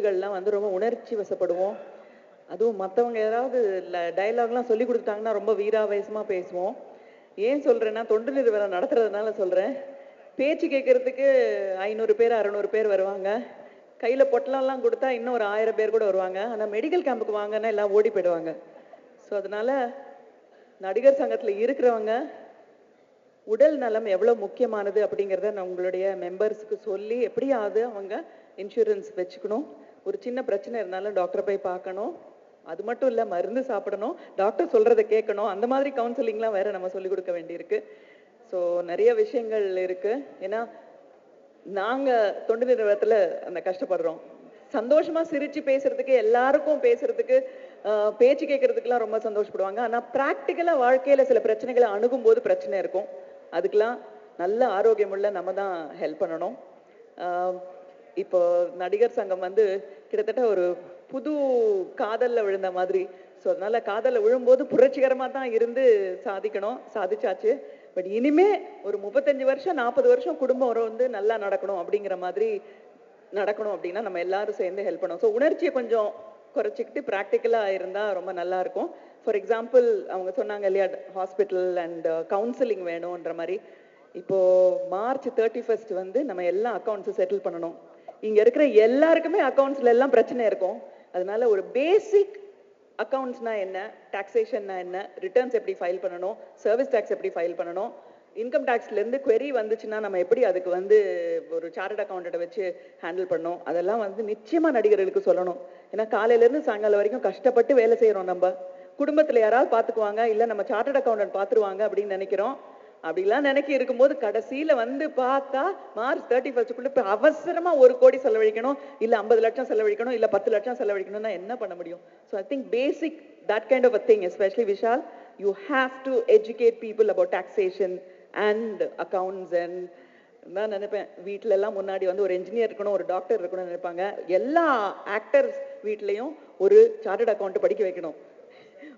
நடிகர்கள்லாம் வந்து ரொம்ப உணர்ச்சி வசப்படுவோம். அதுவும் மற்றவங்க ஏதாவது டயலாக்லாம் சொல்லி கொடுத்தாங்கன்னா ரொம்ப வீராவேசமாக பேசுவோம். ஏன் சொல்கிறேன்னா தொண்டு நிறுவனம் நடத்துறதுனால சொல்கிறேன். பேச்சு கேட்கறதுக்கு 500 பேர் 600 பேர் வருவாங்க. கையில் பொட்டலம்லாம் கொடுத்தா இன்னும் ஒரு 1000 பேர் கூட வருவாங்க. ஆனால் மெடிக்கல் கேம்புக்கு வாங்கன்னா எல்லாம் ஓடி போயிடுவாங்க. ஸோ அதனால நடிகர் சங்கத்தில் இருக்கிறவங்க உடல் நலம் எவ்வளோ முக்கியமானது அப்படிங்கிறத நான் உங்களுடைய மெம்பர்ஸுக்கு சொல்லி எப்படியாவது அவங்க இன்சூரன்ஸ் வச்சுக்கணும். ஒரு சின்ன பிரச்சனை இருந்தாலும் டாக்டரை போய் பார்க்கணும். அது மட்டும் இல்லை, மருந்து சாப்பிடணும், டாக்டர் சொல்கிறத கேட்கணும். அந்த மாதிரி கவுன்சிலிங்லாம் வேறு நம்ம சொல்லிக் கொடுக்க வேண்டியிருக்கு. ஸோ நிறைய விஷயங்கள் இருக்குது. ஏன்னா நாங்கள் தொண்டு நிறுவனத்தில் அந்த கஷ்டப்படுறோம். சந்தோஷமாக சிரித்து பேசுகிறதுக்கு, எல்லாருக்கும் பேசுகிறதுக்கு, பேச்சு கேட்கறதுக்கெல்லாம் ரொம்ப சந்தோஷப்படுவாங்க. ஆனால் ப்ராக்டிக்கலாக வாழ்க்கையில் சில பிரச்சனைகளை அணுகும்போது பிரச்சனை இருக்கும். அதுக்கெல்லாம் நல்ல ஆரோக்கியமுள்ள நம்ம தான் ஹெல்ப் பண்ணணும். இப்போ நடிகர் சங்கம் வந்து கிட்டத்தட்ட ஒரு புது காதலில் விழுந்த மாதிரி. ஸோ அதனால காதலில் விழும்போது புரட்சிகரமாக தான் இருந்து சாதிக்கணும், சாதிச்சாச்சு. பட் இனிமே ஒரு 35 வருஷம் 40 வருஷம் குடும்பம் வந்து நல்லா நடக்கணும் அப்படிங்கிற மாதிரி நடக்கணும் அப்படின்னா நம்ம எல்லாரும் சேர்ந்து ஹெல்ப் பண்ணணும். ஸோ உணர்ச்சியை கொஞ்சம் குறைச்சிக்கிட்டு ப்ராக்டிக்கலாக இருந்தால் ரொம்ப நல்லா இருக்கும். ஃபார் எக்ஸாம்பிள் அவங்க சொன்னாங்க இல்லையா, ஹாஸ்பிட்டல் அண்ட் கவுன்சிலிங் வேணுன்ற மாதிரி. இப்போது March 31 வந்து நம்ம எல்லா அக்கௌண்ட்ஸும் செட்டில் பண்ணணும். இங்கே இருக்கிற எல்லாருக்குமே அக்கௌண்ட்ஸில் எல்லாம் பிரச்சனை இருக்கும். அதனால ஒரு பேசிக் அக்கௌண்ட்ஸ்னா என்ன, டாக்ஸேஷன்னா என்ன, ரிட்டர்ன்ஸ் எப்படி ஃபைல் பண்ணணும், சர்வீஸ் டேக்ஸ் எப்படி ஃபைல் பண்ணணும், இன்கம் டேக்ஸ்லேருந்து query வந்துச்சுன்னா நம்ம எப்படி அதுக்கு வந்து ஒரு சார்ட்டர்ட் அக்கௌண்ட்டை வச்சு ஹேண்டில் பண்ணணும், அதெல்லாம் வந்து நிச்சயமாக நடிகர்களுக்கு சொல்லணும். ஏன்னா காலையிலேருந்து சாயங்காலம் வரைக்கும் கஷ்டப்பட்டு வேலை செய்கிறோம். நம்ம குடும்பத்தில் யாராவது பார்த்துக்குவாங்க, இல்லை நம்ம சார்ட்டர்ட் அக்கௌண்டன்ட் பார்த்துருவாங்க அப்படின்னு நினைக்கிறோம். அப்படிலாம் நினைக்கி இருக்கும்போது கடைசியில் வந்து பார்த்தா March 31 இப்போ அவசரமாக 1 கோடி செலவழிக்கணும், இல்லை 50 லட்சம் செலவழிக்கணும், இல்லை 10 லட்சம் செலவழிக்கணும்னா என்ன பண்ண முடியும்? So I think basic that kind of a thing, especially Vishal, you have to educate people about taxation and accounts. And நான் நினைப்பேன் வீட்டில எல்லாம் முன்னாடி வந்து ஒரு என்ஜினியர் இருக்கணும், ஒரு டாக்டர் இருக்கணும்னு நினைப்பாங்க. எல்லா ஆக்டர்ஸ் வீட்லேயும் ஒரு சார்ட்டர்ட் அக்கௌண்ட் படிக்க வைக்கணும்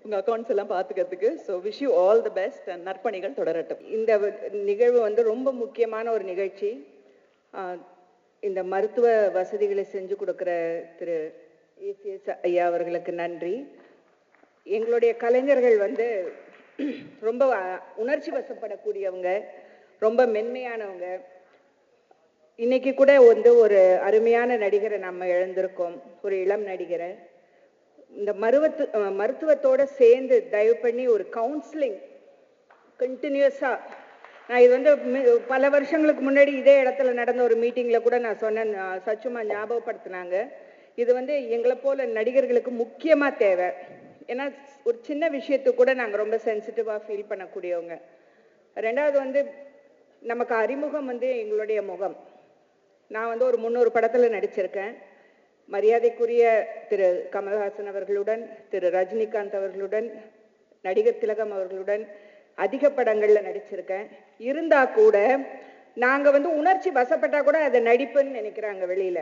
உங்கள் அக்கௌண்ட்ஸ் எல்லாம் பார்த்துக்கிறதுக்கு. So wish you all the best and நற்பணிகள் தொடரட்டும். இந்த நிகழ்வு வந்து ரொம்ப முக்கியமான ஒரு நிகழ்ச்சி. இந்த மருத்துவ வசதிகளை செஞ்சு கொடுக்குற திரு ஏசிஎஸ் ஐயா அவர்களுக்கு நன்றி. எங்களுடைய கலைஞர்கள் வந்து ரொம்ப உணர்ச்சி வசப்படக்கூடியவங்க, ரொம்ப மென்மையானவங்க. இன்னைக்கு கூட வந்து ஒரு அருமையான நடிகரை நம்ம இழந்திருக்கோம், ஒரு இளம் நடிகரை. இந்த மருத்துவத்தோடு சேர்ந்து தயவு பண்ணி ஒரு கவுன்சிலிங் கண்டினியூஸாக, நான் இது வந்து பல வருஷங்களுக்கு முன்னாடி இதே இடத்துல நடந்த ஒரு மீட்டிங்கில் கூட நான் சொன்னேன், சச்சுமா ஞாபகப்படுத்தினாங்க. இது வந்து எங்களை போல நடிகர்களுக்கு முக்கியமாக தேவை. ஏன்னா ஒரு சின்ன விஷயத்துக்கு கூட நாங்கள் ரொம்ப சென்சிட்டிவாக ஃபீல் பண்ணக்கூடியவங்க. ரெண்டாவது வந்து நமக்கு அறிமுகம் வந்து எங்களுடைய முகம். நான் வந்து ஒரு 300 படத்தில் நடிச்சிருக்கேன். மரியாதைக்குரிய திரு கமல்ஹாசன் அவர்களுடன், திரு ரஜினிகாந்த் அவர்களுடன், நடிகர் திலகம் அவர்களுடன் அதிக படங்களில் நடிச்சிருக்கேன். இருந்தால் கூட நாங்கள் வந்து உணர்ச்சி வசப்பட்டால் கூட அதை நடிப்புன்னு நினைக்கிறாங்க வெளியில்.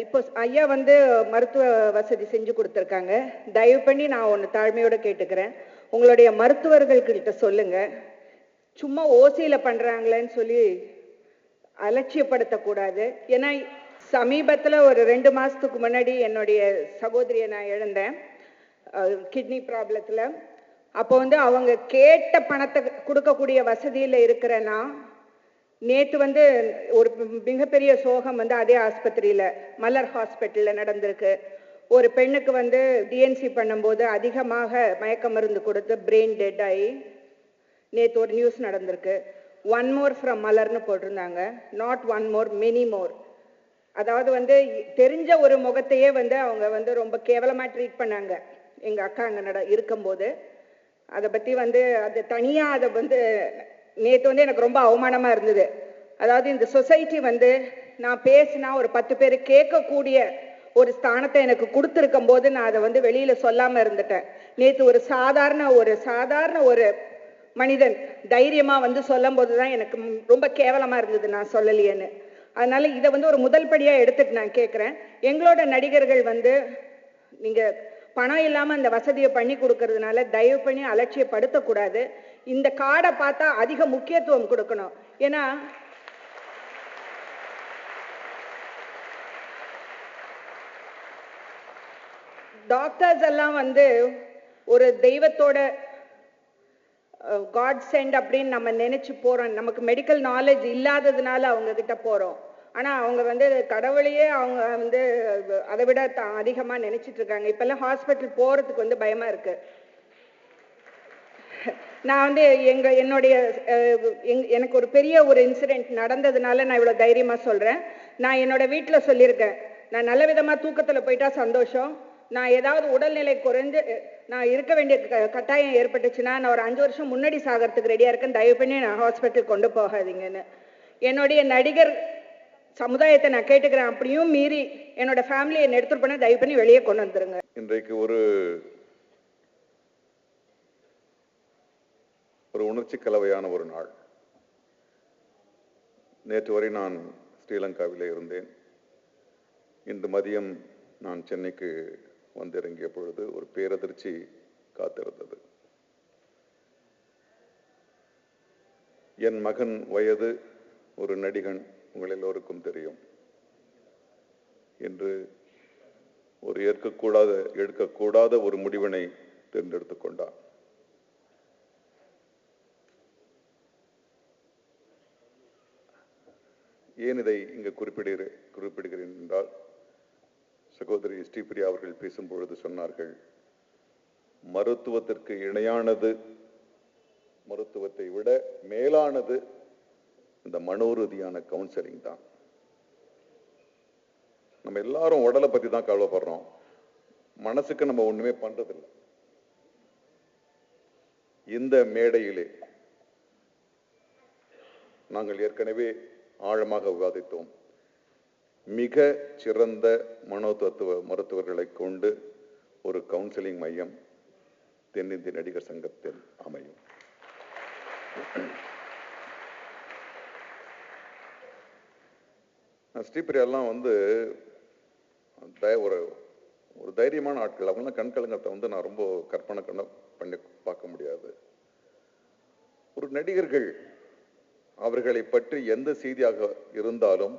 இப்போ ஐயா வந்து மருத்துவ வசதி செஞ்சு கொடுத்துருக்காங்க. தயவு பண்ணி நான் ஒன்று தாழ்மையோடு கேட்டுக்கிறேன், உங்களுடைய மருத்துவர்கள்கிட்ட சொல்லுங்கள், சும்மா ஓசியில் பண்ணுறாங்களேன்னு சொல்லி அலட்சியப்படுத்தக்கூடாது. ஏன்னா சமீபத்தில் ஒரு 2 மாதத்துக்கு முன்னாடி என்னுடைய சகோதரியை நான் இழந்தேன் கிட்னி ப்ராப்ளத்தில். அப்போ வந்து அவங்க கேட்ட பணத்தை கொடுக்கக்கூடிய வசதியில் இருக்கிறேன்னா, நேற்று வந்து ஒரு மிகப்பெரிய சோகம் வந்து அதே ஆஸ்பத்திரியில் மலர் ஹாஸ்பிட்டலில் நடந்திருக்கு. ஒரு பெண்ணுக்கு வந்து டிஎன்சி பண்ணும்போது அதிகமாக மயக்க மருந்து கொடுத்து பிரெயின் டெட் ஆகி நேற்று ஒரு நியூஸ் நடந்திருக்கு. 1 more from மலர்னு போட்டிருந்தாங்க. Not 1 more, many more. அதாவது வந்து தெரிஞ்ச ஒரு முகத்தையே வந்து அவங்க வந்து ரொம்ப கேவலமாக ட்ரீட் பண்ணாங்க எங்கள் அக்கா அங்கே இருக்கும்போது. அதை பற்றி வந்து அது தனியாக அதை வந்து நேற்று வந்து எனக்கு ரொம்ப அவமானமாக இருந்தது. அதாவது இந்த சொசைட்டி வந்து நான் பேசினா ஒரு 10 பேர் கேட்கக்கூடிய ஒரு ஸ்தானத்தை எனக்கு கொடுத்துருக்கும் போது நான் அதை வந்து வெளியில் சொல்லாமல் இருந்துட்டேன். நேற்று ஒரு சாதாரண ஒரு மனிதன் தைரியமாக வந்து சொல்லும் போது தான் எனக்கு ரொம்ப கேவலமாக இருந்தது, நான் சொல்லலையேன்னு. அதனால் இதை வந்து ஒரு முதல் படியாக எடுத்துட்டு நான் கேட்குறேன், எங்களோட நடிகர்கள் வந்து நீங்கள் பணம் இல்லாமல் அந்த வசதியை பண்ணி கொடுக்கறதுனால தயவு பண்ணி அலட்சியப்படுத்தக்கூடாது. இந்த கார்டை பார்த்தா அதிக முக்கியத்துவம் கொடுக்கணும். ஏன்னா டாக்டர்ஸ் எல்லாம் வந்து ஒரு தெய்வத்தோட காட் சென்ட் அப்படின்னு நம்ம நினைச்சு போறோம். நமக்கு மெடிக்கல் நாலேஜ் இல்லாததுனால அவங்க கிட்ட போறோம். ஆனா அவங்க வந்து கடவுளையே அவங்க வந்து அதை விட அதிகமா நினைச்சிட்டு இருக்காங்க. இப்பெல்லாம் ஹாஸ்பிட்டல் போறதுக்கு வந்து பயமா இருக்கு. நான் வந்து எனக்கு ஒரு பெரிய ஒரு இன்சிடென்ட் நடந்ததுனால நான் இவ்வளவு தைரியமா சொல்றேன். நான் என்னோட வீட்டில் சொல்லியிருக்கேன், நான் நல்ல விதமா தூக்கத்துல போயிட்டா சந்தோஷம், நான் ஏதாவது உடல்நிலை குறைஞ்சு நான் இருக்க வேண்டிய கட்டாயம் ஏற்பட்டுச்சுன்னா நான் ஒரு 5 வருஷம் முன்னாடி சாகிறதுக்கு ரெடியா இருக்கேன், தயவு பண்ணி நான் ஹாஸ்பிட்டல் கொண்டு போகாதீங்கன்னு. என்னுடைய நடிகர் சமுதாயத்தை நான் கேட்டுக்கிறேன், அப்படியும் மீறி என்னோட ஃபேமிலியை எடுத்துட்டு போனா தயவு பண்ணி வெளியே கொண்டு வந்துருங்க. இன்றைக்கு ஒரு உணர்ச்சி கலவையான ஒரு நாள். நேற்று வரை நான் ஸ்ரீலங்காவிலே இருந்தேன். இன்று மதியம் நான் சென்னைக்கு வந்திறங்கிய பொழுது ஒரு பேரதிர்ச்சி காத்திருந்தது. என் மகன் வயது ஒரு நடிகன், உங்கள் எல்லோருக்கும் தெரியும், என்று ஒரு எடுக்கக்கூடாத ஒரு முடிவினை தேர்ந்தெடுத்துக் கொண்டான். ஏன் இதை இங்கு குறிப்பிடுகிறேன் என்றால், சகோதரி ஸ்ரீபிரியா அவர்கள் பேசும்பொழுது சொன்னார்கள், மருத்துவத்திற்கு இணையானது, மருத்துவத்தை விட மேலானது இந்த மனோரீதியான கவுன்சிலிங் தான். நம்ம எல்லாரும் உடலை பத்தி தான் கவலைப்படுறோம், மனசுக்கு நம்ம ஒண்ணுமே பண்றதில்லை. இந்த மேடையிலே நாங்கள் ஏற்கனவே ஆழமாக விவாதித்தோம். மிக சிறந்த மனோதத்துவ மருத்துவர்களை கொண்டு ஒரு கவுன்சிலிங் மையம் தென்னிந்திய நடிகர் சங்கத்தில் அமையும். ஸ்ரீபிரியாலாம் வந்து ஒரு தைரியமான ஆட்கள். அவங்களாம் கண்கலங்கத்தை வந்து நான் ரொம்ப கற்பனை பண்ணி பார்க்க முடியாது. ஒரு நடிகர்கள் அவர்களை பற்றி எந்த செய்தியாக இருந்தாலும்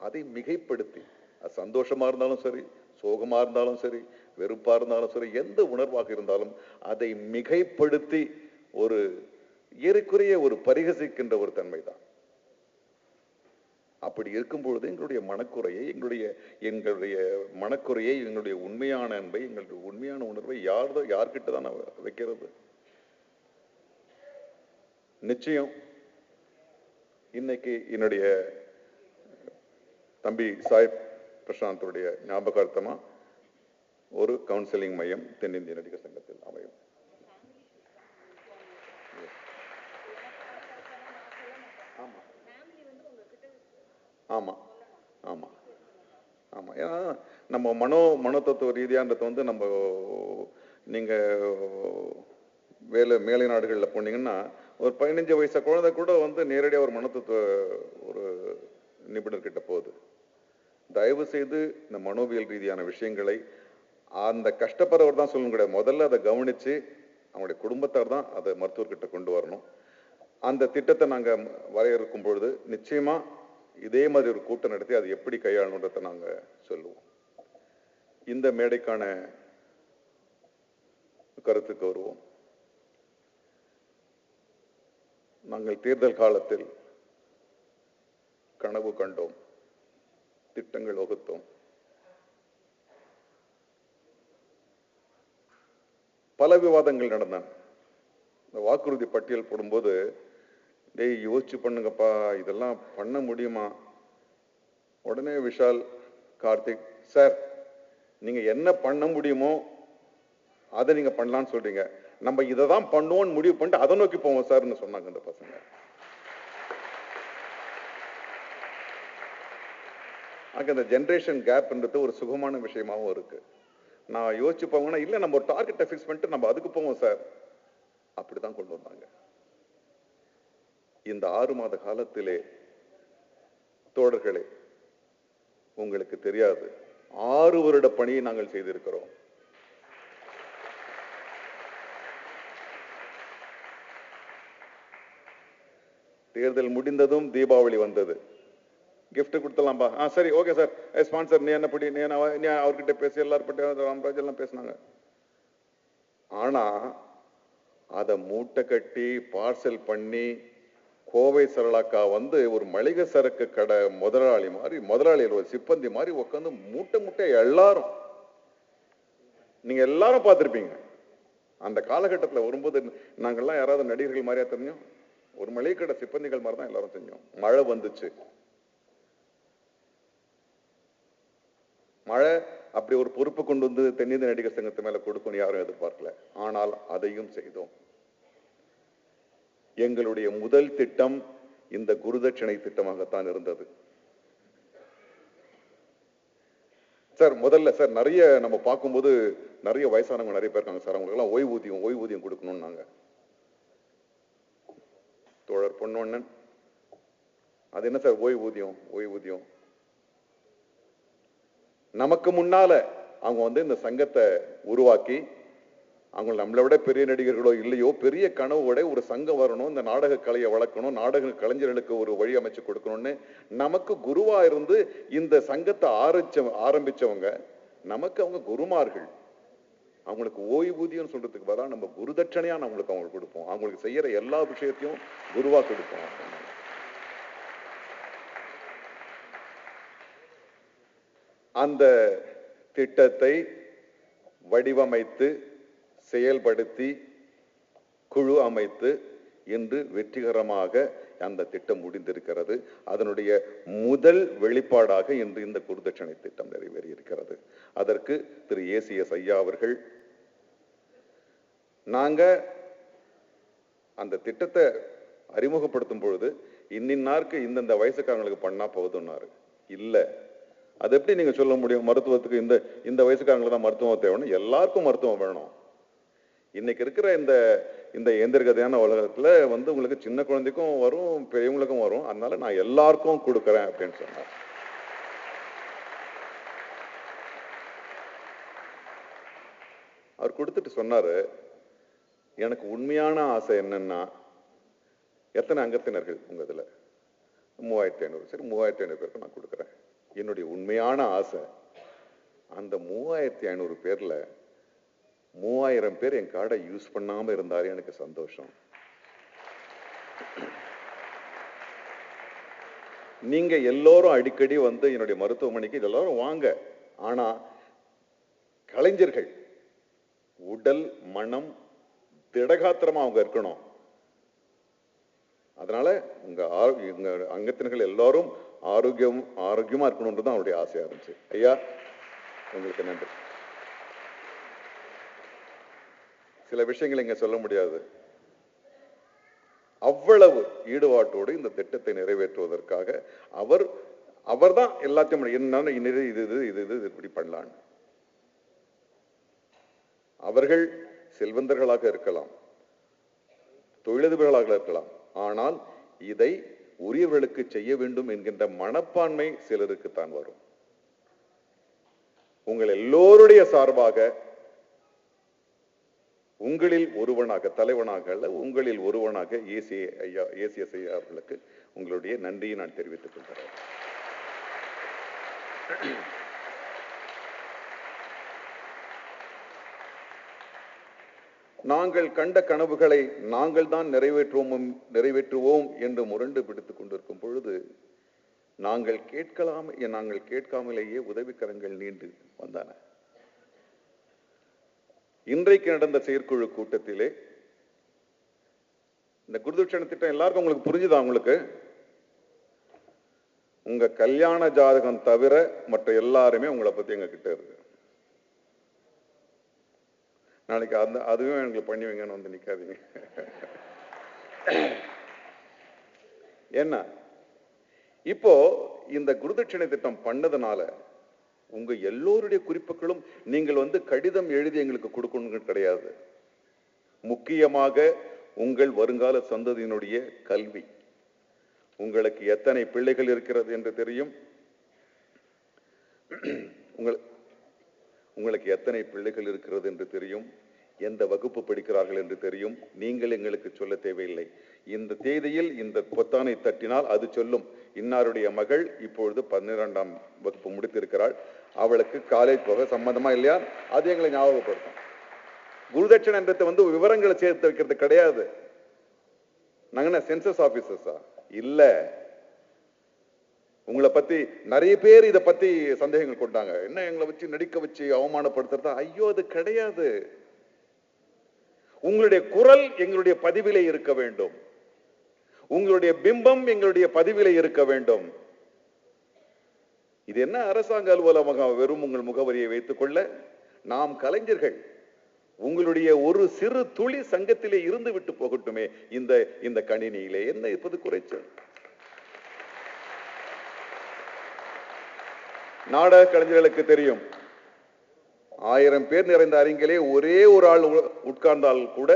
அதை மிகைப்படுத்தி, சந்தோஷமா இருந்தாலும் சரி, சோகமா இருந்தாலும் சரி, வெறுப்பா இருந்தாலும் சரி, எந்த உணர்வாக இருந்தாலும் அதை மிகைப்படுத்தி ஒரு ஏறக்குறைய ஒரு பரிகசிக்கின்ற ஒரு தன்மை தான். அப்படி இருக்கும் பொழுது எங்களுடைய மனக்குறையை, எங்களுடைய உண்மையான அன்பை, எங்களுடைய உண்மையான உணர்வை யார்கிட்ட தான் வைக்கிறது? நிச்சயம் இன்னைக்கு என்னுடைய தம்பி சாய் பிரசாந்தோடைய ஞாபகார்த்தமா ஒரு கவுன்சிலிங் மையம் தென்னிந்திய நடிகர் சங்கத்தில் அமையும். ஆமா ஆமா ஆமா ஏன்னா நம்ம மனோதத்துவ ரீதியான்றத வந்து நம்ம நீங்க மேலை நாடுகளில் போனீங்கன்னா ஒரு 15 வயசு குழந்தை கூட வந்து நேரடியாக ஒரு மனோதத்துவ ஒரு நிபுணர்கிட்ட போகுது. தயவு செய்து இந்த மனோவியல் ரீதியான விஷயங்களை அந்த கஷ்டப்படுறவர் தான் சொல்லணும் கிடையாது, முதல்ல அதை கவனிச்சு அவங்களுடைய குடும்பத்தார் தான் அதை மருத்துவர்கிட்ட கொண்டு வரணும். அந்த திட்டத்தை நாங்கள் வரையறுக்கும் பொழுது நிச்சயமா இதே மாதிரி ஒரு கூட்டம் நடத்தி அதை எப்படி கையாளணுன்றதை நாங்கள் சொல்லுவோம். இந்த மேடைக்கான கருத்துக்கு வருவோம். நாங்கள் தேர்தல் காலத்தில் கனவு கண்டோம், திட்டங்கள் வகுத்தோம். பல விவாதங்கள் நடந்தன. இந்த வாக்குறுதி பட்டியல் போடும்போது, டேய் யோசிச்சு பண்ணுங்கப்பா, இதெல்லாம் பண்ண முடியுமா? உடனே விஷால், கார்த்திக், சார் நீங்க என்ன பண்ண முடியுமோ அதை நீங்க பண்ணலாம்னு சொல்றீங்க, நம்ம இதை தான் பண்ணுவோம்னு முடிவு பண்ணிட்டு அதை நோக்கி போவோம் சார்னு சொன்னாங்க இந்த பசங்க. அங்க இந்த ஜெனரேஷன் கேப்ன்றது ஒரு சுகமான விஷயமாவும் இருக்கு. நான் யோசிச்சு போங்கன்னா, இல்லை நம்ம ஒரு டார்கெட்டை ஃபிக்ஸ் பண்ணிட்டு நம்ம அதுக்கு போவோம் சார், அப்படிதான் கொண்டு வந்தாங்க. இந்த 6 மாத காலத்திலே தோழர்களே, உங்களுக்கு தெரியாது, 6 வருட பணியை நாங்கள் செய்திருக்கிறோம். தேர்தல் முடிந்ததும் தீபாவளி வந்தது. கிஃப்ட் கொடுத்துடலாம்பா. சரி, ஓகே சார், ஸ்பான்சர் நீ என்ன படி, நீ அவர்கிட்ட பேசி எல்லாரும் ராம்ராஜ் எல்லாம் பேசினாங்க. ஆனா அதை மூட்டை கட்டி பார்சல் பண்ணி கோவை சரளாக்கா வந்து ஒரு மளிகை சரக்கு கடை முதலாளி மாதிரி, முதலாளியில் ஒரு சிப்பந்தி மாதிரி உட்காந்து மூட்டை மூட்டை எல்லாரும், நீங்க எல்லாரும் பார்த்திருப்பீங்க. அந்த காலகட்டத்தில் வரும்போது நாங்கள்லாம் யாராவது நடிகர்கள் மாதிரியா தெரிஞ்சோம்? ஒரு மளிகை கடை சிப்பந்திகள் மாதிரி தான் எல்லாரும் செஞ்சோம். மழை வந்துச்சு, மழை அப்படி ஒரு பொறுப்பு கொண்டு வந்து தென்னிந்திய நடிகர் சங்கத்து மேல கொடுக்கணும் யாரும் எதிர்பார்க்கல. ஆனால் அதையும் செய்தோம். எங்களுடைய முதல் திட்டம் இந்த குருதட்சணை திட்டமாகத்தான் இருந்தது. சார் முதல்ல சார் நிறைய நம்ம பார்க்கும்போது நிறைய வயசானவங்க நிறைய பேர் இருக்காங்க சார், அவங்களுக்கு எல்லாம் ஓய்வூதியம் கொடுக்கணும்னாங்க. தோழர் பொன்னொன்னன், அது என்ன சார் ஓய்வூதியம்? நமக்கு முன்னால அவங்க வந்து இந்த சங்கத்தை உருவாக்கி, அவங்க நம்மளை விட பெரிய நடிகர்களோ இல்லையோ பெரிய கனவோட ஒரு சங்கம் வரணும், இந்த நாடக கலையை வளர்க்கணும், நாடக கலைஞர்களுக்கு ஒரு வழி அமைச்சு கொடுக்கணும்னு நமக்கு குருவா இருந்து இந்த சங்கத்தை ஆரம்பிச்சவங்க நமக்கு அவங்க குருமார்கள். அவங்களுக்கு ஓய்வூதியம் சொல்றதுக்கு பதிலா நம்ம குருதட்சணையா அவங்களுக்கு கொடுப்போம். அவங்களுக்கு செய்யற எல்லா விஷயத்தையும் குருவா கொடுப்போம். அந்த திட்டத்தை வடிவமைத்து செயல்படுத்தி குழு அமைத்து இன்று வெற்றிகரமாக அந்த திட்டம் முடிந்திருக்கிறது. அதனுடைய முதல் வெளிப்பாடாக இன்று இந்த குருதட்சணை திட்டம் நிறைவேறியிருக்கிறது. அதற்கு திரு ஏசிஎஸ் ஐயா அவர்கள், நாங்க அந்த திட்டத்தை அறிமுகப்படுத்தும் பொழுது இன்னின்னாருக்கு இந்தந்த வயசுக்காரங்களுக்கு பண்ணா போதும்னாரு. இல்ல, அது எப்படி நீங்க சொல்ல முடியும்? மருத்துவத்துக்கு இந்த வயசுக்காரங்களுக்கு தான் மருத்துவம் தேவைன்னு, எல்லாருக்கும் மருத்துவம் வேணும். இன்னைக்கு இருக்கிற இந்த எந்திரகதையான உலகத்துல வந்து உங்களுக்கு சின்ன குழந்தைக்கும் வரும், பெரியவங்களுக்கும் வரும். அதனால நான் எல்லாருக்கும் கொடுக்கறேன் அப்படின்னு சொன்னார். அவர் கொடுத்துட்டு சொன்னாரு, எனக்கு உண்மையான ஆசை என்னன்னா, எத்தனை அங்கத்தினர்கள் உங்க இதுல? 3500. சரி, 3500 பேருக்கு நான் கொடுக்குறேன். என்னுடைய உண்மையான ஆசை, அந்த 3500 பேர்ல 3000 பேர் என் கார்டை யூஸ் பண்ணாம இருந்தாரு, எனக்கு சந்தோஷம். நீங்க எல்லோரும் அடிக்கடி வந்து என்னுடைய மருத்துவமனைக்கு எல்லாரும் வாங்க. ஆனா கலைஞர்கள் உடல் மனம் திடகாத்திரமா அவங்க இருக்கணும். அதனால உங்க அங்கத்தினர்கள் எல்லாரும் ஆரோக்கியமா இருக்கணும்ன்றது அவருடைய ஆசையா இருந்துச்சு. ஐயா, உங்களுக்கு நன்றி. சில விஷயங்கள் இங்க சொல்ல முடியாது. அவ்வளவு ஈடுபாட்டோடு இந்த திட்டத்தை நிறைவேற்றுவதற்காக அவர்தான் எல்லாத்தையும் இது இப்படி பண்ணலான்னு. அவர்கள் செல்வந்தர்களாக இருக்கலாம், தொழிலதிபர்களாக இருக்கலாம், ஆனால் இதை உரியவர்களுக்கு செய்ய வேண்டும் என்கின்ற மனப்பான்மை சிலருக்குத்தான் வரும். உங்கள் எல்லோருடைய சார்பாக, உங்களில் ஒருவனாக, தலைவனாக அல்ல, உங்களில் ஒருவனாக ஏசிஎஸ் ஐயா அவர்களுக்கு உங்களுடைய நன்றியை நான் தெரிவித்துக் கொள்கிறேன். நாங்கள் கண்ட கனவுகளை நாங்கள் தான் நிறைவேற்றுவோம் என்று முரண்டு பிடித்துக் கொண்டிருக்கும் பொழுது நாங்கள் கேட்காமலேயே உதவிக்கரங்கள் நீண்டு வந்தன. இன்றைக்கு நடந்த செயற்குழு கூட்டத்திலே இந்த குருதட்சணை திட்டம் எல்லாருக்கும் உங்களுக்கு புரிஞ்சுதா? உங்களுக்கு உங்க கல்யாண ஜாதகம் தவிர மற்ற எல்லாருமே உங்களை பத்தி எங்க கிட்ட இருக்கு. நாளைக்கு அதுவும் எங்களுக்கு பண்ணி வைங்கன்னு வந்து நிக்காதீங்க. என்ன இப்போ இந்த குருதட்சணை திட்டம் பண்ணதுனால உங்க எல்லோருடைய குறிப்புகளும் நீங்கள் வந்து கடிதம் எழுதி எங்களுக்கு கொடுக்கணும் கிடையாது. முக்கியமாக உங்கள் வருங்கால சந்ததியினுடைய கல்வி, உங்களுக்கு எத்தனை பிள்ளைகள் இருக்கிறது என்று தெரியும், உங்களுக்கு எத்தனை பிள்ளைகள் இருக்கிறது என்று தெரியும், எந்த வகுப்பு படிக்கிறார்கள் என்று தெரியும். நீங்கள் எங்களுக்கு சொல்ல தேவையில்லை. இந்த தேதியில் இந்த பொத்தானை தட்டினால் அது சொல்லும், இன்னாருடைய மகள் இப்பொழுது 12ஆம் வகுப்பு முடித்திருக்கிறாள், அவளுக்கு காலேஜ் போக சம்பந்தமா இல்லையா, அது எங்களை ஞாபகப்படுத்தும். குருதட்சணை என்றது விவரங்களை சேர்த்து வைக்கிறது கிடையாது. நாங்க என்ன சென்சஸ் ஆபீசர்ஸா? இல்ல. உங்களை பத்தி நிறைய பேர் இதை பத்தி சந்தேகங்கள் கொண்டாங்க. என்ன எங்களை வச்சு நடிக்க வச்சு அவமானப்படுத்துறதா? ஐயோ, அது கிடையாது. உங்களுடைய குரல் எங்களுடைய பதிவிலே இருக்க வேண்டும். உங்களுடைய பிம்பம் எங்களுடைய பதிவிலே இருக்க வேண்டும். இது என்ன அரசாங்க அலுவலகம் வெறும் உங்கள் முகவரியை வைத்துக் கொள்ள? நாம் கலைஞர்கள். உங்களுடைய ஒரு சிறு துளி சங்கத்திலே இருந்து விட்டு போகட்டுமே. இந்த கணினியிலே என்ன இப்போது குறைச்சல்? நாடக கலைஞர்களுக்கு தெரியும், 1000 பேர் நிறைந்த அரங்கிலே ஒரே ஒரு ஆள் உட்கார்ந்தால் கூட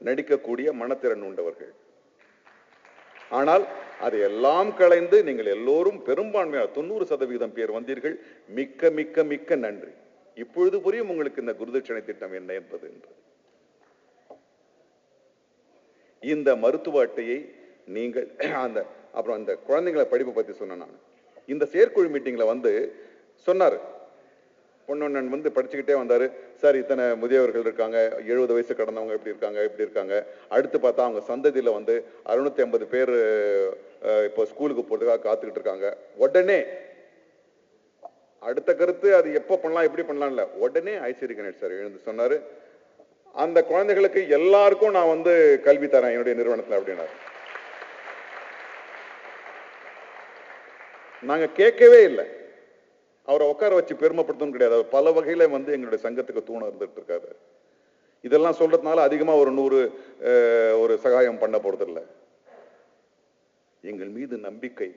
நடிக்கக்கூடிய மனத்திறன் உண்டவர்கள். ஆனால் அதையெல்லாம் களைந்து நீங்கள் எல்லோரும் பெரும்பான்மையாக 90% பேர் வந்தீர்கள். மிக்க மிக்க மிக்க நன்றி. இப்பொழுது புரியும் உங்களுக்கு இந்த குருதட்சணை திட்டம் என்ன என்பது என்று. இந்த மருத்துவ அட்டையை நீங்கள் அப்புறம் அந்த குழந்தைங்களை படிப்பு பத்தி சொன்ன நான் இந்த செயற்குழு மீட்டிங்ல சொன்னாரு. பொன்னொன்னன் படிச்சுக்கிட்டே வந்தாரு. சார், இத்தனை முதியவர்கள் இருக்காங்க, 70 வயசு கடந்தவங்க இப்படி இருக்காங்க. அடுத்து பார்த்தா அவங்க சந்ததியில 650 பேர் இப்போ ஸ்கூலுக்கு போறதுக்காக காத்துக்கிட்டு இருக்காங்க. உடனே அடுத்த கருத்து, அது எப்ப பண்ணலாம் எப்படி பண்ணலாம்ல, உடனே ஐசிடி கணேஷ் சார் எழுந்து சொன்னாரு, அந்த குழந்தைகளுக்கு எல்லாருக்கும் நான் கல்வி தரேன் என்னுடைய நிறுவனத்துல அப்படின்னாரு. நாங்க கேட்கவே இல்லை. அவரை உட்கார வச்சு பெருமைப்படுத்தணும் கிடையாது. அவர் பல வகையில எங்களுடைய சங்கத்துக்கு தூண இருந்துட்டு இருக்காரு. இதெல்லாம் சொல்றதுனால அதிகமா ஒரு 100 ஒரு சகாயம் பண்ண போறது இல்லை. எங்கள் மீது நம்பிக்கை,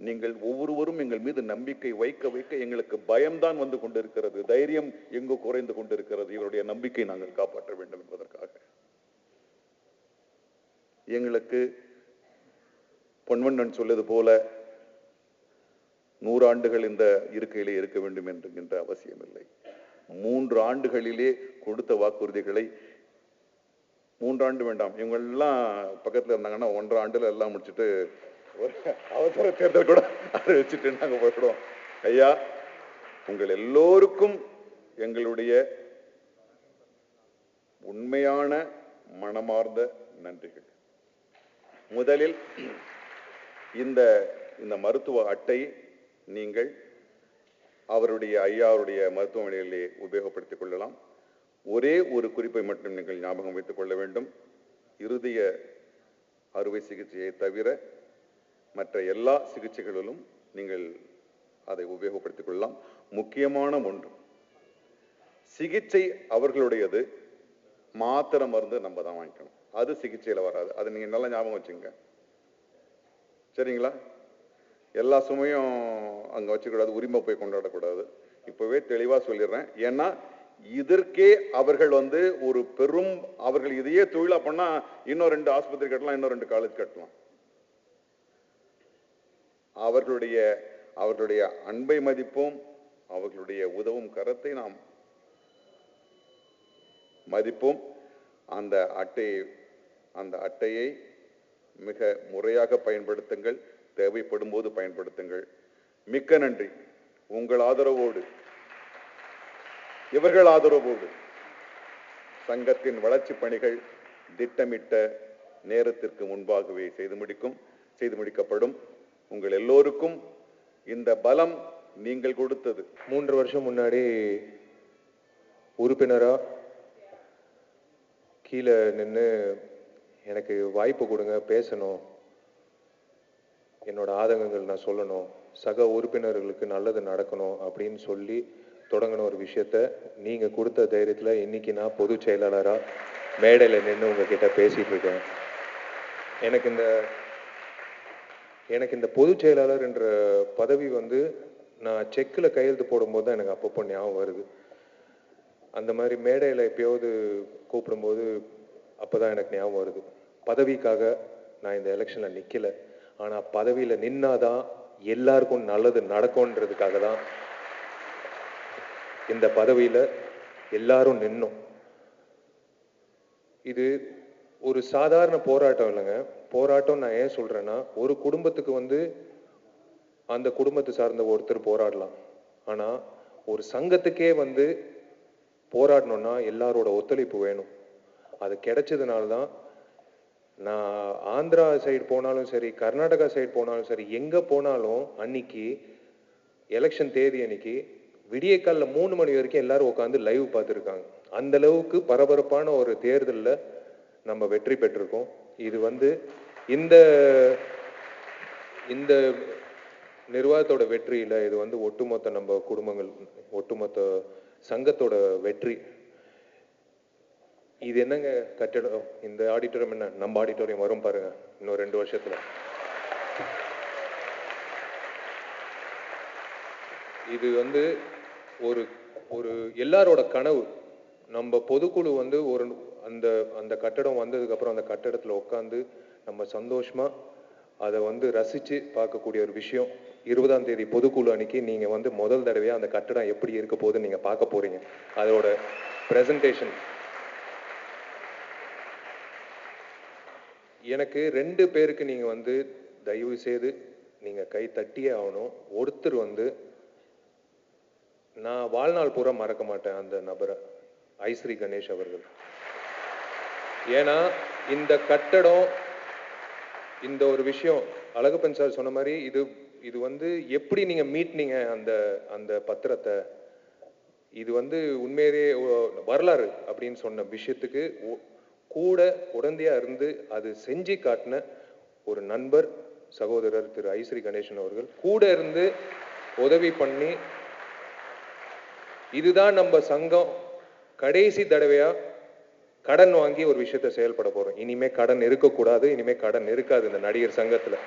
நீங்கள் ஒவ்வொருவரும் எங்கள் மீது நம்பிக்கை வைக்க வைக்க எங்களுக்கு பயம்தான் கொண்டிருக்கிறது, தைரியம் எங்கு குறைந்து கொண்டிருக்கிறது. இவருடைய நம்பிக்கை நாங்கள் காப்பாற்ற வேண்டும் என்பதற்காக எங்களுக்கு பொன்வண்ணன் சொல்வது போல 100 ஆண்டுகள் இந்த இருக்கையிலே இருக்க வேண்டும் என்கின்ற அவசியம் இல்லை. 3 ஆண்டுகளிலே கொடுத்த வாக்குறுதிகளை 3 ஆண்டு வேண்டாம், இவங்க எல்லாம் பக்கத்துல இருந்தாங்கன்னா 1.5 ஆண்டுல எல்லாம் முடிச்சுட்டு அவசர தேர்தல் கூட அறிவிச்சுட்டு நாங்க போயிடுவோம். ஐயா, உங்கள் எல்லோருக்கும் எங்களுடைய உண்மையான மனமார்ந்த நன்றிகள். முதலில் இந்த மருத்துவ அட்டை நீங்கள் அவருடைய ஐயாவுடைய மருத்துவமனையிலே உபயோகப்படுத்திக் கொள்ளலாம். ஒரே ஒரு குறிப்பை மட்டும் நீங்கள் ஞாபகம் வைத்துக் கொள்ள வேண்டும். இருதய அறுவை சிகிச்சையை தவிர மற்ற எல்லா சிகிச்சைகளிலும் நீங்கள் அதை உபயோகப்படுத்திக் கொள்ளலாம். முக்கியமான ஒன்று, சிகிச்சை அவர்களுடையது, மாத்திரை மருந்து நம்ம தான் வாங்கிக்கணும். அது சிகிச்சையில வராது. அதை நீங்க நல்லா ஞாபகம் வச்சுங்க, சரிங்களா? எல்லா சுமையும் அங்க வச்சுக்கூடாது, உரிமை போய் கொண்டாடக்கூடாது. இப்பவே தெளிவா சொல்லிடுறேன். ஏன்னா இதற்கே அவர்கள் ஒரு பெரும், அவர்கள் இதையே தொழிலா பண்ணா இன்னும் 2 ஆஸ்பத்திரி கட்டலாம், இன்னும் 2 காலேஜ் கட்டலாம். அவர்களுடைய அன்பை மதிப்போம், அவர்களுடைய உதவும் கரத்தை நாம் மதிப்போம். அந்த அட்டையை மிக முறையாக பயன்படுத்துங்கள், தேவைப்படும் போது பயன்படுத்துங்கள். மிக்க நன்றி. உங்கள் ஆதரவோடு, இவர்கள் ஆதரவோடு சங்கத்தின் வளர்ச்சி பணிகள் திட்டமிட்ட நேரத்திற்கு முன்பாகவே செய்து முடிக்கப்படும். உங்கள் எல்லோருக்கும் இந்த பலம் நீங்கள் கொடுத்தது. 3 வருஷம் முன்னாடி உறுப்பினரா கீழே நின்று எனக்கு வாய்ப்பு கொடுங்க, பேசணும், என்னோட ஆதங்கங்கள் நான் சொல்லணும், சக உறுப்பினர்களுக்கு நல்லது நடக்கணும் அப்படின்னு சொல்லி தொடங்கின ஒரு விஷயத்த நீங்க கொடுத்த தைரியத்துல இன்னைக்கு நான் பொதுச் செயலாளரா மேடையில் நின்று உங்ககிட்ட பேசிட்டு இருக்கேன். எனக்கு இந்த பொதுச் செயலாளர் என்ற பதவி நான் செக்கில் கையெழுத்து போடும்போது தான் எனக்கு அப்பப்போ ஞாபகம் வருது. அந்த மாதிரி மேடையில் எப்பயாவது கூப்பிடும்போது அப்போதான் எனக்கு ஞாபகம் வருது. பதவிக்காக நான் இந்த எலெக்ஷனில் நிற்கலை, ஆனால் பதவியில் நின்னாதான் எல்லாருக்கும் நல்லது நடக்கும்ன்றதுக்காக தான் இந்த பதவியில் எல்லாரும் நின்னோம். இது ஒரு சாதாரண போராட்டம் இல்லைங்க. போராட்டம் நான் ஏன் சொல்றேன்னா, ஒரு குடும்பத்துக்கு வந்து அந்த குடும்பத்தை சார்ந்த ஒருத்தர் போராடலாம். ஆனா ஒரு சங்கத்துக்கே வந்து போராடணும்னா எல்லாரோட ஒத்துழைப்பு வேணும். அது கிடைச்சதுனால தான் நான் ஆந்திரா சைடு போனாலும் சரி, கர்நாடகா சைடு போனாலும் சரி, எங்க போனாலும் அன்னைக்கு எலெக்ஷன் தேதி அன்னைக்கு விடிய காலைல 3 மணி வரைக்கும் எல்லாரும் உட்காந்து லைவ் பார்த்துருக்காங்க. அந்த அளவுக்கு பரபரப்பான ஒரு தேர்தலில் நம்ம வெற்றி பெற்றிருக்கோம். இது வந்து இந்த இந்த நிர்வாகத்தோட வெற்றி இல்லை, இது வந்து ஒட்டுமொத்த நம்ம குடும்பங்கள், ஒட்டுமொத்த சங்கத்தோட வெற்றி. இது என்னங்க கட்டிடம், இந்த ஆடிட்டோரியம் என்ன நம்ம ஆடிட்டோரியம் வரும் பாருங்க இன்னும் 2 வருஷத்துல. இது வந்து ஒரு ஒரு எல்லாரோட கனவு. நம்ம பொதுக்குழு வந்து ஒரு அந்த அந்த கட்டடம் வந்ததுக்கு அப்புறம் அந்த கட்டடத்துல உட்காந்து நம்ம சந்தோஷமா அதை வந்து ரசிச்சு பார்க்கக்கூடிய ஒரு விஷயம். 20ஆம் தேதி பொதுக்குழு அன்னைக்கு நீங்க வந்து முதல் தடவையா அந்த கட்டடம் எப்படி இருக்க போகுது நீங்க பார்க்க போறீங்க. அதோட பிரசன்டேஷன். எனக்கு 2 பேருக்கு நீங்க வந்து தயவு செய்து நீங்க கை தட்டியே ஆகணும். ஒருத்தர் வந்து நான் வாழ்நாள் பூரா மறக்க மாட்டேன் அந்த நபரை, ஐஸ்ரீ கணேஷ் அவர்கள். ஏன்னா இந்த கட்டடம், இந்த ஒரு விஷயம் அழகப்பன் சார் சொன்ன மாதிரி இது இது வந்து எப்படி நீங்க மீட்னீங்க அந்த அந்த பத்திரத்தை, இது வந்து உண்மையிலேயே வரலாறு அப்படின்னு சொன்ன விஷயத்துக்கு கூட உடந்தையா இருந்து அது செஞ்சு காட்டின ஒரு நண்பர் சகோதரர் திரு ஐஸ்ரீ கணேசன் அவர்கள். கூட இருந்து உதவி பண்ணி, இதுதான் நம்ம சங்கம் கடைசி தடவையா கடன் வாங்கி ஒரு விஷயத்தை செயல்பட போறோம். இனிமே கடன் இருக்கக்கூடாது, இனிமே கடன் இருக்காது. இந்த நடிகர் சங்கத்துல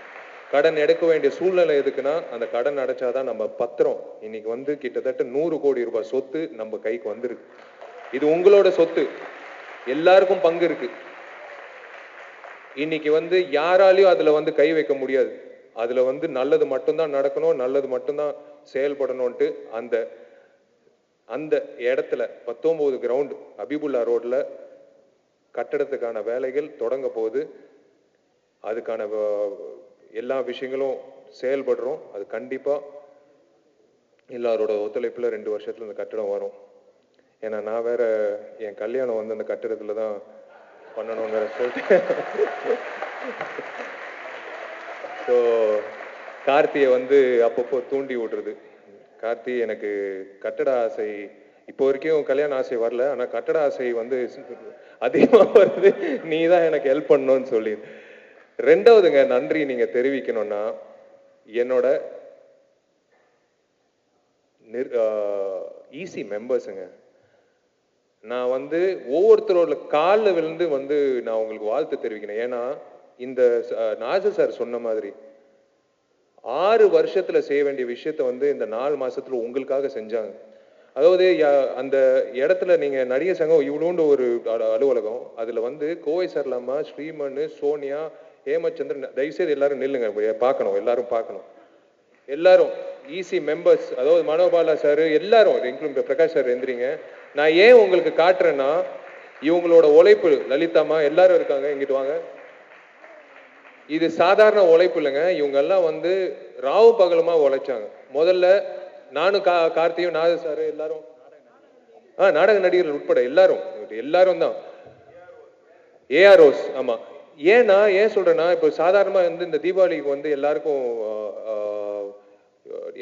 கடன் எடுக்க வேண்டிய சூழ்நிலை எதுக்குன்னா, அந்த கடன் அடைச்சாதான் நம்ம பத்திரம். இன்னைக்கு வந்து கிட்டத்தட்ட 100 கோடி ரூபாய் சொத்து நம்ம கைக்கு வந்திருக்கு. இது உங்களோட சொத்து, எல்லாருக்கும் பங்கு இருக்கு. இன்னைக்கு வந்து யாராலையும் அதுல வந்து கை வைக்க முடியாது. அதுல வந்து நல்லது மட்டும்தான் நடக்கணும், நல்லது மட்டும்தான் செயல்படணும்ட்டு அந்த அந்த இடத்துல 19 கிரவுண்ட் அபிபுல்லா ரோட்ல கட்டடத்துக்கான வேலைகள் தொடங்க போகுது. அதுக்கான எல்லா விஷயங்களும் செயல்படுறோம். அது கண்டிப்பா எல்லாரோட ஒத்துழைப்புல 2 வருஷத்துல இந்த கட்டடம் வரும். ஏன்னா நான் வேற என் கல்யாணம் வந்து அந்த கட்டடத்துல தான் பண்ணணுங்கிற சொல்லிட்டு ஸோ கார்த்தியை வந்து அப்பப்போ தூண்டி விடுறது. கார்த்தி, எனக்கு கட்டட ஆசை இப்போ வரைக்கும் கல்யாண ஆசை வரல, ஆனா கட்டட ஆசை வந்து அதிகமா வருது, நீ தான் எனக்கு ஹெல்ப் பண்ணணும்னு சொல்லி. 2வதுங்க நன்றி நீங்க தெரிவிக்கணும்னா, என்னோட ஈசி மெம்பர்ஸுங்க. நான் வந்து ஒவ்வொருத்தரோட காலில் விழுந்து வந்து நான் உங்களுக்கு வாழ்த்து தெரிவிக்கணும். ஏன்னா இந்த நாசர் சார் சொன்ன மாதிரி 6 வருஷத்துல செய்ய வேண்டிய விஷயத்த வந்து இந்த 4 மாசத்துல உங்களுக்காக செஞ்சாங்க. அதாவது அந்த இடத்துல நீங்க நடிகர் சங்கம் இவ்வளோண்டு ஒரு அலுவலகம், அதுல வந்து கோவை சர்லாமா, ஸ்ரீமன், சோனியா, ஹேமச்சந்திரன், தயவுசெய்து எல்லாரும் நில்லுங்க, பார்க்கணும், எல்லாரும் பார்க்கணும். எல்லாரும் ஈசி மெம்பர்ஸ், அதாவது மனோபாலா சார், எல்லாரும் இன்க்ளூட் பிரகாஷ் சார் எந்திரிங்க. நான் ஏன் உங்களுக்கு காட்டுறேன்னா, இவங்களோட உழைப்பு. லலிதாமா எல்லாரும் இருக்காங்க, இங்கிட்டு வாங்க. இது சாதாரண உழைப்பு இல்லைங்க. இவங்க எல்லாம் வந்து ராவு பகலுமா உழைச்சாங்க. முதல்ல நானும் கார்த்தியும் நாதர் சார் எல்லாரும் நாடக நடிகர்கள் உட்பட எல்லாரும் தான் ஏஆர்ஓஸ். ஆமா, ஏன்னா ஏன் சொல்றேன்னா, இப்போ சாதாரணமா வந்து இந்த தீபாவளிக்கு வந்து எல்லாருக்கும்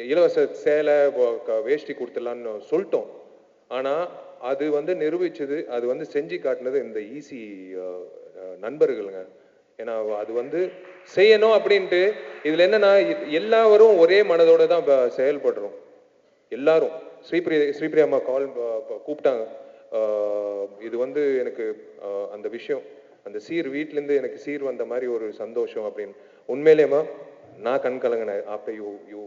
இலவச சேலை வேஷ்டி கொடுத்துடலான்னு சொல்லிட்டோம். ஆனா அது வந்து நிரூபிச்சது, அது வந்து செஞ்சு காட்டினது இந்த ஈசி நண்பர்களுங்க. ஏன்னா அது வந்து செய்யணும் அப்படின்ட்டு. இதுல என்னன்னா, எல்லாரும் ஒரே மனதோட தான் செயல்படுறோம். எல்லாரும் ஸ்ரீபிரியா அம்மா கூப்பிட்டாங்க. இது வந்து எனக்கு அந்த விஷயம், அந்த சீர் வீட்டிலேருந்து எனக்கு சீர் வந்த மாதிரி ஒரு சந்தோஷம் அப்படின்னு. உண்மையிலேயம்மா நான் கண் கலங்கினேன் after you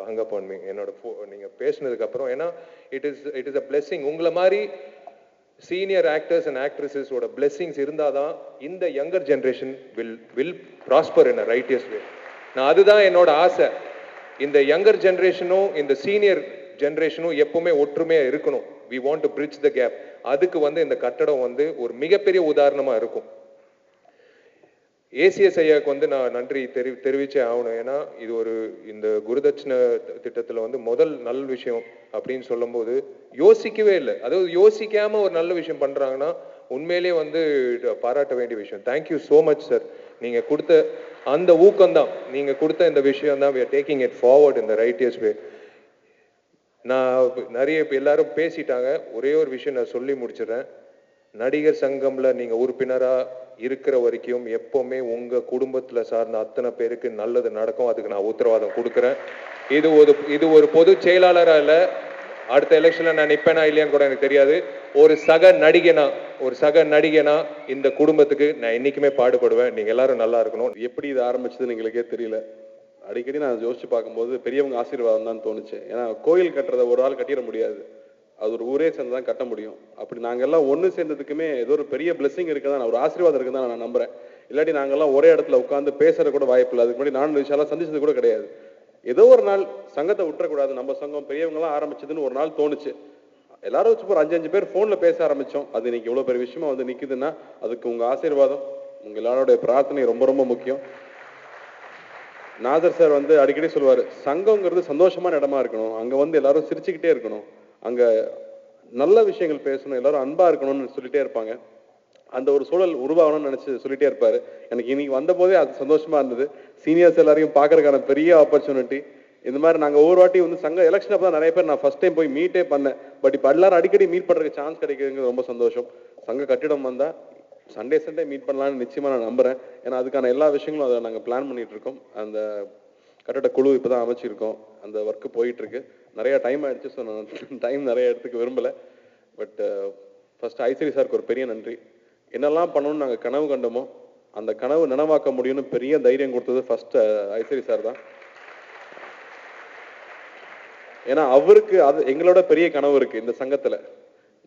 hung up on me. என்னோட நீங்க பேசினதுக்கு அப்புறம். ஏன்னா இட் இஸ் அ பிளெஸிங். உங்களை மாதிரி சீனியர் ஆக்டர்ஸ் அண்ட் ஆக்ட்ரஸஸ் ஓட பிளெஸிங்ஸ் இருந்தாதான் இந்த younger generation will prosper in a righteous way. நான் அதுதான் என்னோட ஆசை. இந்த யங்கர் ஜென்ரேஷனும் இந்த சீனியர் ஜென்ரேஷனும் எப்பவுமே ஒற்றுமையா இருக்கணும். We want to bridge the gap. அதுக்கு வந்து இந்த கட்டடம் வந்து ஒரு மிகப்பெரிய உதாரணமா இருக்கும். ஏசிஎஸ் ஐயாவுக்கு வந்து நான் நன்றி தெரிவிச்சே ஆகணும். ஏன்னா இது ஒரு இந்த குருதட்சிணை திட்டத்தில் வந்து முதல் நல்ல விஷயம் அப்படின்னு சொல்லும்போது யோசிக்கவே இல்லை. அதாவது யோசிக்காம ஒரு நல்ல விஷயம் பண்றாங்கன்னா உண்மையிலேயே வந்து பாராட்ட வேண்டிய விஷயம். Thank you so much sir. நீங்க கொடுத்த அந்த ஊக்கம்தான், நீங்க கொடுத்த இந்த விஷயம் தான், we are taking it forward in the righteous way. நான் நிறைய எல்லாரும் பேசிட்டாங்க. ஒரே ஒரு விஷயம் நான் சொல்லி முடிச்சிடறேன். நடிகர் சங்கம்ல நீங்க உறுப்பினரா இருக்கிற வரைக்கும் எப்பவுமே உங்க குடும்பத்துல சார்ந்த அத்தனை பேருக்கு நல்லது நடக்கும். அதுக்கு நான் உத்தரவாதம் கொடுக்குறேன். இது ஒரு பொது செயலாளரா இல்ல, அடுத்த எலெக்ஷன்ல நான் நிப்பேனா இல்லையான்னு கூட எனக்கு தெரியாது. ஒரு சக நடிகனா இந்த குடும்பத்துக்கு நான் என்னைக்குமே பாடுபடுவேன். நீங்க எல்லாரும் நல்லா இருக்கணும். எப்படி இது ஆரம்பிச்சதுன்னு எங்களுக்கே தெரியல. அடிக்கடி நான் யோசிச்சு பார்க்கும்போது பெரியவங்க ஆசீர்வாதம் தான் தோணுச்சு. ஏன்னா கோயில் கட்டுறதை ஒரு ஆள் கட்டிட முடியாது, அது ஒரு ஊரே சேர்ந்து தான் கட்ட முடியும். அப்படி நாங்கள் எல்லாம் ஒன்று சேர்ந்ததுக்குமே ஏதோ ஒரு பெரிய பிளெஸிங் இருக்குதான், ஒரு ஆசீர்வாதம் இருக்குதான் நான் நம்புறேன். இல்லாட்டி நாங்கள்லாம் ஒரே இடத்துல உட்காந்து பேசுறது கூட வாய்ப்பு இல்லை. அதுக்கு முன்னாடி நானும் விஷயம் சந்திச்சது கூட கிடையாது. ஏதோ ஒரு நாள் சங்கத்தை விட்டுறக்கூடாது, நம்ம சங்கம் பெரியவங்களாம் ஆரம்பிச்சதுன்னு ஒரு நாள் தோணுச்சு. எல்லாரும் வச்சு ஒரு 5 பேர் ஃபோன்ல பேச ஆரம்பிச்சோம். அது இன்னைக்கு இவ்வளோ பெரிய விஷயமா வந்து நிற்குதுன்னா அதுக்கு உங்க ஆசீர்வாதம், உங்க எல்லாரோடைய பிரார்த்தனை ரொம்ப ரொம்ப முக்கியம். நாதர் சார் வந்து அடிக்கடி சொல்லுவார், சங்கங்கிறது சந்தோஷமான இடமா இருக்கணும், அங்கே வந்து எல்லாரும் சிரிச்சுக்கிட்டே இருக்கணும், அங்கே நல்ல விஷயங்கள் பேசணும், எல்லாரும் அன்பா இருக்கணும்னு சொல்லிட்டே இருப்பாங்க. அந்த ஒரு சூழல் உருவாகணும்னு நினைச்சு சொல்லிட்டே இருப்பாரு. எனக்கு இன்னைக்கு வந்த போதே அது சந்தோஷமா இருந்தது. சீனியர்ஸ் எல்லாரையும் பார்க்கறதுக்கான பெரிய ஆப்பர்ச்சுனிட்டி. இந்த மாதிரி நாங்கள் ஒவ்வொரு வாட்டி வந்து சங்க எலெக்ஷன் அப்போ தான் நிறைய பேர் நான் ஃபர்ஸ்ட் டைம் போய் மீட்டே பண்ணேன். பட் இப்போ எல்லாரும் அடிக்கடி மீட் பண்ணுறதுக்கு சான்ஸ் கிடைக்குதுங்கிறது ரொம்ப சந்தோஷம். சங்க கட்டிடம் வந்தால் சண்டே மீட் பண்ணலான்னு நிச்சயமாக நான் நம்புறேன். ஏன்னா அதுக்கான எல்லா விஷயங்களும் அதை நாங்கள் பிளான் பண்ணிட்டு இருக்கோம். அந்த கட்டட குழு இப்போ தான் அமைச்சிருக்கோம். அந்த ஒர்க்கு போயிட்டு இருக்கு. நிறைய டைம் ஆயிடுச்சு. ஸோ நான் டைம் நிறைய எடுத்துக்க விரும்பலை. பட் ஃபர்ஸ்ட் ஐசரி சாருக்கு ஒரு பெரிய நன்றி. என்னெல்லாம் பண்ணணும்னு நாங்கள் கனவு கண்டோமோ அந்த கனவு நனவாக்க முடியும்னு பெரிய தைரியம் கொடுத்தது ஃபர்ஸ்ட் ஐசரி சார் தான். ஏன்னா அவருக்கு அது எங்களோட பெரிய கனவு இருக்கு இந்த சங்கத்துல.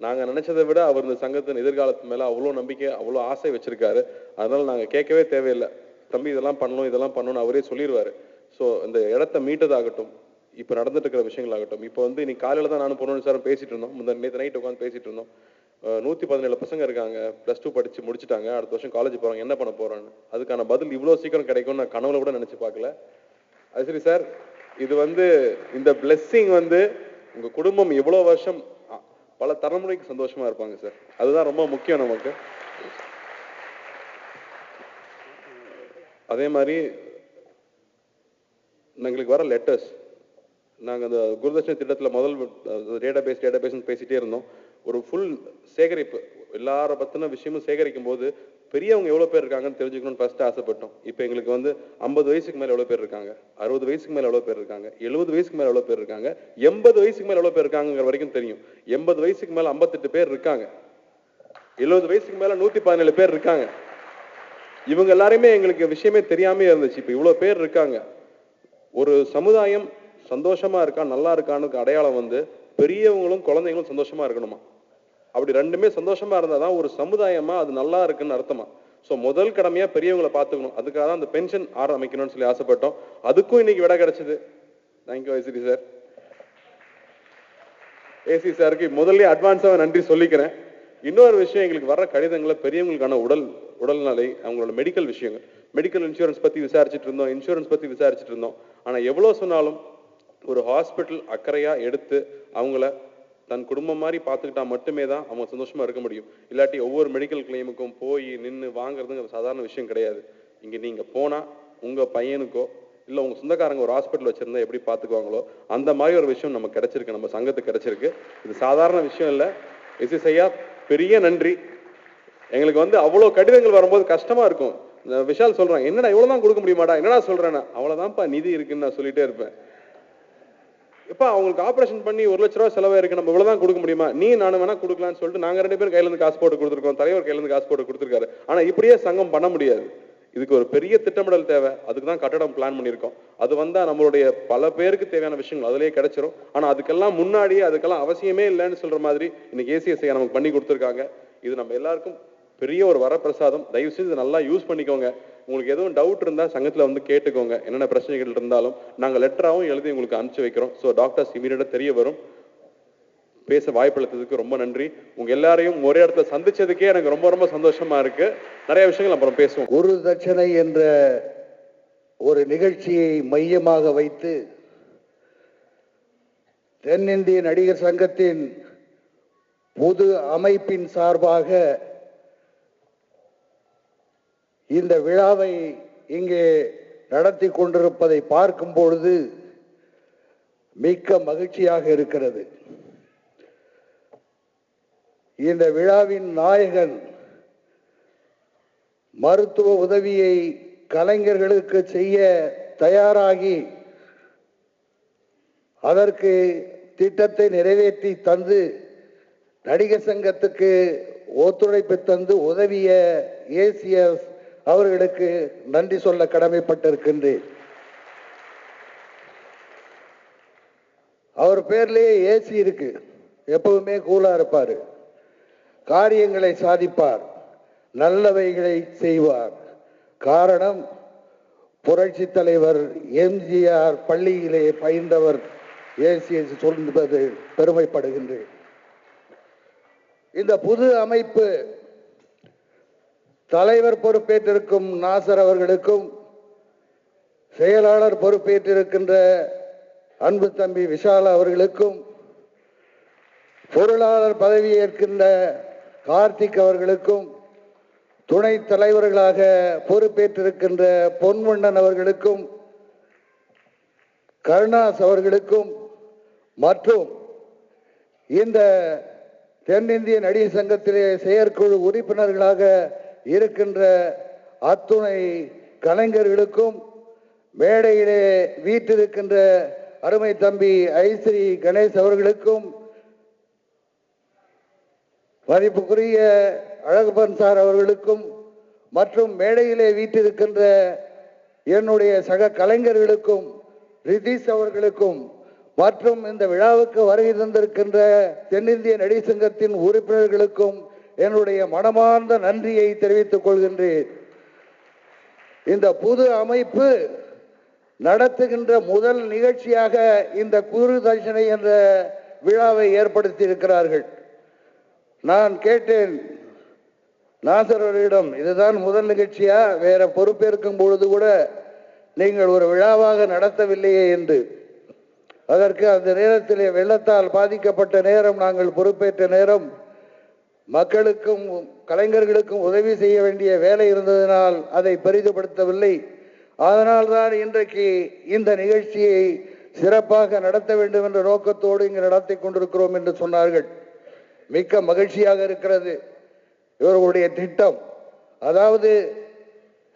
நாங்க நினைச்சதை விட அவர் இந்த சங்கத்தின் எதிர்காலத்து மேல அவ்வளோ நம்பிக்கை, அவ்வளோ ஆசை வச்சிருக்காரு. அதனால நாங்க கேட்கவே தேவையில்லை, தம்பி இதெல்லாம் பண்ணணும்னு அவரே சொல்லிடுவாரு. ஸோ இந்த இடத்த மீட்டதாகட்டும், இப்போ நடந்துட்டு இருக்கிற விஷயங்களாகட்டும், இப்போ வந்து இன்னைக்கு காலையில தான் நானும் பொண்ணு சாரும் பேசிட்டு இருந்தோம். நேற்று நைட் உட்காந்து பேசிட்டு இருந்தோம். 117 பசங்க இருக்காங்க, +2 படிச்சு முடிச்சுட்டாங்க, அடுத்த வருஷம் காலேஜ் போறாங்க, என்ன பண்ண போறான்னு. அதுக்கான பதில் இவ்வளோ சீக்கிரம் கிடைக்கும்னு நான் கனவுல கூட நினைச்சு பார்க்கல. அது சரி சார், இது வந்து இந்த பிளெஸ்ஸிங் வந்து உங்க குடும்பம் எவ்வளோ வருஷம் பல தலைமுறைக்கு சந்தோஷமா இருப்பாங்க சார். அதுதான் ரொம்ப முக்கியம் நமக்கு. அதே மாதிரி எங்களுக்கு வர லெட்டர்ஸ், நாங்கள் அந்த குருதட்சணை திட்டத்தில் முதல் டேட்டாபேஸ் பேசிட்டே இருந்தோம். ஒரு ஃபுல் சேகரிப்பு, எல்லார பற்றின விஷயமும் சேகரிக்கும் போது பெரியவங்க எவ்வளோ பேர் இருக்காங்கன்னு தெரிஞ்சுக்கணும்னு ஃபர்ஸ்ட் ஆசைப்பட்டோம். இப்போ எங்களுக்கு வந்து 50 வயசுக்கு மேலே எவ்வளோ பேர் இருக்காங்க, 60 வயசுக்கு மேலே எவ்வளோ பேர் இருக்காங்க, 70 வயசுக்கு மேலே எவ்வளோ பேர் இருக்காங்க, 80 வயசுக்கு மேலே எவ்வளோ பேர் இருக்காங்கிற வரைக்கும் தெரியும். 80 வயசுக்கு மேலே 58 பேர் இருக்காங்க, 70 வயசுக்கு மேலே 117 பேர் இருக்காங்க. இவங்க எல்லாருமே எங்களுக்கு விஷயமே தெரியாமே இருந்துச்சு. இப்போ இவ்வளோ பேர் இருக்காங்க. ஒரு சமுதாயம் சந்தோஷமா இருக்கா, நல்லா இருக்கான்னு அடையாளம் வந்து பெரியவங்களும் குழந்தைங்களும் சந்தோஷமா இருக்கணுமா. அப்படி ரெண்டுமே சந்தோஷமா இருந்தாதான் ஒரு சமுதாயமா அது நல்லா இருக்குன்னு அர்த்தமா. ஸோ முதல் கடமையா பெரியவங்களை பார்த்துக்கணும். அதுக்காக தான் அந்த பென்ஷன் ஆரம்பிக்கணும்னு சொல்லி ஆசைப்பட்டோம். அதுக்கும் இன்னைக்கு விட கிடைச்சது. Thank you ICT sir. ஏசி சாருக்கு முதல்ல அட்வான்ஸாக நன்றி சொல்லிக்கிறேன். இன்னொரு விஷயம், எங்களுக்கு வர்ற கடிதங்களை பெரியவங்களுக்கான உடல்நிலை, அவங்களோட மெடிக்கல் விஷயங்கள், மெடிக்கல் இன்சூரன்ஸ் பற்றி விசாரிச்சுட்டு இருந்தோம், இன்சூரன்ஸ் பற்றி விசாரிச்சுட்டு இருந்தோம். ஆனால் எவ்வளோ சொன்னாலும் ஒரு ஹாஸ்பிட்டல் அக்கறையாக எடுத்து அவங்கள தன் குடும்பம் மாதிரி பார்த்துக்கிட்டா மட்டுமே தான் அவங்க சந்தோஷமாக இருக்க முடியும். இல்லாட்டி ஒவ்வொரு மெடிக்கல் கிளைமுக்கும் போய் நின்று வாங்குறதுங்கிற சாதாரண விஷயம் கிடையாது. இங்கே நீங்கள் போனால் உங்கள் பையனுக்கோ இல்லை உங்கள் சொந்தக்காரங்க ஒரு ஹாஸ்பிட்டல் வச்சுருந்தா எப்படி பார்த்துக்குவாங்களோ அந்த மாதிரி ஒரு விஷயம் நமக்கு கிடைச்சிருக்கு, நம்ம சங்கத்துக்கு கிடைச்சிருக்கு. இது சாதாரண விஷயம் இல்லை. எஸ்எஸ் ஐயா பெரிய நன்றி. எங்களுக்கு வந்து அவ்வளோ கடிதங்கள் வரும்போது கஷ்டமாக இருக்கும். விஷால் சொல்கிறான், என்னடா இவ்வளோ தான் கொடுக்க முடியுமாடா, என்னடா சொல்கிறேன்னா, அவ்வளோதான்ப்பா நிதி இருக்குன்னு நான் சொல்லிட்டே இருப்பேன். இப்போ அவங்களுக்கு ஆப்ரேஷன் பண்ணி 1 லட்ச ரூபா செலவாக இருக்கு, நம்ம இவ்வளோதான் கொடுக்க முடியுமா, நீ நானும் வேணா கொடுக்கலான்னு சொல்லிட்டு நாங்கள் 2 பேர் கையிலேருந்து காசு போட்டு கொடுத்துருக்கோம், தலைவர் கையிலேருந்து காசு போட்டு கொடுத்துருக்காரு. ஆனால் இப்படியே சங்கம் பண்ண முடியாது. இதுக்கு ஒரு பெரிய திட்டமிடல் தேவை. அதுக்கு தான் கட்டடம் பிளான் பண்ணியிருக்கோம். அது வந்தால் நம்மளுடைய பல பேருக்கு தேவையான விஷயங்கள் அதிலேயே கிடைச்சிரும். ஆனால் அதுக்கெல்லாம் முன்னாடியே அதுக்கெல்லாம் அவசியமே இல்லைன்னு சொல்கிற மாதிரி இன்னைக்கு ஏசிஎஸ்ஐ நமக்கு பண்ணி கொடுத்துருக்காங்க. இது நம்ம எல்லாருக்கும் பெரிய ஒரு வரப்பிரசாதம். தயவு செய்து நல்லா யூஸ் பண்ணிக்கோங்க. உங்களுக்கு எதுவும் டவுட் இருந்தால் சங்கத்தில் வந்து கேட்டுக்கோங்க. என்னென்ன பிரச்சனைகள் இருந்தாலும் நாங்கள் லெட்டராகவும் எழுதி உங்களுக்கு அனுப்பிச்சு வைக்கிறோம். ஸோ டாக்டர்ஸ் இமீடியட்டாக தெரிய வரும். பேச வாய்ப்பளித்ததுக்கு ரொம்ப நன்றி. உங்க எல்லாரையும் ஒரே இடத்துல சந்திச்சதுக்கே எனக்கு ரொம்ப ரொம்ப சந்தோஷமா இருக்கு. நிறைய விஷயங்கள் அப்புறம் பேசுவோம். குரு தட்சணை என்ற ஒரு நிகழ்ச்சியை மையமாக வைத்து தென்னிந்திய நடிகர் சங்கத்தின் பொது அமைப்பின் சார்பாக இந்த விழாவை இங்கே நடத்தி கொண்டிருப்பதை பார்க்கும் பொழுது மிக்க மகிழ்ச்சியாக இருக்கிறது. இந்த விழாவின் நாயகன் மருத்துவ உதவியை கலைஞர்களுக்கு செய்ய தயாராகி அதற்கு திட்டத்தை நிறைவேற்றி தந்து நடிகர் சங்கத்துக்கு ஒத்துழைப்பு தந்து உதவிய ஏசிஎஸ் அவர்களுக்கு நன்றி சொல்ல கடமைப்பட்டிருக்கின்றேன். அவர் பேர்லயே ஏசி இருக்கு. எப்பவுமே கூலா இருப்பார், காரியங்களை சாதிப்பார், நல்லவைகளை செய்வார். காரணம், புரட்சி தலைவர் எம்ஜிஆர் பள்ளியிலே பயின்றவர் ஏசிஎஸ் சொல்வது பெருமைப்படுகின்றேன். இந்த புது அமைப்பு தலைவர் பொறுப்பேற்றிருக்கும் நாசர் அவர்களுக்கும் செயலாளர் பொறுப்பேற்றிருக்கின்ற அன்பு தம்பி விஷால் அவர்களுக்கும் பொருளாளர் பதவியேற்கின்ற கார்த்திக் அவர்களுக்கும் துணை தலைவர்களாக பொறுப்பேற்றிருக்கின்ற பொன்வண்ணன் அவர்களுக்கும் கருணாஸ் அவர்களுக்கும் மற்றும் இந்த தென்னிந்திய நடிகர் சங்கத்திலே செயற்குழு உறுப்பினர்களாக இருக்கின்ற அத்துணை கலைஞர்களுக்கும் மேடையிலே வீற்றிருக்கின்ற அருமை தம்பி ஐஸ்ரீ கணேஷ் அவர்களுக்கும் மதிப்புக்குரிய அழகப்பன் சார் அவர்களுக்கும் மற்றும் மேடையிலே வீற்றிருக்கின்ற என்னுடைய சக கலைஞர்களுக்கும் ரிதீஷ் அவர்களுக்கும் மற்றும் இந்த விழாவுக்கு வருகை தந்திருக்கின்ற தென்னிந்திய நடிகர் சங்கத்தின் உறுப்பினர்களுக்கும் என்னுடைய மனமார்ந்த நன்றியை தெரிவித்துக் கொள்கின்றேன். இந்த புது அமைப்பு நடத்துகின்ற முதல் நிகழ்ச்சியாக இந்த குரு தட்சணை என்ற விழாவை ஏற்படுத்தி இருக்கிறார்கள். நான் கேட்டேன் நாசர் அவர்களிடம், இதுதான் முதல் நிகழ்ச்சியா, வேற பொறுப்பேற்கும் பொழுது கூட நீங்கள் ஒரு விழாவாக நடத்தவில்லையே என்று. அதற்கு அந்த நேரத்திலே வெள்ளத்தால் பாதிக்கப்பட்ட நேரம், நாங்கள் பொறுப்பேற்ற நேரம், மக்களுக்கும் கலைஞர்களுக்கும் உதவி செய்ய வேண்டிய வேலை இருந்ததனால் அதை பெரிதுபடுத்தவில்லை. அதனால்தான் இன்றைக்கு இந்த நிகழ்ச்சியை சிறப்பாக நடத்த வேண்டும் என்ற நோக்கத்தோடு இங்கு நடத்தி கொண்டிருக்கிறோம் என்று சொன்னார்கள். மிக்க மகிழ்ச்சியாக இருக்கிறது. இவர்களுடைய திட்டம், அதாவது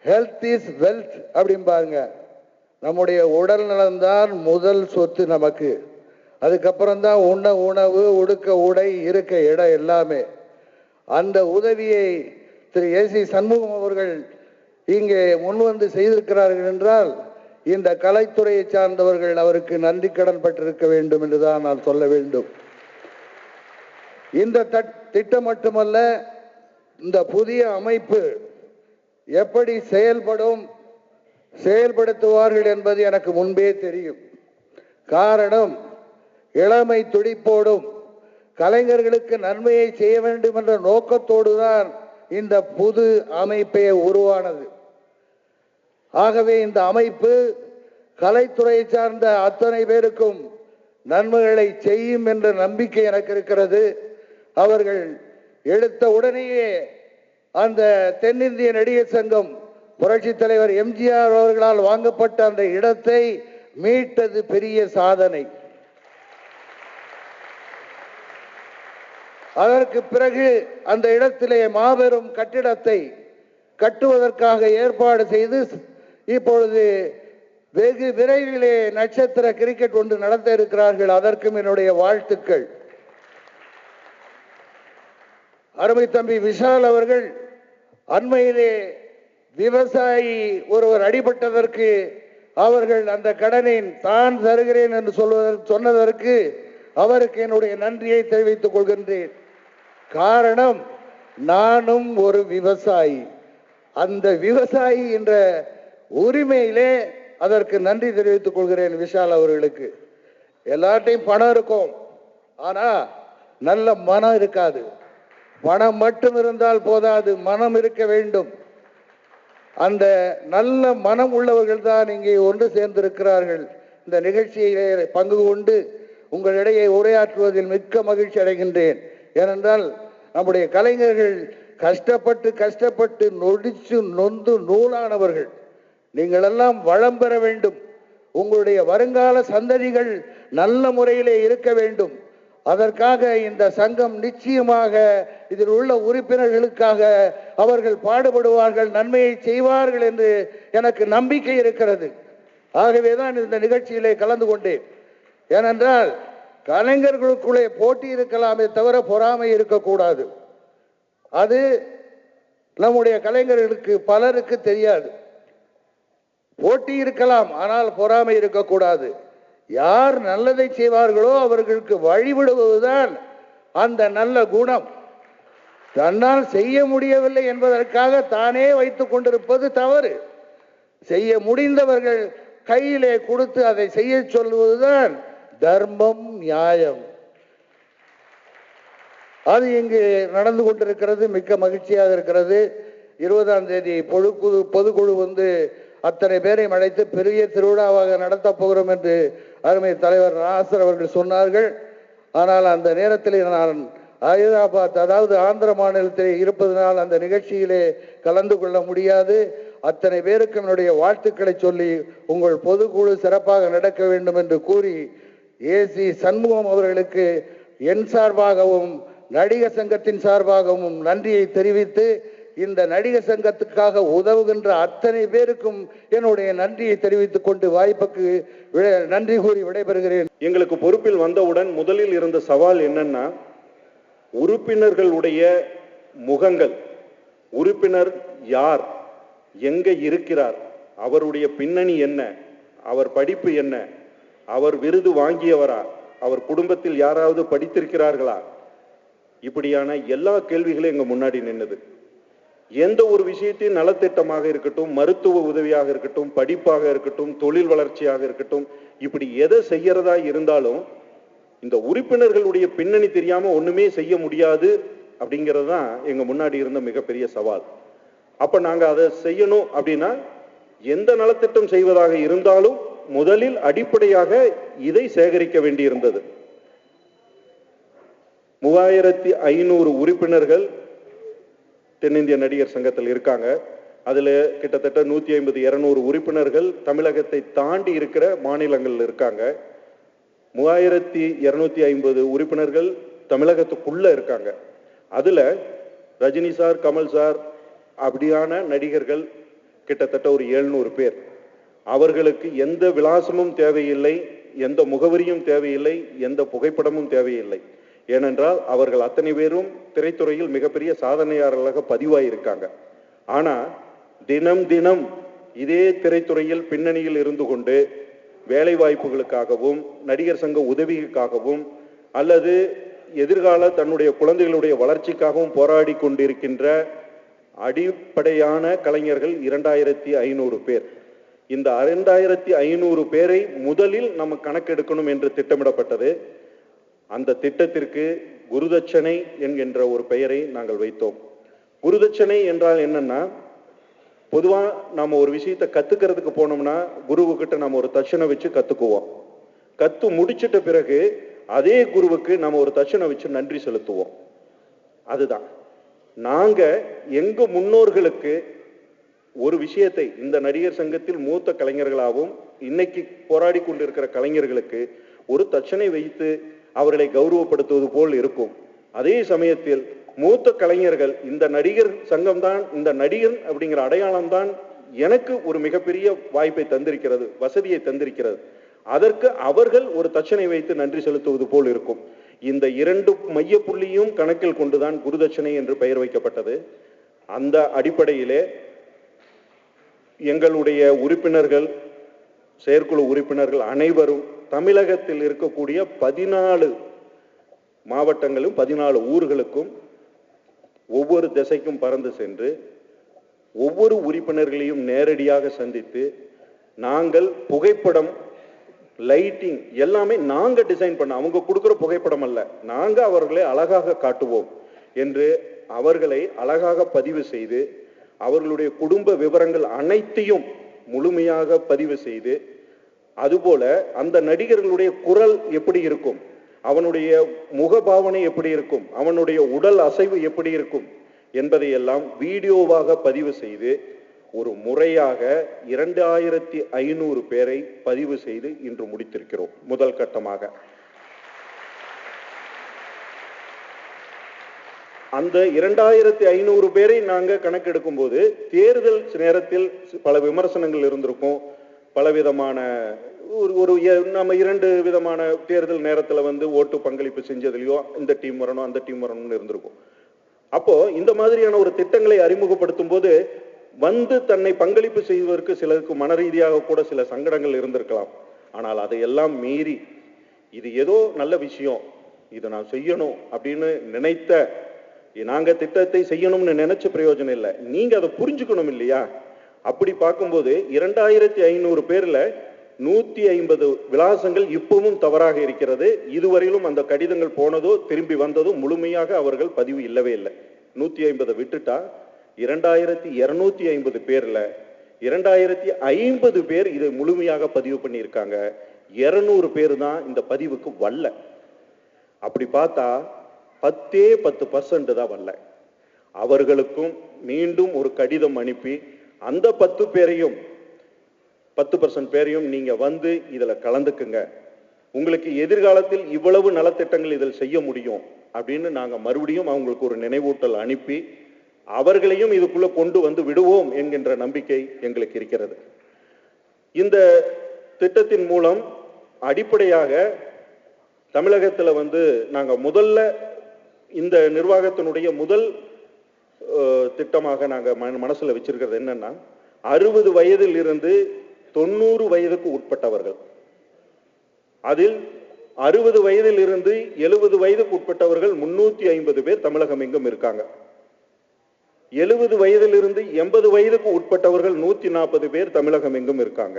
ஹெல்த் இஸ் வெல்த் அப்படிம்பாங்க. நம்முடைய உடல் நலம்தான் முதல் சொத்து நமக்கு. அதுக்கப்புறம் தான் உண்ண உணவு, உடுக்க உடை, இருக்க இடம் எல்லாமே. அந்த உதவியை திரு ஏசி சண்முகம் அவர்கள் இங்கே முன்வந்து செய்திருக்கிறார்கள் என்றால் இந்த கலைத்துறையை சார்ந்தவர்கள் அவருக்கு நன்றி கடன் பட்டிருக்க வேண்டும் என்றுதான் நான் சொல்ல வேண்டும். இந்த திட்டம் மட்டுமல்ல, இந்த புதிய அமைப்பு எப்படி செயல்படுத்துவார்கள் என்பது எனக்கு முன்பே தெரியும். காரணம், இளமை துடிப்போடும் கலைஞர்களுக்கு நன்மையை செய்ய வேண்டும் என்ற நோக்கத்தோடு தான் இந்த புது அமைப்பே உருவானது. ஆகவே இந்த அமைப்பு கலைத்துறையை சார்ந்த அத்தனை பேருக்கும் நன்மைகளை செய்யும் என்ற நம்பிக்கை எனக்கு இருக்கிறது. அவர்கள் எடுத்த உடனேயே அந்த தென்னிந்திய நடிகர் சங்கம் புரட்சி தலைவர் எம்ஜிஆர் அவர்களால் வாங்கப்பட்ட அந்த இடத்தை மீட்டது பெரிய சாதனை. அதற்கு பிறகு அந்த இடத்திலே மாபெரும் கட்டிடத்தை கட்டுவதற்காக ஏற்பாடு செய்து இப்பொழுது வெகு விரைவிலே நட்சத்திர கிரிக்கெட் ஒன்று நடத்த இருக்கிறார்கள். அதற்கும் என்னுடைய வாழ்த்துக்கள். அருமை தம்பி விஷால் அவர்கள் அண்மையிலே விவசாயி ஒருவர் அடிபட்டதற்கு அவர்கள் அந்த கடனை தான் தருகிறேன் என்று சொன்னதற்கு அவருக்கு என்னுடைய நன்றியை தெரிவித்துக் கொள்கின்றேன். காரணம், நானும் ஒரு விவசாயி. அந்த விவசாயி என்ற உரிமையிலே அதற்கு நன்றி தெரிவித்துக் கொள்கிறேன் விஷால் அவர்களுக்கு. எல்லார்ட்டையும் பணம் இருக்கும், ஆனா நல்ல மனம் இருக்காது. பணம் மட்டும் இருந்தால் போதாது, மனம் இருக்க வேண்டும். அந்த நல்ல மனம் உள்ளவர்கள் தான் இங்கே ஒன்று சேர்ந்திருக்கிறார்கள். இந்த நிகழ்ச்சியிலே பங்கு கொண்டு உங்களிடையே உரையாற்றுவதில் மிக்க மகிழ்ச்சி அடைகின்றேன். ஏனென்றால் நம்முடைய கலைஞர்கள் கஷ்டப்பட்டு கஷ்டப்பட்டு நொடிச்சு நொந்து நூலானவர்கள். நீங்கள் எல்லாம் வளம் பெற வேண்டும். உங்களுடைய வருங்கால சந்ததிகள் நல்ல முறையிலே இருக்க வேண்டும். அதற்காக இந்த சங்கம் நிச்சயமாக இதில் உள்ள உறுப்பினர்களுக்காக அவர்கள் பாடுபடுவார்கள், நன்மையை செய்வார்கள் என்று எனக்கு நம்பிக்கை இருக்கிறது. ஆகவேதான் இந்த நிகழ்ச்சியிலே கலந்து கொண்டேன். ஏனென்றால் கலைஞர்களுக்குள்ளே போட்டி இருக்கலாமே தவிர பொறாமை இருக்கக்கூடாது. அது நம்முடைய கலைஞர்களுக்கு பலருக்கு தெரியாது. போட்டி இருக்கலாம், ஆனால் பொறாமை இருக்கக்கூடாது. யார் நல்லதை செய்வார்களோ அவர்களுக்கு வழிவிடுவதுதான் அந்த நல்ல குணம். தன்னால் செய்ய முடியவில்லை என்பதற்காக தானே வைத்துக் கொண்டிருப்பது தவறு. செய்ய முடிந்தவர்கள் கையிலே கொடுத்து அதை செய்ய சொல்வதுதான் தர்மம், நியாயம். அது இங்கு நடந்து கொண்டிருக்கிறது. மிக்க மகிழ்ச்சியாக இருக்கிறது. 20ஆம் தேதி பொதுக்குழு அத்தனை பேரையும் அழைத்து பெரிய திருவிழாவாக நடத்தப் போகிறோம் என்று அருமை தலைவர் ராசர் அவர்கள் சொன்னார்கள். ஆனால் அந்த நேரத்தில் நான் ஹைதராபாத், அதாவது ஆந்திர மாநிலத்தில் இருப்பதனால் அந்த நிகழ்ச்சியிலே கலந்து கொள்ள முடியாது. அத்தனை பேருக்கும் என்னுடைய வாழ்த்துக்களை சொல்லி உங்கள் பொதுக்குழு சிறப்பாக நடக்க வேண்டும் என்று கூறி ஏசி சண்முகம் அவர்களுக்கு என் சார்பாகவும் நடிகர் சங்கத்தின் சார்பாகவும் நன்றியை தெரிவித்து, இந்த நடிகர் சங்கத்துக்காக உதவுகின்ற அத்தனை பேருக்கும் என்னுடைய நன்றியை தெரிவித்துக் கொண்டு வாய்ப்புக்கு நன்றி கூறி விடைபெறுகிறேன். எங்களுக்கு பொறுப்பில் வந்தவுடன் முதலில் இருந்த சவால் என்னன்னா, உறுப்பினர்களுடைய முகங்கள், உறுப்பினர் யார், எங்க இருக்கிறார், அவருடைய பின்னணி என்ன, அவர் படிப்பு என்ன, அவர் விருது வாங்கியவரா, அவர் குடும்பத்தில் யாராவது படித்திருக்கிறார்களா, இப்படியான எல்லா கேள்விகளும் எங்க முன்னாடி நின்னது. எந்த ஒரு விஷயத்தையும் நலத்திட்டமாக இருக்கட்டும், மருத்துவ உதவியாக இருக்கட்டும், படிப்பாக இருக்கட்டும், தொழில் வளர்ச்சியாக இருக்கட்டும், இப்படி எதை செய்யறதா இருந்தாலும் இந்த உறுப்பினர்களுடைய பின்னணி தெரியாம ஒண்ணுமே செய்ய முடியாது அப்படிங்கிறது தான் எங்க முன்னாடி இருந்த மிகப்பெரிய சவால். அப்ப நாங்க அதை செய்யணும் அப்படின்னா எந்த நலத்திட்டம் செய்வதாக இருந்தாலும் முதலில் அடிப்படையாக இதை சேகரிக்க வேண்டியிருந்தது. 3500 உறுப்பினர்கள் தென்னிந்திய நடிகர் சங்கத்தில் இருக்காங்க. அதுல கிட்டத்தட்ட 150-200 உறுப்பினர்கள் தமிழகத்தை தாண்டி இருக்கிற மாநிலங்கள் இருக்காங்க. 3250 உறுப்பினர்கள் தமிழகத்துக்குள்ள இருக்காங்க. அதுல ரஜினி சார், கமல் சார் அப்படியான நடிகர்கள் கிட்டத்தட்ட ஒரு 700 பேர். அவர்களுக்கு எந்த விலாசமும் தேவையில்லை, எந்த முகவரியும் தேவையில்லை, எந்த புகைப்படமும் தேவையில்லை. ஏனென்றால் அவர்கள் அத்தனை பேரும் திரைத்துறையில் மிகப்பெரிய சாதனையாளர்களாக பதிவாயிருக்காங்க. ஆனா தினம் தினம் இதே திரைத்துறையில் பின்னணியில் இருந்து கொண்டு வேலை வாய்ப்புகளுக்காகவும் நடிகர் சங்க உதவிக்காகவும் அல்லது எதிர்கால தன்னுடைய குழந்தைகளுடைய வளர்ச்சிக்காகவும் போராடி கொண்டிருக்கின்ற அடிப்படையான கலைஞர்கள் 2500 பேர். இந்த 2500 பேரை முதலில் நம்ம கணக்கெடுக்கணும் என்று திட்டமிடப்பட்டது. அந்த திட்டத்திற்கு குருதட்சணை என்கின்ற ஒரு பெயரை நாங்கள் வைத்தோம். குருதட்சணை என்றால் என்னன்னா, பொதுவா நாம ஒரு விஷயத்தை கத்துக்கிறதுக்கு போனோம்னா குருவுக்கிட்ட நம்ம ஒரு தட்சணை வச்சு கத்துக்குவோம். கத்து முடிச்சிட்ட பிறகு அதே குருவுக்கு நம்ம ஒரு தட்சணை வச்சு நன்றி செலுத்துவோம். அதுதான் நாங்க எங்க முன்னோர்களுக்கு ஒரு விஷயத்தை, இந்த நடிகர் சங்கத்தில் மூத்த கலைஞர்களாகவும் இன்னைக்கு போராடி கொண்டிருக்கிற கலைஞர்களுக்கு ஒரு தட்சணை வைத்து அவர்களை கௌரவப்படுத்துவது போல் இருக்கும். அதே சமயத்தில் மூத்த கலைஞர்கள், இந்த நடிகர் சங்கம் தான், இந்த நடிகர் அப்படிங்கிற அடையாளம் தான் எனக்கு ஒரு மிகப்பெரிய வாய்ப்பை தந்திருக்கிறது, வசதியை தந்திருக்கிறது. அதற்கு அவர்கள் ஒரு தட்சணை வைத்து நன்றி செலுத்துவது போல் இருக்கும். இந்த 2 மையப்புள்ளியும் கணக்கில் கொண்டுதான் குருதட்சணை என்று பெயர் வைக்கப்பட்டது. அந்த அடிப்படையிலே எங்களுடைய உறுப்பினர்கள், செயற்குழு உறுப்பினர்கள் அனைவரும் தமிழகத்தில் இருக்கக்கூடிய 14 மாவட்டங்களும் 14 ஊர்களுக்கும் ஒவ்வொரு திசைக்கும் பறந்து சென்று ஒவ்வொரு உறுப்பினர்களையும் நேரடியாக சந்தித்து நாங்கள் புகைப்படம் லைட்டிங் எல்லாமே நாங்க டிசைன் பண்ண, அவங்க கொடுக்குற புகைப்படம் அல்ல, நாங்க அவர்களை அழகாக காட்டுவோம் என்று அவர்களை அழகாக பதிவு செய்து அவர்களுடைய குடும்ப விவரங்கள் அனைத்தையும் முழுமையாக பதிவு செய்து, அதுபோல அந்த நடிகர்களுடைய குரல் எப்படி இருக்கும், அவனுடைய முகபாவனை எப்படி இருக்கும், அவனுடைய உடல் அசைவு எப்படி இருக்கும் என்பதையெல்லாம் வீடியோவாக பதிவு செய்து ஒரு முறையாக 2500 பேரை பதிவு செய்து இன்று முடித்திருக்கிறோம். முதல் கட்டமாக அந்த 2500 பேரை நாங்க கணக்கெடுக்கும் போது தேர்தல் நேரத்தில் பல விமர்சனங்கள் இருந்திருக்கும். பலவிதமான நம்ம 2 விதமான தேர்தல் நேரத்தில் ஓட்டு பங்களிப்பு செஞ்சதுலையோ இந்த டீம் வரணும் அந்த டீம் வரணும்னு இருந்திருக்கும். அப்போ இந்த மாதிரியான ஒரு திட்டங்களை அறிமுகப்படுத்தும் போது தன்னை பங்களிப்பு செய்வதற்கு சிலருக்கு மன ரீதியாக கூட சில சங்கடங்கள் இருந்திருக்கலாம். ஆனால் அதையெல்லாம் மீறி இது ஏதோ நல்ல விஷயம், இதை நான் செய்யணும் அப்படின்னு நினைத்த, நாங்க திட்டத்தை செய்யணும்னு நினைச்ச பிரயோஜனம் இல்லை, நீங்க அதை புரிஞ்சுக்கணும் இல்லையா? அப்படி பார்க்கும்போது 2500 பேர்ல 150 விலாசங்கள் இப்பவும் தவறாக இருக்கிறது. இதுவரையிலும் அந்த கடிதங்கள் போனதோ திரும்பி வந்ததோ முழுமையாக அவர்கள் பதிவு இல்லவே இல்லை. 150 விட்டுட்டா 2250 பேர்ல 2050 பேர் இதை முழுமையாக பதிவு பண்ணியிருக்காங்க. 200 பேர் தான் இந்த பதிவுக்கு வரல. அப்படி பார்த்தா 10% தான் வரல. அவர்களுக்கும் மீண்டும் ஒரு கடிதம் அனுப்பி அந்த 10% பேரையும் நீங்க இதுல கலந்துக்குங்க, உங்களுக்கு எதிர்காலத்தில் இவ்வளவு நலத்திட்டங்கள் இதில் செய்ய முடியும் அப்படின்னு நாங்க மறுபடியும் அவங்களுக்கு ஒரு நினைவூட்டல் அனுப்பி அவர்களையும் இதுக்குள்ள கொண்டு விடுவோம் என்கின்ற நம்பிக்கை எங்களுக்கு இருக்கிறது. இந்த திட்டத்தின் மூலம் அடிப்படையாக தமிழகத்துல நாங்க முதல்ல இந்த நிர்வாகத்தினுடைய முதல் திட்டமாக நாங்க மனசுல வச்சிருக்கிறது என்னன்னா, 60 வயதில் இருந்து 90 வயதுக்கு உட்பட்டவர்கள், அதில் 60 வயதில் இருந்து 70 வயதுக்கு உட்பட்டவர்கள் 350 பேர் தமிழகம் எங்கும் இருக்காங்க. 70 வயதில் இருந்து 80 வயதுக்கு உட்பட்டவர்கள் 140 பேர் தமிழகம் எங்கும் இருக்காங்க.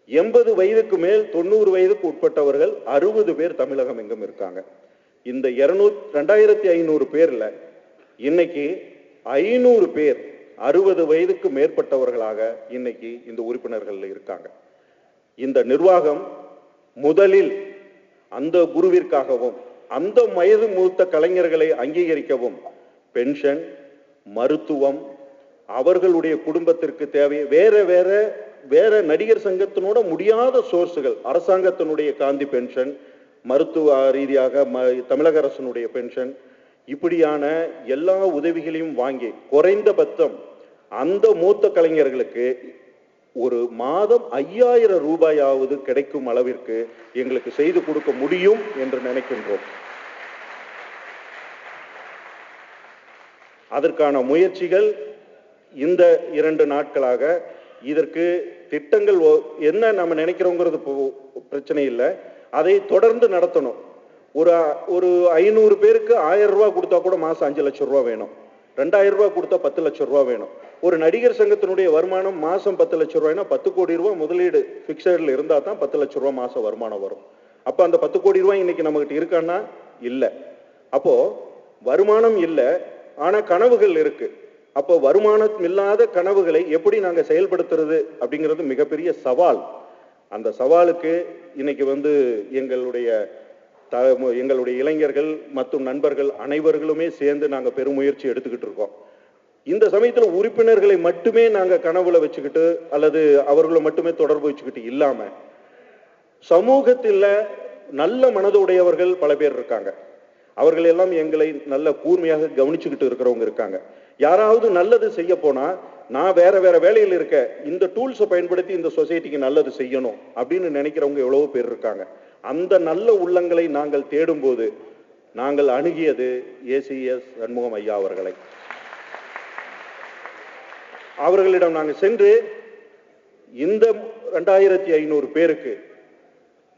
80 வயதுக்கு மேல் 90 வயதுக்கு உட்பட்டவர்கள் 60 பேர் தமிழகம் எங்கும் இருக்காங்க. இந்த 2500 பேர்ல இன்னைக்கு 500 பேர் 60 வயதுக்கு மேற்பட்டவர்களாக இன்னைக்கு இந்த உறுப்பினர்கள் இருக்காங்க. இந்த நிர்வாகம் முதலில் அந்த குருவிற்காகவும் அந்த வயது மூத்த கலைஞர்களை அங்கீகரிக்கவும் பென்ஷன், மருத்துவம், அவர்களுடைய குடும்பத்திற்கு தேவை வேற நடிகர் சங்கத்தினோட முடியாத சோர்ஸுகள், அரசாங்கத்தினுடைய காந்தி பென்ஷன், மருத்துவ ரீதியாக தமிழக அரசனுடைய பென்ஷன், இப்படியான எல்லா உதவிகளையும் வாங்கி குறைந்தபட்சம் அந்த மூத்த கலைஞர்களுக்கு ஒரு மாதம் 5000 ரூபாயாவது கிடைக்கும் அளவிற்கு எங்களுக்கு செய்து கொடுக்க முடியும் என்று நினைக்கின்றோம். அதற்கான முயற்சிகள் இந்த 2 நாட்களாக, இதற்கு திட்டங்கள் என்ன நம்ம நினைக்கிறோங்கிறது பிரச்சனை இல்லை, அதை தொடர்ந்து நடத்தணும். ஒரு 500 பேருக்கு 1000 ரூபாய் கொடுத்தா கூட மாசம் 5 லட்சம் ரூபாய் வேணும். 2000 ரூபாய் கொடுத்தா 10 லட்சம் ரூபாய் வேணும். ஒரு நடிகர் சங்கத்தினுடைய வருமானம் மாசம் 10 லட்சம் ரூபாய்னா 10 கோடி ரூபாய் முதலீடு பிக்சர்ல இருந்தா தான் 10 லட்சம் ரூபாய் மாசம் வருமானம் வரும். அப்ப அந்த 10 கோடி ரூபாய் இன்னைக்கு நம்ம கிட்ட இருக்கான்னா இல்ல. அப்போ வருமானம் இல்லை, ஆனா கனவுகள் இருக்கு. அப்போ வருமானம் இல்லாத கனவுகளை எப்படி நாங்க செயல்படுத்துறது அப்படிங்கிறது மிகப்பெரிய சவால். அந்த சவாலுக்கு இன்னைக்கு எங்களுடைய இளைஞர்கள் மற்றும் நண்பர்கள் அனைவர்களுமே சேர்ந்து நாங்க பெருமுயற்சி எடுத்துக்கிட்டு இருக்கோம். இந்த சமயத்துல உறுப்பினர்களை மட்டுமே நாங்க கனவுல வச்சுக்கிட்டு அல்லது அவர்களை மட்டுமே தொடர்பு வச்சுக்கிட்டு இல்லாம சமூகத்தில் நல்ல மனதுடையவர்கள் பல பேர் இருக்காங்க. அவர்கள் எல்லாம் எங்களை நல்ல கூர்மையாக கவனிச்சுக்கிட்டு இருக்கிறவங்க இருக்காங்க. யாராவது நல்லது செய்ய போனா நான் வேற வேலையில் இருக்க, இந்த டூல்ஸை பயன்படுத்தி இந்த சொசைட்டிக்கு நல்லது செய்யணும் அப்படின்னு நினைக்கிறவங்க எவ்வளவோ பேர் இருக்காங்க. அந்த நல்ல உள்ளங்களை நாங்கள் தேடும் போது நாங்கள் அணுகியது ஏசிஎஸ் சண்முகம் ஐயா அவர்களை. அவர்களிடம் நாங்கள் சென்று இந்த 2500 பேருக்கு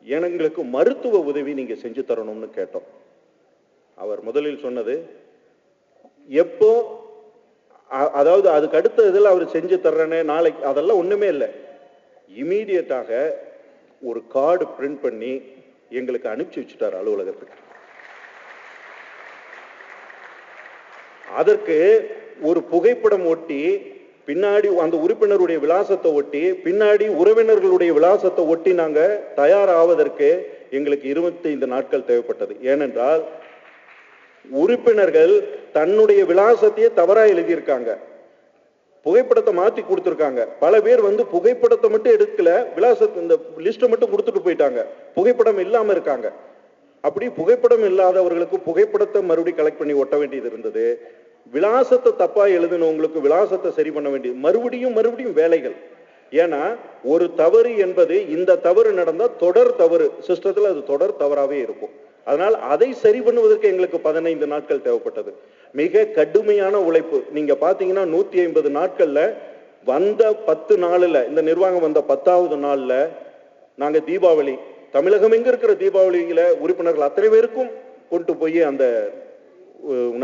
எங்களுக்கு மருத்துவ உதவி நீங்க செஞ்சு தரணும்னு கேட்டோம். அவர் முதலில் சொன்னது எப்போ, அதாவது அதுக்கு அடுத்த இதில் அவர் செஞ்சு தர்றேன்னு நாளைக்கு, அதெல்லாம் ஒண்ணுமே இல்லை. இமீடியட்டாக ஒரு கார்டு பிரிண்ட் பண்ணி எங்களுக்கு அனுப்பிச்சு வச்சுட்டார் அலுவலகத்துக்கு. அதற்கு ஒரு புகைப்படம் ஒட்டி பின்னாடி அந்த உறுப்பினருடைய விலாசத்தை ஒட்டி பின்னாடி உறவினர்களுடைய விலாசத்தை ஒட்டி நாங்க தயாராவதற்கு எங்களுக்கு 25 நாட்கள் தேவைப்பட்டது. ஏனென்றால் உறுப்பினர்கள் தன்னுடைய விலாசத்தையே தவறா எழுதியிருக்காங்க, புகைப்படத்தை மாத்தி கொடுத்திருக்காங்க. பல பேர் புகைப்படத்தை மட்டும் எடுக்கல, விலாசத்தை இந்த லிஸ்ட்டை மட்டும் கொடுத்துட்டு போயிட்டாங்க, புகைப்படம் இல்லாம இருக்காங்க. அப்படி புகைப்படம் இல்லாதவர்களுக்கு புகைப்படத்தை மறுபடியும் கலெக்ட் பண்ணி ஒட்ட வேண்டியது இருந்தது. விலாசத்தை தப்பா எழுதினவங்களுக்கு விலாசத்தை சரி பண்ண வேண்டியது, மறுபடியும் வேலைகள். ஏன்னா ஒரு தவறு என்பது இந்த தவறு நடந்தா தொடர் தவறு, சிஸ்டத்துல அது தொடர் தவறாவே இருக்கும். அதனால் அதை சரி பண்ணுவதற்கு எங்களுக்கு 15 நாட்கள் தேவைப்பட்டது. மிக கடுமையான உழைப்பு. நீங்க பாத்தீங்கன்னா 150 நாட்கள்ல வந்த 10 நாள்ல, இந்த நிர்வாகம் வந்த 10வது நாள்ல நாங்க தீபாவளி, தமிழகம் எங்க இருக்கிற தீபாவளியில உறுப்பினர்கள் அத்தனை பேருக்கும் கொண்டு போய் அந்த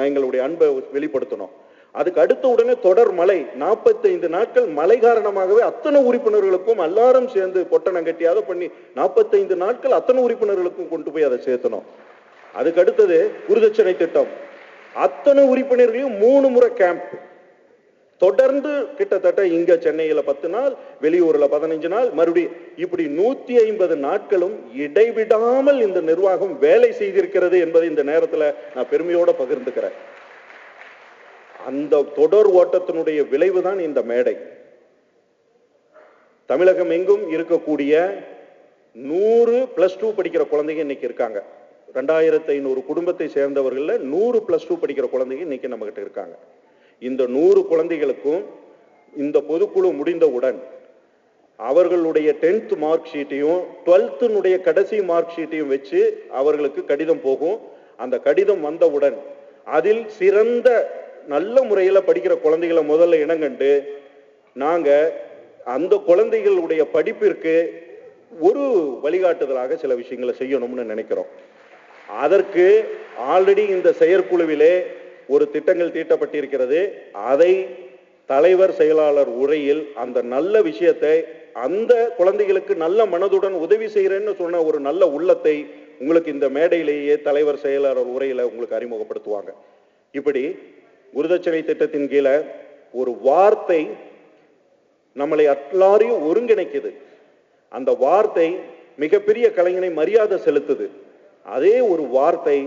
எங்களுடைய அன்பை வெளிப்படுத்தணும். அதுக்கு அடுத்த உடனே தொடர் மழை, 45 நாட்கள் மழை காரணமாகவே அத்தனை உறுப்பினர்களுக்கும் எல்லாரும் சேர்ந்து பொட்டணம் கட்டி அதை பண்ணி 45 நாட்கள் அத்தனை உறுப்பினர்களுக்கும் கொண்டு போய் அதை சேர்த்தணும். அதுக்கு அடுத்தது குருதட்சணை திட்டம், அத்தனை உறுப்பினர்களையும் 3 முறை கேம்ப் தொடர்ந்து, கிட்டத்தட்ட இங்க சென்னையில 10 நாள், வெளியூர்ல 15 நாள், மறுபடியும் இப்படி 150 நாட்களும் இடைவிடாமல் இந்த நிர்வாகம் வேலை செய்திருக்கிறது என்பதை இந்த நேரத்தில் நான் பெருமையோட பகிர்ந்துக்கிறேன். அந்த தொடர் ஓட்டத்தினுடைய விளைவுதான் இந்த மேடை. தமிழகம் எங்கும் இருக்கக்கூடிய 100 +2 படிக்கிற குழந்தைங்க இன்னைக்கு இருக்காங்க. 2500 குடும்பத்தை சேர்ந்தவர்கள் 100 +2 படிக்கிற குழந்தைங்க இன்னைக்கு நம்ம கிட்ட இருக்காங்க. இந்த 100 குழந்தைகளுக்கும் இந்த பொதுக்குழு முடிந்தவுடன் அவர்களுடைய 10th மார்க் ஷீட்டையும் 12th கடைசி மார்க் ஷீட்டையும் வச்சு அவர்களுக்கு கடிதம் போகும். அந்த கடிதம் வந்தவுடன் அதில் சிறந்த நல்ல முறையில் படிக்கிற குழந்தைகளை முதல்ல இனங்கண்டு நாங்க அந்த குழந்தைகளுடைய படிப்பிற்கு ஒரு வழிகாட்டுதலாக சில விஷயங்களை செய்யணும்னு நினைக்கிறோம். அதற்கு ஆல்ரெடி இந்த செயற்குழுவிலே ஒரு திட்டங்கள் தீட்டப்பட்டிருக்கிறது. அதை தலைவர் செயலாளர் உரையில் அந்த நல்ல விஷயத்தை, அந்த குழந்தைகளுக்கு நல்ல மனதுடன் உதவி செய்யறேன்னு சொன்ன ஒரு நல்ல உள்ளத்தை உங்களுக்கு இந்த மேடையிலேயே தலைவர் செயலாளர் உரையில உங்களுக்கு அறிமுகப்படுத்துவாங்க. இப்படி குருதட்சணை திட்டத்தின் கீழே ஒரு வார்த்தை நம்மளை எல்லாரையும் ஒருங்கிணைக்குது. அந்த வார்த்தை மிகப்பெரிய கலைஞனை மரியாதை செலுத்துது. அதே ஒரு வார்த்தை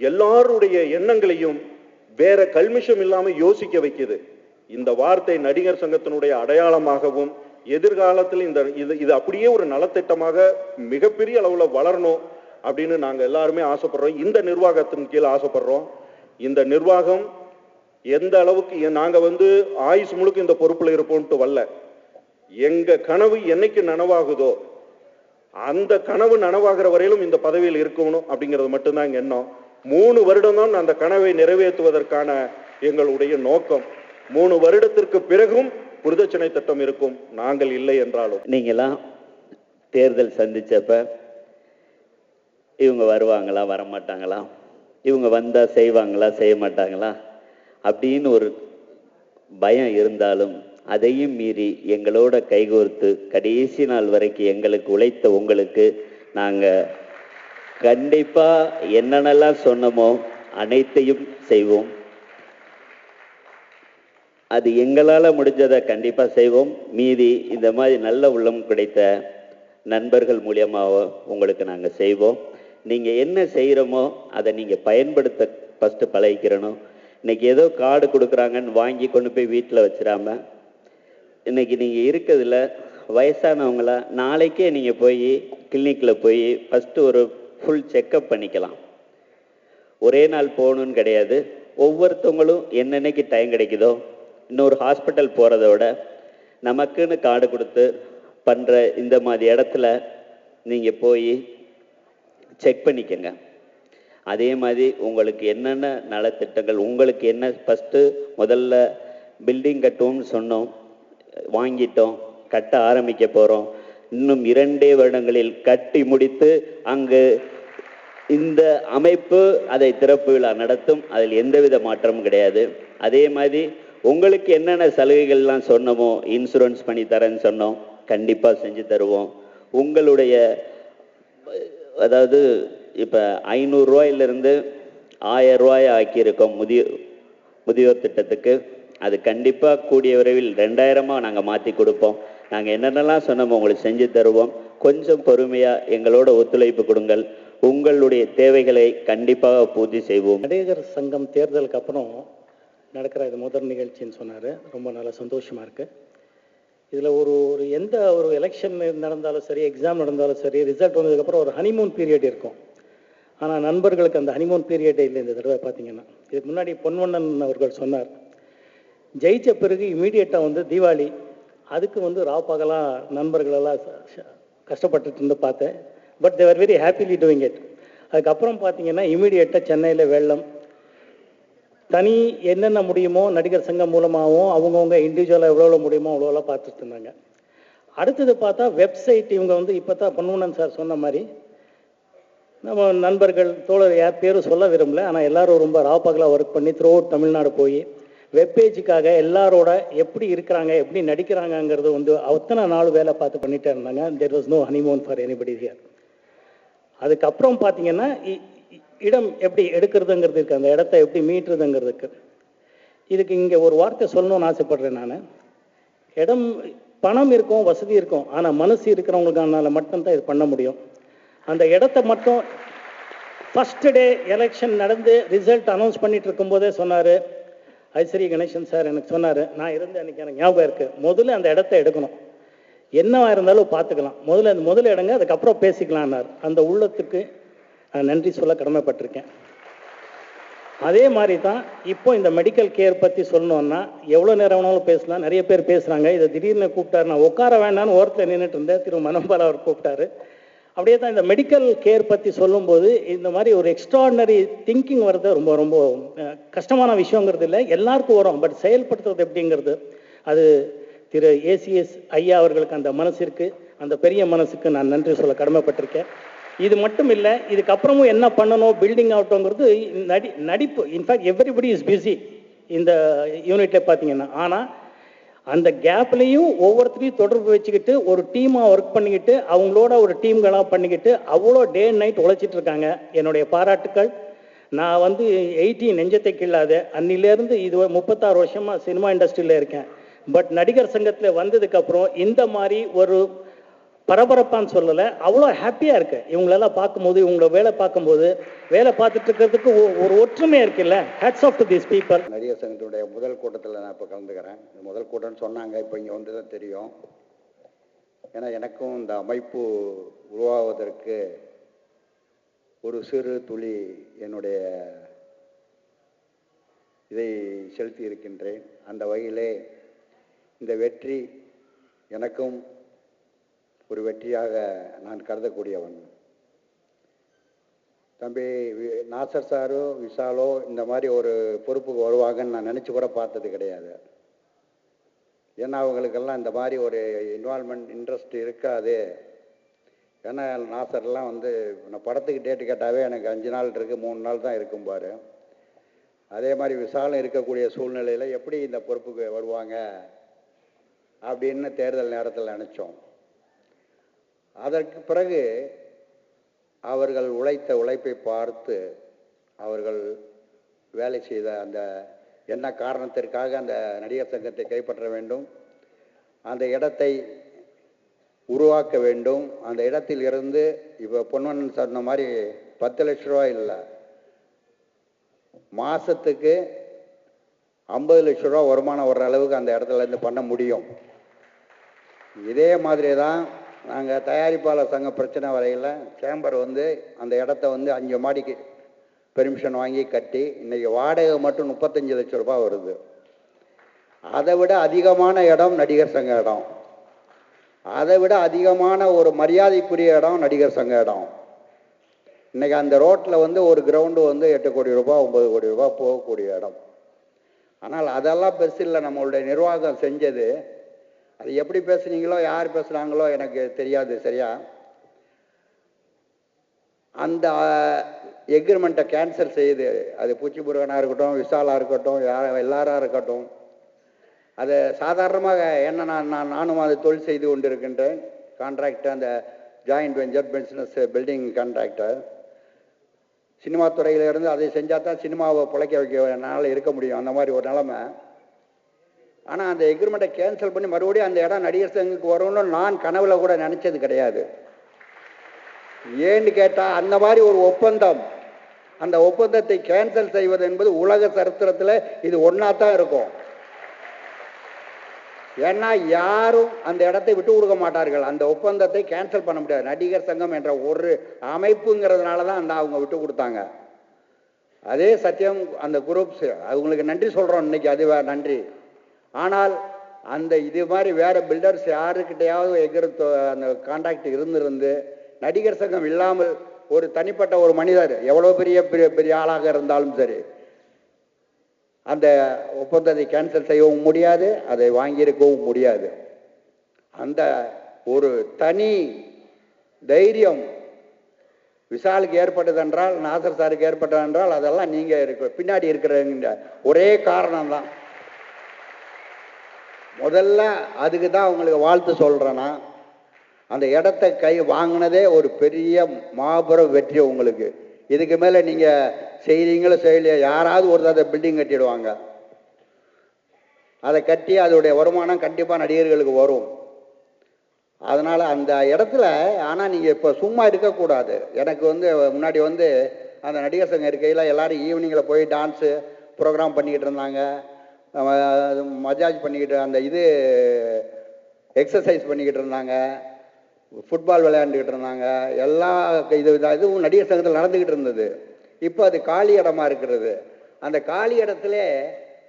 எல்லாருடைய எண்ணங்களையும் வேற கல்மிஷம் இல்லாம யோசிக்க வைக்குது. இந்த வார்த்தை நடிகர் சங்கத்தினுடைய அடையாளமாகவும் எதிர்காலத்தில் இது அப்படியே ஒரு நலத்திட்டமாக மிகப்பெரிய அளவுல வளரணும் அப்படின்னு நாங்க எல்லாருமே ஆசைப்படுறோம். இந்த நிர்வாகத்தின் கீழே ஆசைப்படுறோம். இந்த நிர்வாகம் எந்த அளவுக்கு நாங்க ஆயுசு முழுக்க இந்த பொறுப்புல இருப்போம்ட்டு வரல. எங்க கனவு என்னைக்கு நனவாகுதோ அந்த கனவு நனவாகிற வரையிலும் இந்த பதவியில் இருக்கணும் அப்படிங்கிறது மட்டும்தான் எங்க எண்ணம். 3 வருடம் தான் அந்த கனவை நிறைவேற்றுவதற்கான எங்களுடைய நோக்கம். 3 வருடத்திற்கு பிறகும் குருதட்சணை திட்டம் இருக்கும், நாங்கள் இல்லை என்றாலும். நீங்களாம் தேர்தல் சந்திச்சப்ப இவங்க வருவாங்களா வரமாட்டாங்களா, இவங்க வந்தா செய்வாங்களா செய்ய மாட்டாங்களா அப்படின்னு ஒரு பயம் இருந்தாலும் அதையும் மீறி எங்களோட கைகோர்த்து கடைசி நாள் வரைக்கும் எங்களுக்கு உழைத்த உங்களுக்கு நாங்கள் கண்டிப்பாக என்னென்னலாம் சொன்னோமோ அனைத்தையும் செய்வோம். அது எங்களால் முடிஞ்சதை கண்டிப்பாக செய்வோம். மீதி இந்த மாதிரி நல்ல உள்ளம் கிடைத்த நண்பர்கள் மூலியமாக உங்களுக்கு நாங்கள் செய்வோம். நீங்கள் என்ன செய்கிறோமோ அதை நீங்கள் பயன்படுத்த ஃபஸ்ட்டு பழகிக்கிறணும். இன்றைக்கி ஏதோ கார்டு கொடுக்குறாங்கன்னு வாங்கி கொண்டு போய் வீட்டில் வச்சிடாம, இன்றைக்கி நீங்கள் இருக்கிறதுல வயசானவங்களா நாளைக்கே நீங்கள் போய் கிளினிக்கில் போய் ஃபஸ்ட்டு ஒரு ஃபுல் செக்கப் பண்ணிக்கலாம். ஒரே நாள் போகணுன்னு கிடையாது. ஒவ்வொருத்தவங்களும் என்னென்னைக்கு டைம் கிடைக்குதோ இன்னொரு ஹாஸ்பிட்டல் போகிறத விட நமக்குன்னு கார்டு கொடுத்து பண்ணுற இந்த மாதிரி இடத்துல நீங்கள் போய் செக் பண்ணிக்கங்க. அதே மாதிரி உங்களுக்கு என்னென்ன நலத்திட்டங்கள், உங்களுக்கு என்ன ஃபஸ்ட்டு முதல்ல பில்டிங் கட்டுவோம்னு சொன்னோம், வாங்கிட்டோம், கட்ட ஆரம்பிக்க போகிறோம். இன்னும் 2 வருடங்களில் கட்டி முடித்து அங்கு இந்த அமைப்பு அதை திறப்பு விழா நடத்தும். அதில் எந்தவித மாற்றமும் கிடையாது. அதே மாதிரி உங்களுக்கு என்னென்ன சலுகைகள்லாம் சொன்னோமோ, இன்சூரன்ஸ் பண்ணி தரேன்னு சொன்னோம், கண்டிப்பாக செஞ்சு தருவோம். உங்களுடைய அதாவது இப்போ 500 ரூபாயிலிருந்து 1000 ரூபாய் ஆக்கியிருக்கோம் முதியோர் திட்டத்துக்கு. அது கண்டிப்பாக கூடிய விரைவில் 2000 நாங்கள் மாற்றி கொடுப்போம். நாங்கள் என்னென்னலாம் சொன்னோமோ உங்களுக்கு செஞ்சு தருவோம். கொஞ்சம் பொறுமையாக எங்களோட ஒத்துழைப்பு கொடுங்கள். உங்களுடைய தேவைகளை கண்டிப்பாக பூர்த்தி செய்வோம். நடிகர் சங்கம் தேர்தலுக்கு அப்புறம் நடக்கிற இது முதல் நிகழ்ச்சின்னு சொன்னார். ரொம்ப நல்லா சந்தோஷமாக இருக்குது. இதில் ஒரு எந்த ஒரு எலெக்ஷன் நடந்தாலும் சரி, எக்ஸாம் நடந்தாலும் சரி, ரிசல்ட் வந்ததுக்கப்புறம் ஒரு ஹனிமூன் பீரியட் இருக்கும். ஆனால் நண்பர்களுக்கு அந்த ஹனிமூன் பீரியடே இல்லை இந்த தடவை பார்த்தீங்கன்னா. இதுக்கு முன்னாடி பொன்வண்ணன் அவர்கள் சொன்னார், ஜெயித்த பிறகு இமீடியட்டாக வந்து தீபாவளி, அதுக்கு ராப்பகலாக நண்பர்களெல்லாம் கஷ்டப்பட்டுட்டு இருந்து பார்த்தேன். But they were very happily doing it. அதுக்கப்புறம் பார்த்தீங்கன்னா இமீடியட்டாக சென்னையில் வெள்ளம், தனி என்னென்ன முடியுமோ நடிகர் சங்கம் மூலமாகவும் அவங்கவுங்க இண்டிவிஜுவலாக எவ்வளோ முடியுமோ அவ்வளோலாம் பார்த்துட்டு இருந்தாங்க. அடுத்தது பார்த்தா வெப்சைட், இவங்க இப்போ தான் பொன்வண்ணன் சார் சொன்ன மாதிரி நம்ம நண்பர்கள் தோழர் யார் பேரும் சொல்ல விரும்பல, ஆனால் எல்லாரும் ரொம்ப ராப்பகலாக ஒர்க் பண்ணி த்ரூ அவுட் தமிழ்நாடு போய் வெப்பேஜுக்காக எல்லாரோட எப்படி இருக்கிறாங்க, எப்படி நடிக்கிறாங்கங்கிறது அத்தனை நாள் வேலை பார்த்து பண்ணிகிட்டே இருந்தாங்க. There was no honeymoon for anybody here. அதுக்கப்புறம் பார்த்தீங்கன்னா இடம் எப்படி எடுக்கிறதுங்கிறது இருக்குது, அந்த இடத்த எப்படி மீட்டுறதுங்கிறதுக்கு. இதுக்கு இங்கே ஒரு வார்த்தை சொல்லணும்னு ஆசைப்படுறேன் நான். இடம் பணம் இருக்கும், வசதி இருக்கும், ஆனால் மனசு இருக்கிறவங்களுக்கானால மட்டும்தான் இது பண்ண முடியும். அந்த இடத்த மட்டும் ஃபஸ்ட்டு டே எலெக்ஷன் நடந்து ரிசல்ட் அனௌன்ஸ் பண்ணிட்டு இருக்கும்போதே சொன்னார் ஐஸ்வரி கணேசன் சார், எனக்கு சொன்னார், நான் இருந்த அன்றைக்கி எனக்கு ஞாபகம் இருக்குது, முதல்ல அந்த இடத்த எடுக்கணும், என்னவா இருந்தாலும் பார்த்துக்கலாம், முதல்ல இடங்க, அதுக்கப்புறம் பேசிக்கலான்னார். அந்த உள்ளத்துக்கு நான் நன்றி சொல்ல கடமைப்பட்டிருக்கேன். அதே மாதிரி தான் இப்போ இந்த மெடிக்கல் கேர் பற்றி சொல்லணுன்னா எவ்வளோ நேரம் வேணாலும் பேசலாம். நிறைய பேர் பேசுகிறாங்க. இதை திடீர்னு கூப்பிட்டாரு, நான் உட்கார வேண்டான்னு ஓரத்தில் நின்றுட்டு இருந்தேன். திரு மனோபால் அவர் கூப்பிட்டாரு. அப்படியே தான் இந்த மெடிக்கல் கேர் பற்றி சொல்லும்போது இந்த மாதிரி ஒரு எக்ஸ்ட்ராடினரி திங்கிங் வர்றது ரொம்ப ரொம்ப கஷ்டமான விஷயங்கிறது இல்லை, எல்லாருக்கும் வரும். பட் செயல்படுத்துறது எப்படிங்கிறது அது திரு ஏசிஎஸ் ஐயா அவர்களுக்கு அந்த மனசு இருக்குது. அந்த பெரிய மனசுக்கு நான் நன்றி சொல்ல கடமைப்பட்டிருக்கேன். இது மட்டும் இல்லை, இதுக்கப்புறமும் என்ன பண்ணணும், பில்டிங் ஆகட்டும்ங்கிறது நடிப்பு. இன்ஃபேக்ட் எவ்ரிபடி இஸ் பிஸி இந்த யூனிட்டில் பார்த்தீங்கன்னா. ஆனால் அந்த கேப்லேயும் ஒவ்வொருத்தரையும் தொடர்பு வச்சுக்கிட்டு ஒரு டீமாக ஒர்க் பண்ணிக்கிட்டு அவங்களோட ஒரு டீம்களாக பண்ணிக்கிட்டு அவ்வளோ டே அண்ட் நைட் உழைச்சிட்டு இருக்காங்க. என்னுடைய பாராட்டுக்கள். நான் 18 நெஞ்சத்தை கிள்ளாத அன்னிலேருந்து இது 36 வருஷமாக சினிமா இண்டஸ்ட்ரியில் இருக்கேன். பட் நடிகர் சங்கத்தில் வந்ததுக்கப்புறம் இந்த மாதிரி ஒரு பரபரப்பான்னு சொல்லலை, அவ்வளோ ஹாப்பியாக இருக்கு. இவங்களெல்லாம் பார்க்கும்போது, இவங்கள வேலை பார்க்கும்போது, வேலை பார்த்துட்டு இருக்கிறதுக்கு ஒரு ஒற்றுமையாக இருக்குல்ல. Hats off to these people. நடிகர் சங்கத்தினுடைய முதல் கூட்டத்தில் நான் இப்போ கலந்துக்கிறேன். முதல் கூட்டம்னு சொன்னாங்க, இப்போ இங்கே வந்து தான் தெரியும். ஏன்னா எனக்கும் இந்த அமைப்பு உருவாவதற்கு ஒரு சிறு துளி என்னுடைய இதை செலுத்தி இருக்கின்றேன். அந்த வகையிலே இந்த வெற்றி எனக்கும் ஒரு வெற்றியாக நான் கருதக்கூடியவன். தம்பி நாசர் சாரோ விஷாலோ இந்த மாதிரி ஒரு பொறுப்புக்கு வருவாங்கன்னு நான் நினச்சி கூட பார்த்தது கிடையாது. ஏன்னா அவங்களுக்கெல்லாம் இந்த மாதிரி ஒரு இன்வால்மெண்ட் இன்ட்ரெஸ்ட் இருக்காது. ஏன்னா நாசர்லாம் நான் படத்துக்கு டேட்டு கேட்டாவே எனக்கு 5 நாள் இருக்குது, 3 நாள் தான் இருக்கும் பாரு. அதே மாதிரி விசாலம் இருக்கக்கூடிய சூழ்நிலையில் எப்படி இந்த பொறுப்புக்கு வருவாங்க அப்படின்னு தேர்தல் நேரத்தில் நினச்சோம். அதற்கு பிறகு அவர்கள் உழைத்த உழைப்பை பார்த்து அவர்கள் வேலை செய்த அந்த என்ன காரணத்திற்காக அந்த நடிகர் சங்கத்தை கைப்பற்ற வேண்டும், அந்த இடத்தை உருவாக்க வேண்டும். அந்த இடத்தில் இருந்து இப்போ பொன்வண்ணன் சொன்ன மாதிரி 10 லட்ச ரூபா இல்லை, மாதத்துக்கு 50 லட்ச ரூபா வருமானம் வர்ற அளவுக்கு அந்த இடத்துலேருந்து பண்ண முடியும். இதே மாதிரி தான் நாங்கள் தயாரிப்பாளர் சங்க பிரச்சனை வரையில் சேம்பர் அந்த இடத்த 5 மாடிக்கு பெர்மிஷன் வாங்கி கட்டி இன்றைக்கி வாடகை மட்டும் 35 லட்சம் ரூபாய் வருது. அதை விட அதிகமான இடம் நடிகர் சங்க இடம், அதை விட அதிகமான ஒரு மரியாதைக்குரிய இடம் நடிகர் சங்க இடம். இன்றைக்கி அந்த ரோட்டில் ஒரு கிரவுண்டு 8 கோடி ரூபாய் 9 கோடி ரூபாய் போகக்கூடிய இடம். ஆனால் அதெல்லாம் பெருசு இல்லை. நம்மளுடைய நிர்வாகம் செஞ்சது, அது எப்படி பேசுனீங்களோ யார் பேசுனாங்களோ எனக்கு தெரியாது சரியா. அந்த எக்ரிமெண்ட்டை கேன்சல் செய்யுது. அது பூச்சி முருகனாக இருக்கட்டும், விஷாலாக இருக்கட்டும், எல்லாராக இருக்கட்டும், அது சாதாரணமாக என்ன நானும் அது தொழில் செய்து கொண்டிருக்கின்றேன். கான்ட்ராக்ட் அந்த joint venture business building contractor. Cinema துறையிலேருந்து அதை செஞ்சால் தான் சினிமாவை பிழைக்க வைக்க இருக்க முடியும், அந்த மாதிரி ஒரு நிலைமை. ஆனால் அந்த எக்ரிமெண்ட்டை கேன்சல் பண்ணி மறுபடியும் அந்த இடம் நடிகர் சங்கத்துக்கு வரும்னு நான் கனவுல கூட நினச்சது கிடையாது. ஏன்னு கேட்டால் அந்த மாதிரி ஒரு ஒப்பந்தம், அந்த ஒப்பந்தத்தை கேன்சல் செய்வது என்பது உலக சரித்திரத்தில் இது ஒன்றா தான் இருக்கும். ஏன்னா யாரும் அந்த இடத்தை விட்டு கொடுக்க மாட்டார்கள். அந்த ஒப்பந்தத்தை கேன்சல் பண்ண முடியாது. நடிகர் சங்கம் என்ற ஒரு அமைப்புங்கிறதுனால தான் அந்த அவங்க விட்டு கொடுத்தாங்க. அதே சத்தியம் அந்த குரூப்ஸ், அவங்களுக்கு நன்றி சொல்கிறோம் இன்னைக்கு, அது நன்றி. ஆனால் அந்த இது மாதிரி வேற பில்டர்ஸ் யாருக்கிட்டையாவது அந்த கான்ட்ராக்ட் இருந்திருந்து நடிகர் சங்கம் இல்லாமல் ஒரு தனிப்பட்ட ஒரு மனிதர் எவ்வளோ பெரிய பெரிய ஆளாக இருந்தாலும் சரி அந்த ஒப்பந்தத்தை கேன்சல் செய்யவும் முடியாது, அதை வாங்கியிருக்கவும் முடியாது. அந்த ஒரு தனி தைரியம் விஷாலுக்கு ஏற்பட்டது என்றால், நாசர் சாருக்கு ஏற்பட்டது என்றால், அதெல்லாம் நீங்கள் பின்னாடி இருக்கிற ஒரே காரணம் தான். முதல்ல அதுக்கு தான் உங்களுக்கு வாழ்த்து சொல்கிறேன்னா, அந்த இடத்த கை வாங்கினதே ஒரு பெரிய மாபெரும் வெற்றி உங்களுக்கு. இதுக்கு மேலே நீங்கள் செய்கிறீங்களோ செய்யலையோ, யாராவது ஒரு அதை பில்டிங் கட்டிடுவாங்க. அதை கட்டி அதோடைய வருமானம் கண்டிப்பாக நடிகர்களுக்கு வரும். அதனால் அந்த இடத்துல ஆனால் நீங்கள் இப்போ சும்மா இருக்கக்கூடாது. எனக்கு முன்னாடி அந்த நடிகர் சங்கம் இருக்கையில் எல்லோரும் ஈவினிங்கில் போய் டான்ஸு ப்ரோக்ராம் பண்ணிக்கிட்டு இருந்தாங்க, மஜாஜ் பண்ணிக்கிட்டு அந்த எக்ஸசைஸ் பண்ணிக்கிட்டு இருந்தாங்க, ஃபுட்பால் விளையாண்டுக்கிட்டு இருந்தாங்க. எல்லா இதுவும் நடிகர் சங்கத்தில் நடந்துக்கிட்டு இருந்தது. இப்போ அது காலி இடமா இருக்கிறது. அந்த காலி இடத்துல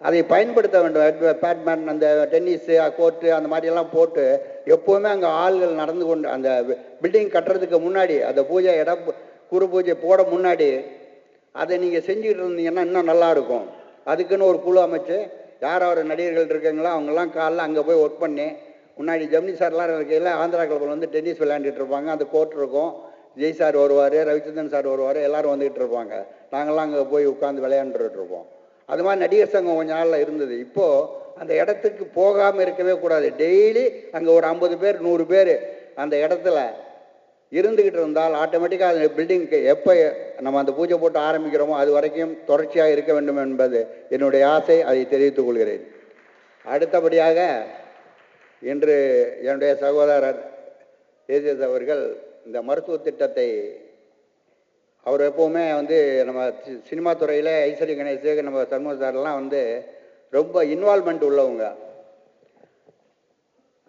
அதை பயன்படுத்த வேண்டும். பேட்மேன், அந்த டென்னிஸு கோர்ட்டு அந்த மாதிரியெல்லாம் போட்டு எப்போவுமே அங்கே ஆள்கள் நடந்து கொண்டு அந்த பில்டிங் கட்டுறதுக்கு முன்னாடி அந்த பூஜை இடம் குரு பூஜை போட முன்னாடி அதை நீங்கள் செஞ்சுக்கிட்டு இருந்தீங்கன்னா இன்னும் நல்லாயிருக்கும். அதுக்குன்னு ஒரு குழு அமைச்சு யார் நடிகர்கள் இருக்காங்களோ அவங்கெல்லாம் காலைல அங்கே போய் ஒர்க் பண்ணி, முன்னாடி ஜெமினி சார்லாம் இருக்கையில் ஆந்திரா கிளப்பில் டென்னிஸ் விளையாண்டுட்டு இருப்பாங்க. அந்த கோர்ட் இருக்கும், ஜெய் சார் வருவார், ரவிச்சந்திரன் சார் வருவார், எல்லோரும் வந்துகிட்டு இருப்பாங்க. நாங்கள்லாம் அங்கே போய் உட்காந்து விளையாண்டுட்டு இருப்போம். அது மாதிரி நடிகர் சங்கம் கொஞ்ச நாளில் இருந்தது. இப்போது அந்த இடத்துக்கு போகாமல் இருக்கவே கூடாது. டெய்லி அங்கே ஒரு 50 பேர் 100 பேர் அந்த இடத்துல இருந்துக்கிட்டு இருந்தால் ஆட்டோமேட்டிக்காக அந்த பில்டிங்க்கு எப்போ நம்ம அந்த பூஜை போட்டு ஆரம்பிக்கிறோமோ அது வரைக்கும் தொடர்ச்சியாக இருக்க வேண்டும் என்பது என்னுடைய ஆசை. அதை தெரிவித்துக் கொள்கிறேன். அடுத்தபடியாக இன்று என்னுடைய சகோதரர் ஏஜஸ் அவர்கள் இந்த மருத்துவ திட்டத்தை அவர் எப்போவுமே நம்ம சினிமா துறையில் ஐஸ்வர்ய கணேஷ், நம்ம சண்முக சார்லாம் ரொம்ப இன்வால்மெண்ட் உள்ளவங்க.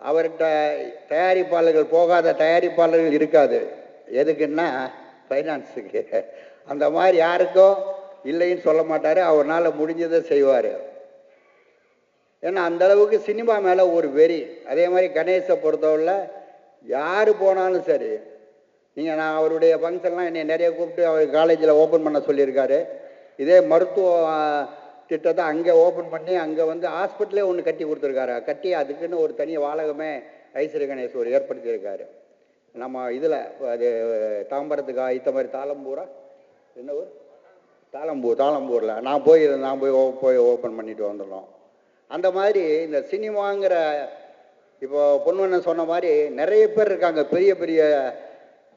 அவர்கிட்ட தயாரிப்பாளர்கள் போகாத தயாரிப்பாளர்கள் இருக்காது. எதுக்குன்னா ஃபைனான்ஸுக்கு. அந்த மாதிரி யாருக்கோ இல்லைன்னு சொல்ல மாட்டார். அவரால் முடிஞ்சதை செய்வார். ஏன்னா அந்தளவுக்கு சினிமா மேலே ஒரு வெறி. அதே மாதிரி கணேஷை பொறுத்தவரை யார் போனாலும் சரி, நான் அவருடைய ஃபங்க்ஷன்லாம் என்னை நிறைய கூப்பிட்டு அவர் காலேஜில் ஓப்பன் பண்ண சொல்லியிருக்காரு. இதே மருத்துவ திட்டத்தை அங்கே ஓப்பன் பண்ணி அங்கே ஹாஸ்பிட்டலே ஒன்று கட்டி கொடுத்துருக்காரு. கட்டி அதுக்குன்னு ஒரு தனி வாழகமே ஐஸ்வர்ய கணேஷ் ஒரு ஏற்படுத்தியிருக்காரு. நம்ம இதில் அது தாம்பரத்துக்கு இந்த மாதிரி தாளம்பூரா என்ன ஊர் தாளம்பூரில் நான் போய் ஓப்பன் பண்ணிட்டு வந்துடணும். அந்த மாதிரி இந்த சினிமாங்கிற இப்போ பொன்வண்ணன் சொன்ன மாதிரி நிறைய பேர் இருக்காங்க. பெரிய பெரிய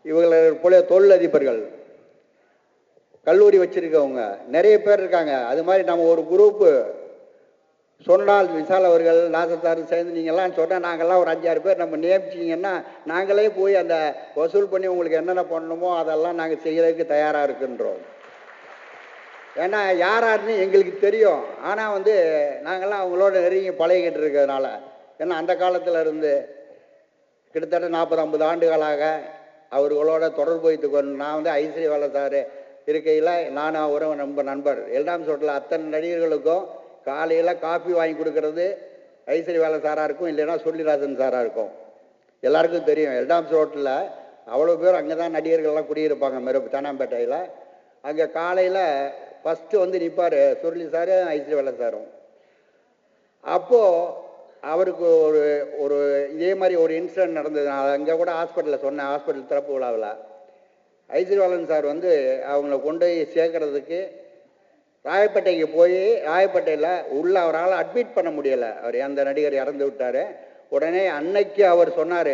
இவங்களை போல தொழிலதிபர்கள், கல்லூரி வச்சிருக்கவங்க நிறைய பேர் இருக்காங்க. அது மாதிரி நம்ம ஒரு குரூப்பு சொன்னால், விஷால் அவர்கள் நாசத்தார் சேர்ந்து நீங்கள்லாம் சொன்னால் நாங்கள்லாம் ஒரு 5-6 பேர் நம்ம நியமிச்சிங்கன்னா நாங்களே போய் அந்த வசூல் பண்ணி உங்களுக்கு என்னென்ன பண்ணணுமோ அதெல்லாம் நாங்கள் செய்கிறதுக்கு தயாராக இருக்குன்றோம். ஏன்னா யாராருன்னு எங்களுக்கு தெரியும். ஆனால் நாங்கள்லாம் அவங்களோட நெருங்கி பழகிக்கிட்டு இருக்கிறதுனால, ஏன்னா அந்த காலத்தில் இருந்து கிட்டத்தட்ட 40-50 ஆண்டுகளாக அவர்களோட தொடர்பு வைத்து கொண்டு நான் ஐஸ்வர்யா சார் இருக்கையில் நான் அவரும் ரொம்ப நண்பர். எல்டாம் சோட்டில் அத்தனை நடிகர்களுக்கும் காலையில் காஃபி வாங்கி கொடுக்கறது ஐஸ்வர்யா சாராக இருக்கும், இல்லைன்னா சொல்லிராஜன் சாராக இருக்கும். எல்லாருக்கும் தெரியும். எல்டாம் ரோட்டில் அவ்வளோ பேர் அங்கே தான் நடிகர்கள்லாம் குடியிருப்பாங்க. தேனாம்பேட்டையில் அங்கே காலையில் ஃபஸ்ட்டு நிற்பார் சுருளி சார், ஐஸ்வர்யா சாரும். அப்போது அவருக்கு ஒரு இதே மாதிரி ஒரு இன்சிடென்ட் நடந்தது. நான் அங்கே கூட ஹாஸ்பிட்டலில் சொன்னேன், ஹாஸ்பிட்டல் திறப்பு விழாவில். ஐஸ்வர்யாலன் சார் அவங்கள கொண்டு போய் சேர்க்கறதுக்கு ராயப்பேட்டைக்கு போய், ராயப்பேட்டையில் உள்ள அவரால் அட்மிட் பண்ண முடியலை. அவர் அந்த நடிகர் இறந்து விட்டார். உடனே அன்னைக்கு அவர் சொன்னார்,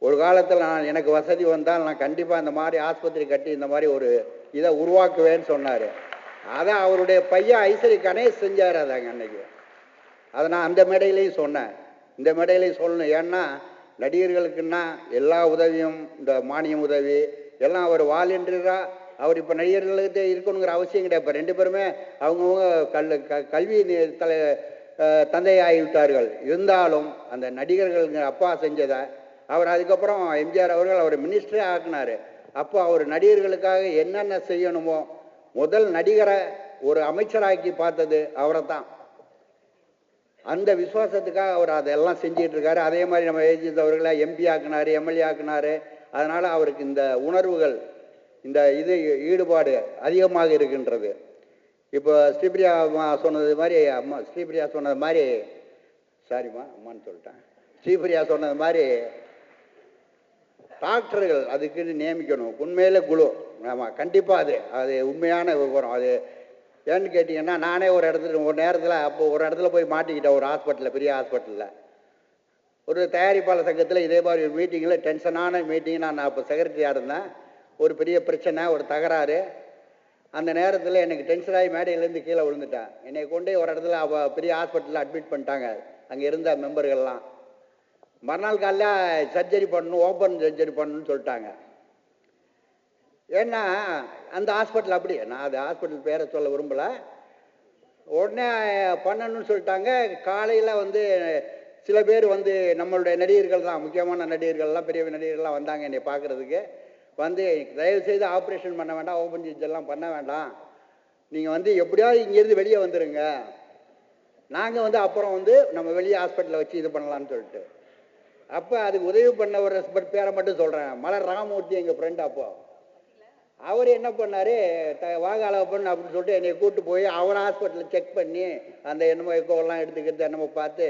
ஒரு காலத்தில் எனக்கு வசதி வந்தால் நான் கண்டிப்பாக இந்த மாதிரி ஆஸ்பத்திரி கட்டி இந்த மாதிரி ஒரு இதை உருவாக்குவேன்னு சொன்னார். அதை அவருடைய பையன் ஐஸ்வரி கணேஷ் செஞ்சார். அதாங்க அன்னைக்கு அதை நான் அந்த மேடையிலையும் சொன்னேன், இந்த மேடையிலையும் சொல்லணும். ஏன்னா நடிகர்களுக்குன்னா எல்லா உதவியும், இந்த மானியம் உதவி எல்லாம் அவர் வாலண்டியராக அவர் இப்போ நடிகர்களுக்கு இருக்கணுங்கிற அவசியம் கிடையாது. இப்போ 2 பேருமே அவங்கவுங்க கல்வி தந்தை ஆகிவிட்டார்கள். இருந்தாலும் அந்த நடிகர்கள் அப்பா செஞ்சதை அவர் அதுக்கப்புறம் எம்ஜிஆர் அவர்கள் அவர் மினிஸ்டரே ஆக்குனார். அப்போ அவர் நடிகர்களுக்காக என்னென்ன செய்யணுமோ முதல் நடிகரை ஒரு அமைச்சராக்கி பார்த்தது அவரை தான். அந்த விசுவாசத்துக்காக அவர் அதெல்லாம் செஞ்சிட்டு இருக்காரு. அதே மாதிரி நம்ம ஏஜித் அவர்களை எம்பி ஆக்குனார், எம்எல்ஏ ஆக்குனார். அதனால அவருக்கு இந்த உணர்வுகள், இந்த ஈடுபாடு அதிகமாக இருக்கின்றது. இப்போ ஸ்ரீபிரியா சொன்னது மாதிரி, அம்மா ஸ்ரீபிரியா சொன்னது மாதிரி, சாரிம்மா அம்மான்னு சொல்லிட்டேன், ஸ்ரீபிரியா சொன்னது மாதிரி டாக்டர்கள் அதுக்குன்னு நியமிக்கணும். உண்மையில குழு, ஆமாம் கண்டிப்பாக அது உண்மையான விவரம். அது ஏன்னு கேட்டிங்கன்னா, நானே ஒரு நேரத்தில் அப்போ ஒரு இடத்துல போய் மாட்டிக்கிட்டேன். ஒரு ஹாஸ்பிட்டலில், பெரிய ஹாஸ்பிட்டலில் ஒரு தயாரிப்பாளர் சங்கத்தில் இதே மாதிரி ஒரு மீட்டிங்கில், டென்ஷனான மீட்டிங். நான் அப்போ செக்ரட்டரியாக இருந்தேன். ஒரு பெரிய பிரச்சனை, ஒரு தகராறு. அந்த நேரத்தில் எனக்கு டென்ஷனாகி மேடையிலேருந்து கீழே விழுந்துட்டேன். என்னை கொண்டு ஒரு இடத்துல பெரிய ஹாஸ்பிட்டலில் அட்மிட் பண்ணிட்டாங்க அங்கே இருந்த மெம்பர்கள்லாம். மறுநாள் காலைல சர்ஜரி பண்ணணும், ஓப்பன் சர்ஜரி பண்ணணும்னு சொல்லிட்டாங்க. ஏன்னா அந்த ஹாஸ்பிட்டல் அப்படி, நான் அது ஹாஸ்பிட்டல் பேரை சொல்ல விரும்பலை. உடனே பண்ணணும்னு சொல்லிட்டாங்க. காலையில் சில பேர் நம்மளுடைய நடிகர்கள் தான், முக்கியமான நடிகர்கள்லாம், பெரிய நடிகர்கள்லாம் வந்தாங்க என்னை பார்க்குறதுக்கு. தயவுசெய்து ஆப்ரேஷன் பண்ண வேண்டாம், ஓப்பன் சர்ஜரிலாம் பண்ண வேண்டாம், நீங்கள் எப்படியாவது இங்கேருந்து வெளியே வந்துடுங்க, நாங்கள் அப்புறம் நம்ம வெளியே ஹாஸ்பிட்டலில் வச்சு இது பண்ணலான்னு சொல்லிட்டு. அப்போ அதுக்கு உதவி பண்ண ஒரு பேரை மட்டும் சொல்கிறேன், மலர் ராமமூர்த்தி, எங்கள் ஃப்ரெண்ட். அப்போ அவர் என்ன பண்ணார், வாகாளப்பன் அப்படின்னு சொல்லிட்டு என்னை கூப்பிட்டு போய் அவர் ஹாஸ்பிட்டலில் செக் பண்ணி அந்த என்னமோ எக்கோவெல்லாம் எடுத்துக்கிறது என்னமோ பார்த்து,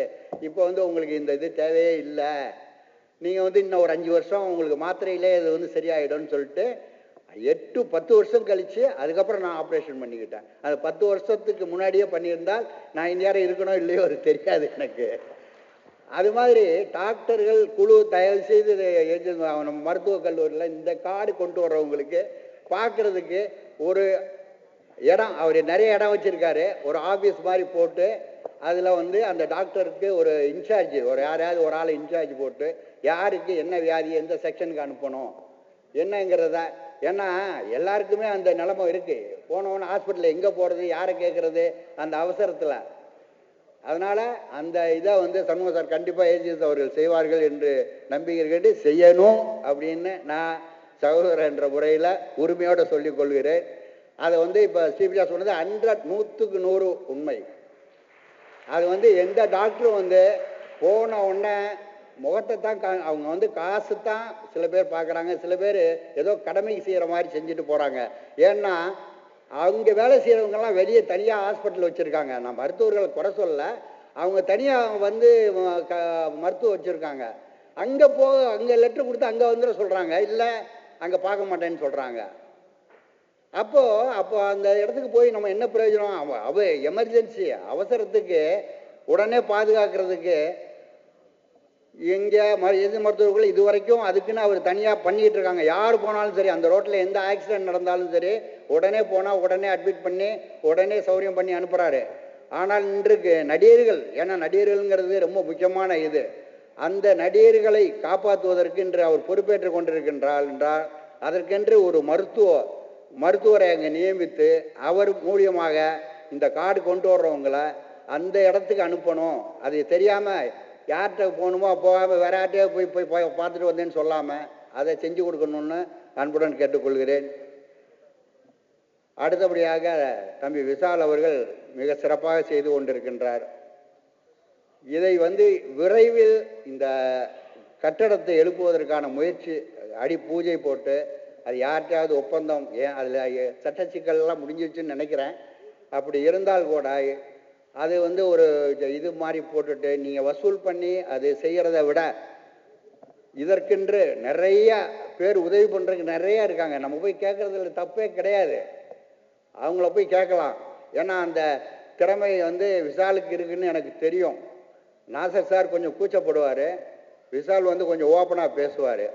இப்போ உங்களுக்கு இந்த இது தேவையே இல்லை, நீங்கள் இன்னும் ஒரு 5 வருஷம் உங்களுக்கு மாத்திரையிலே இது சரியாயிடும்னு சொல்லிட்டு 8-10 வருஷம் கழித்து அதுக்கப்புறம் நான் ஆப்ரேஷன் பண்ணிக்கிட்டேன். அது 10 வருஷத்துக்கு முன்னாடியே பண்ணியிருந்தால் நான் இந்த நேரம் இருக்கணும் இல்லையோ அது தெரியாது எனக்கு. அது மாதிரி டாக்டர்கள் குழு தயவு செய்து நம்ம மருத்துவக் கல்லூரியில் இந்த கார்டு கொண்டு வர்றவங்களுக்கு பார்க்குறதுக்கு ஒரு இடம், அவர் நிறைய இடம் வச்சுருக்காரு, ஒரு ஆஃபீஸ் மாதிரி போட்டு அதில் அந்த டாக்டருக்கு ஒரு இன்சார்ஜ், யாரையாவது ஒரு ஆள் இன்சார்ஜ் போட்டு யாருக்கு என்ன வியாதி, எந்த செக்ஷனுக்கு அனுப்பணும் என்னங்கிறத. ஏன்னா எல்லாருக்குமே அந்த நிலைமை இருக்குது. போனவொன்னே ஹாஸ்பிட்டலில் எங்கே போகிறது, யாரை கேட்குறது அந்த அவசரத்தில். அதனால் அந்த இதை சண்முக சார் கண்டிப்பாக ஏஜிஎஸ் அவர்கள் செய்வார்கள் என்று நம்பிக்கை செய்யணும் அப்படின்னு நான் சகோதரர் என்ற முறையில் உரிமையோடு சொல்லிக் கொள்கிறேன். அதை இப்போ ஸ்ரீபிரியா சொன்னது 100க்கு 100 உண்மை. அது எந்த டாக்டரும் போன உடனே முகத்தை தான் அவங்க காசு தான் சில பேர் பார்க்குறாங்க, சில பேர் ஏதோ கடமைக்கு செய்கிற மாதிரி செஞ்சுட்டு போகிறாங்க. ஏன்னா அவங்க வேலை செய்கிறவங்கெல்லாம் வெளியே தனியாக ஹாஸ்பிட்டல் வச்சுருக்காங்க. நான் மருத்துவர்களை குறை சொல்ல, அவங்க தனியாக மருத்துவம் வச்சுருக்காங்க. அங்கே லெட்ரு கொடுத்து அங்கே வந்துட சொல்கிறாங்க, இல்லை அங்கே பார்க்க மாட்டேன்னு சொல்கிறாங்க. அப்போ அந்த இடத்துக்கு போய் நம்ம என்ன பிரயோஜனம்? எமர்ஜென்சி அவசரத்துக்கு உடனே பாதுகாக்கிறதுக்கு இங்கே எது மருத்துவர்கள் இது வரைக்கும் அதுக்குன்னு அவர் தனியாக பண்ணிகிட்டு இருக்காங்க. யார் போனாலும் சரி, அந்த ரோட்டில் எந்த ஆக்சிடென்ட் நடந்தாலும் சரி, உடனே போனால் உடனே அட்மிட் பண்ணி உடனே சௌரியம் பண்ணி அனுப்புகிறாரு. ஆனால் இன்றைக்கு நடிகர்கள், ஏன்னா நடிகர்கள்ங்கிறது ரொம்ப முக்கியமான இது, அந்த நடிகர்களை காப்பாற்றுவதற்கு இன்று அவர் பொறுப்பேற்று கொண்டிருக்கின்றார் என்றால் அதற்கென்று ஒரு மருத்துவரை அங்கே நியமித்து அவர் மூலியமாக இந்த கார்டு கொண்டு வர்றவங்களை அந்த இடத்துக்கு அனுப்பணும். அது தெரியாமல் யார்கிட்ட போகணுமோ போகாமல் வேற யார்கிட்டயே போய் பார்த்துட்டு வந்தேன்னு சொல்லாமல் அதை செஞ்சு கொடுக்கணும்னு அன்புடன் கேட்டுக்கொள்கிறேன். அடுத்தபடியாக தம்பி விஷால் அவர்கள் மிக சிறப்பாக செய்து கொண்டிருக்கின்றார். இதை விரைவில் இந்த கட்டடத்தை எழுப்புவதற்கான முயற்சி, அடி பூஜை போட்டு அது யார்கிட்டையாவது ஒப்பந்தம், அதில் சட்ட சிக்கல்லாம் முடிஞ்சிருச்சுன்னு நினைக்கிறேன். அப்படி இருந்தால் கூட அது ஒரு இது மாதிரி போட்டுட்டு நீங்கள் வசூல் பண்ணி அது செய்கிறத விட இதற்கென்று நிறைய பேர் உதவி பண்ணுறதுக்கு நிறையா இருக்காங்க. நம்ம போய் கேட்குறதுல தப்பே கிடையாது, அவங்கள போய் கேட்கலாம். ஏன்னா அந்த திறமை விஷாலுக்கு இருக்குன்னு எனக்கு தெரியும். நாசர் சார் கொஞ்சம் கூச்சப்படுவார், விஷால் வந்து கொஞ்சம் ஓப்பனாக பேசுவார்.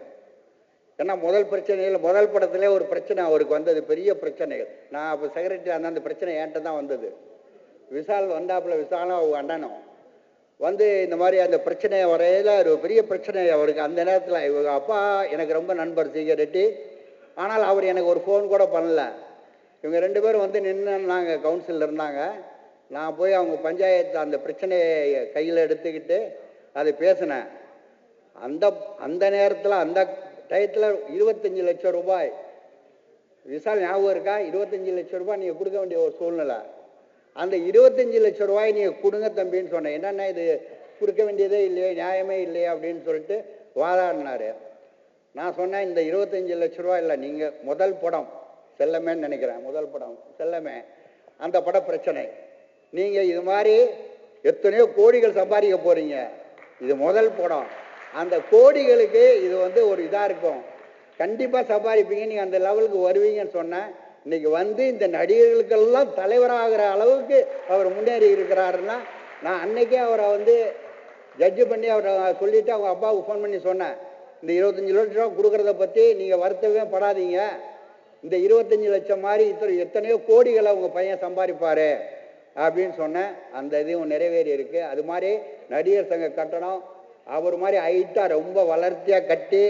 ஏன்னா முதல் படத்திலே ஒரு பிரச்சனை அவருக்கு வந்தது, பெரிய பிரச்சனைகள். நான் அப்போ செக்ரட்டரி அந்த பிரச்சனை என்கிட்ட தான் வந்தது. விஷால் வந்தாப்புல, விஷாலும் அவங்க அண்ணனும் வந்து இந்த மாதிரி அந்த பிரச்சனையை வரையில ஒரு பெரிய பிரச்சனை அவருக்கு. அந்த நேரத்தில் இவங்க அப்பா எனக்கு ரொம்ப நண்பர் சிகரெட்டி, ஆனால் அவர் எனக்கு ஒரு ஃபோன் கூட பண்ணல. இவங்க 2 பேரும் வந்து நின்றுனாங்க, கவுன்சிலில் இருந்தாங்க. நான் போய் அவங்க பஞ்சாயத்து அந்த பிரச்சனையை கையில் எடுத்துக்கிட்டு அதை பேசினேன். அந்த நேரத்தில் அந்த டயத்தில் 25 லட்சம் ரூபாய், விஷால் ஞாபகம் இருக்கா? 25 லட்சம் ரூபாய் நீங்கள் கொடுக்க வேண்டிய ஒரு சூழ்நிலை. அந்த 25 லட்சம் ரூபாய் நீங்கள் கொடுங்க தம்பின்னு சொன்னேன். என்னென்ன இது கொடுக்க வேண்டியதே இல்லையே, நியாயமே இல்லையே அப்படின்னு சொல்லிட்டு வாதாடினார். நான் சொன்னேன், இந்த 25 லட்ச ரூபாய் இல்லை, நீங்கள் முதல் படம் செல்லமேன்னு நினைக்கிறேன், முதல் படம் செல்லமே, அந்த பட பிரச்சனை. நீங்கள் இது மாதிரி எத்தனையோ கோடிகள் சம்பாதிக்க போகிறீங்க, இது முதல் படம், அந்த கோடிகளுக்கு இது வந்து ஒரு இதாக இருக்கும், கண்டிப்பாக சம்பாதிப்பீங்க, நீங்கள் அந்த லெவலுக்கு வருவீங்கன்னு சொன்னேன். இன்னைக்கு வந்து இந்த நடிகர்களுக்கெல்லாம் தலைவராகிற அளவுக்கு அவர் முன்னேறி இருக்கிறாருன்னா, நான் அன்னைக்கே அவரை வந்து ஜட்ஜு பண்ணி அவரை சொல்லிவிட்டு அவங்க அப்பாவுக்கு ஃபோன் பண்ணி சொன்னேன், இந்த 25 லட்ச ரூபா கொடுக்குறத பற்றி நீங்கள் வருத்தவே படாதீங்க, இந்த 25 லட்சம் மாதிரி எத்தனையோ கோடிகளை உங்கள் பையன் சம்பாதிப்பார் அப்படின்னு சொன்னேன். அந்த இதையும் நிறைவேறி இருக்கு. அது மாதிரி நடிகர் சங்க கட்டணம் அவர் மாதிரி ஹைட்டாக ரொம்ப வளர்த்தியாக கட்டி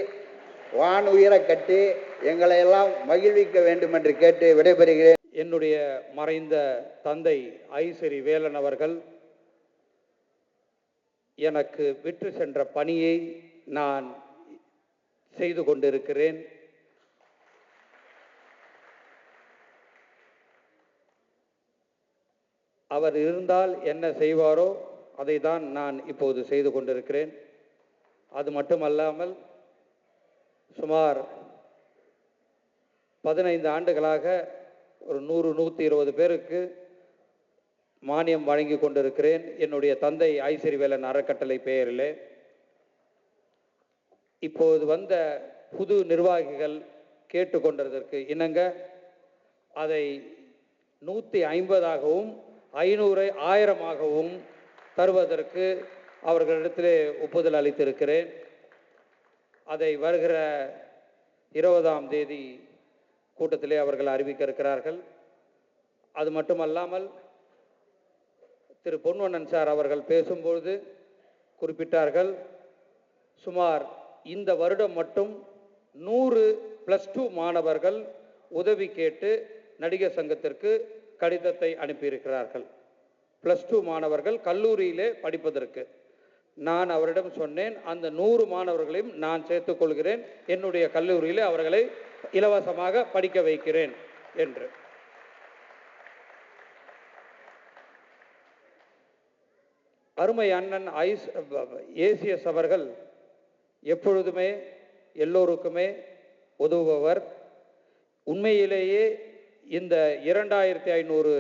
வானுயரை கட்டி எங்களை எல்லாம் மகிழ்விக்க வேண்டும் என்று கேட்டு விடைபெறுகிறேன். என்னுடைய மறைந்த தந்தை ஐசரி வேலன் அவர்கள் எனக்கு விற்று சென்ற பணியை நான் செய்து கொண்டிருக்கிறேன். அவர் இருந்தால் என்ன செய்வாரோ அதை தான் நான் இப்போது செய்து கொண்டிருக்கிறேன். அது மட்டுமல்லாமல் சுமார் 15 ஆண்டுகளாக ஒரு 100-120 பேருக்கு மானியம் வழங்கி கொண்டிருக்கிறேன் என்னுடைய தந்தை ஐசரி வேலன் அறக்கட்டளை பெயரிலே. இப்போது வந்த புது நிர்வாகிகள் கேட்டுக்கொண்டதற்கு இணங்க அதை 150ஆகவும் 500 1000ஆகவும் தருவதற்கு அவர்களிடத்திலே ஒப்புதல் அளித்திருக்கிறேன். அதை வருகிற 20ஆம் தேதி கூட்டத்திலே அவர்கள் அறிவிக்க இருக்கிறார்கள். அது மட்டுமல்லாமல் திரு பொன்வண்ணன் சார் அவர்கள் பேசும்பொழுது குறிப்பிட்டார்கள், சுமார் இந்த வருடம் மட்டும் 100+2 மாணவர்கள் உதவி கேட்டு நடிகர் சங்கத்திற்கு கடிதத்தை அனுப்பியிருக்கிறார்கள். +2 மாணவர்கள் கல்லூரியிலே படிப்பதற்கு. நான் அவரிடம் சொன்னேன், அந்த 100 மாணவர்களையும் நான் சேர்த்துக்கொள்கிறேன், என்னுடைய கல்லூரியிலே அவர்களை இலவசமாக படிக்க வைக்கிறேன் என்று. அருமை அண்ணன் ஏசிஎஸ் அவர்கள் எப்பொழுதுமே எல்லோருக்குமே உதவுபவர். உண்மையிலேயே இந்த 2500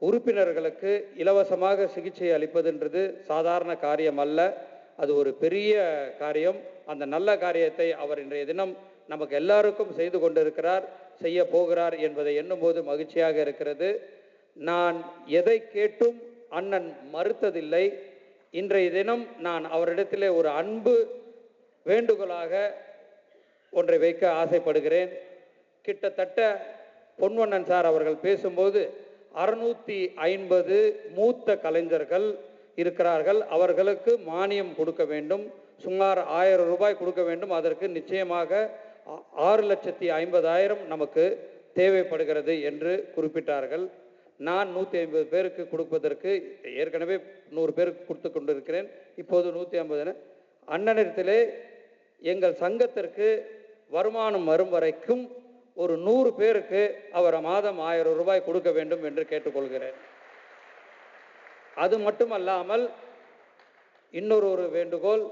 உறுப்பினர்களுக்கு இலவசமாக சிகிச்சை அளிப்பதுன்றது சாதாரண காரியம் அல்ல, அது ஒரு பெரிய காரியம். அந்த நல்ல காரியத்தை அவர் இன்றைய தினம் நமக்கு எல்லாருக்கும் செய்து கொண்டிருக்கிறார், செய்ய போகிறார் என்பதை எண்ணும்போது மகிழ்ச்சியாக இருக்கிறது. நான் எதை கேட்டும் அண்ணன் மறுத்ததில்லை. இன்றைய தினம் நான் அவரிடத்திலே ஒரு அன்பு வேண்டுகோளாக ஒன்றை வைக்க ஆசைப்படுகிறேன். கிட்டத்தட்ட பொன்வண்ணன் சார் அவர்கள் பேசும்போது 650 மூத்த கலைஞர்கள் இருக்கிறார்கள், அவர்களுக்கு மானியம் கொடுக்க வேண்டும், சுமார் 1000 ரூபாய் கொடுக்க வேண்டும். அதற்கு நிச்சயமாக 6,50,000 நமக்கு தேவைப்படுகிறது என்று குறிப்பிட்டார்கள். நான் 150 பேருக்கு கொடுப்பதற்கு ஏற்கனவே 100 பேருக்கு கொடுத்து கொண்டிருக்கிறேன், இப்போது 150. அண்ணனிடத்திலே எங்கள் சங்கத்திற்கு வருமானம் வரும் வரைக்கும் ஒரு 100 பேருக்கு அவர் மாதம் 1000 ரூபாய் கொடுக்க வேண்டும் என்று கேட்டுக்கொள்கிறேன். அது மட்டுமல்லாமல் இன்னொரு வேண்டுகோள்,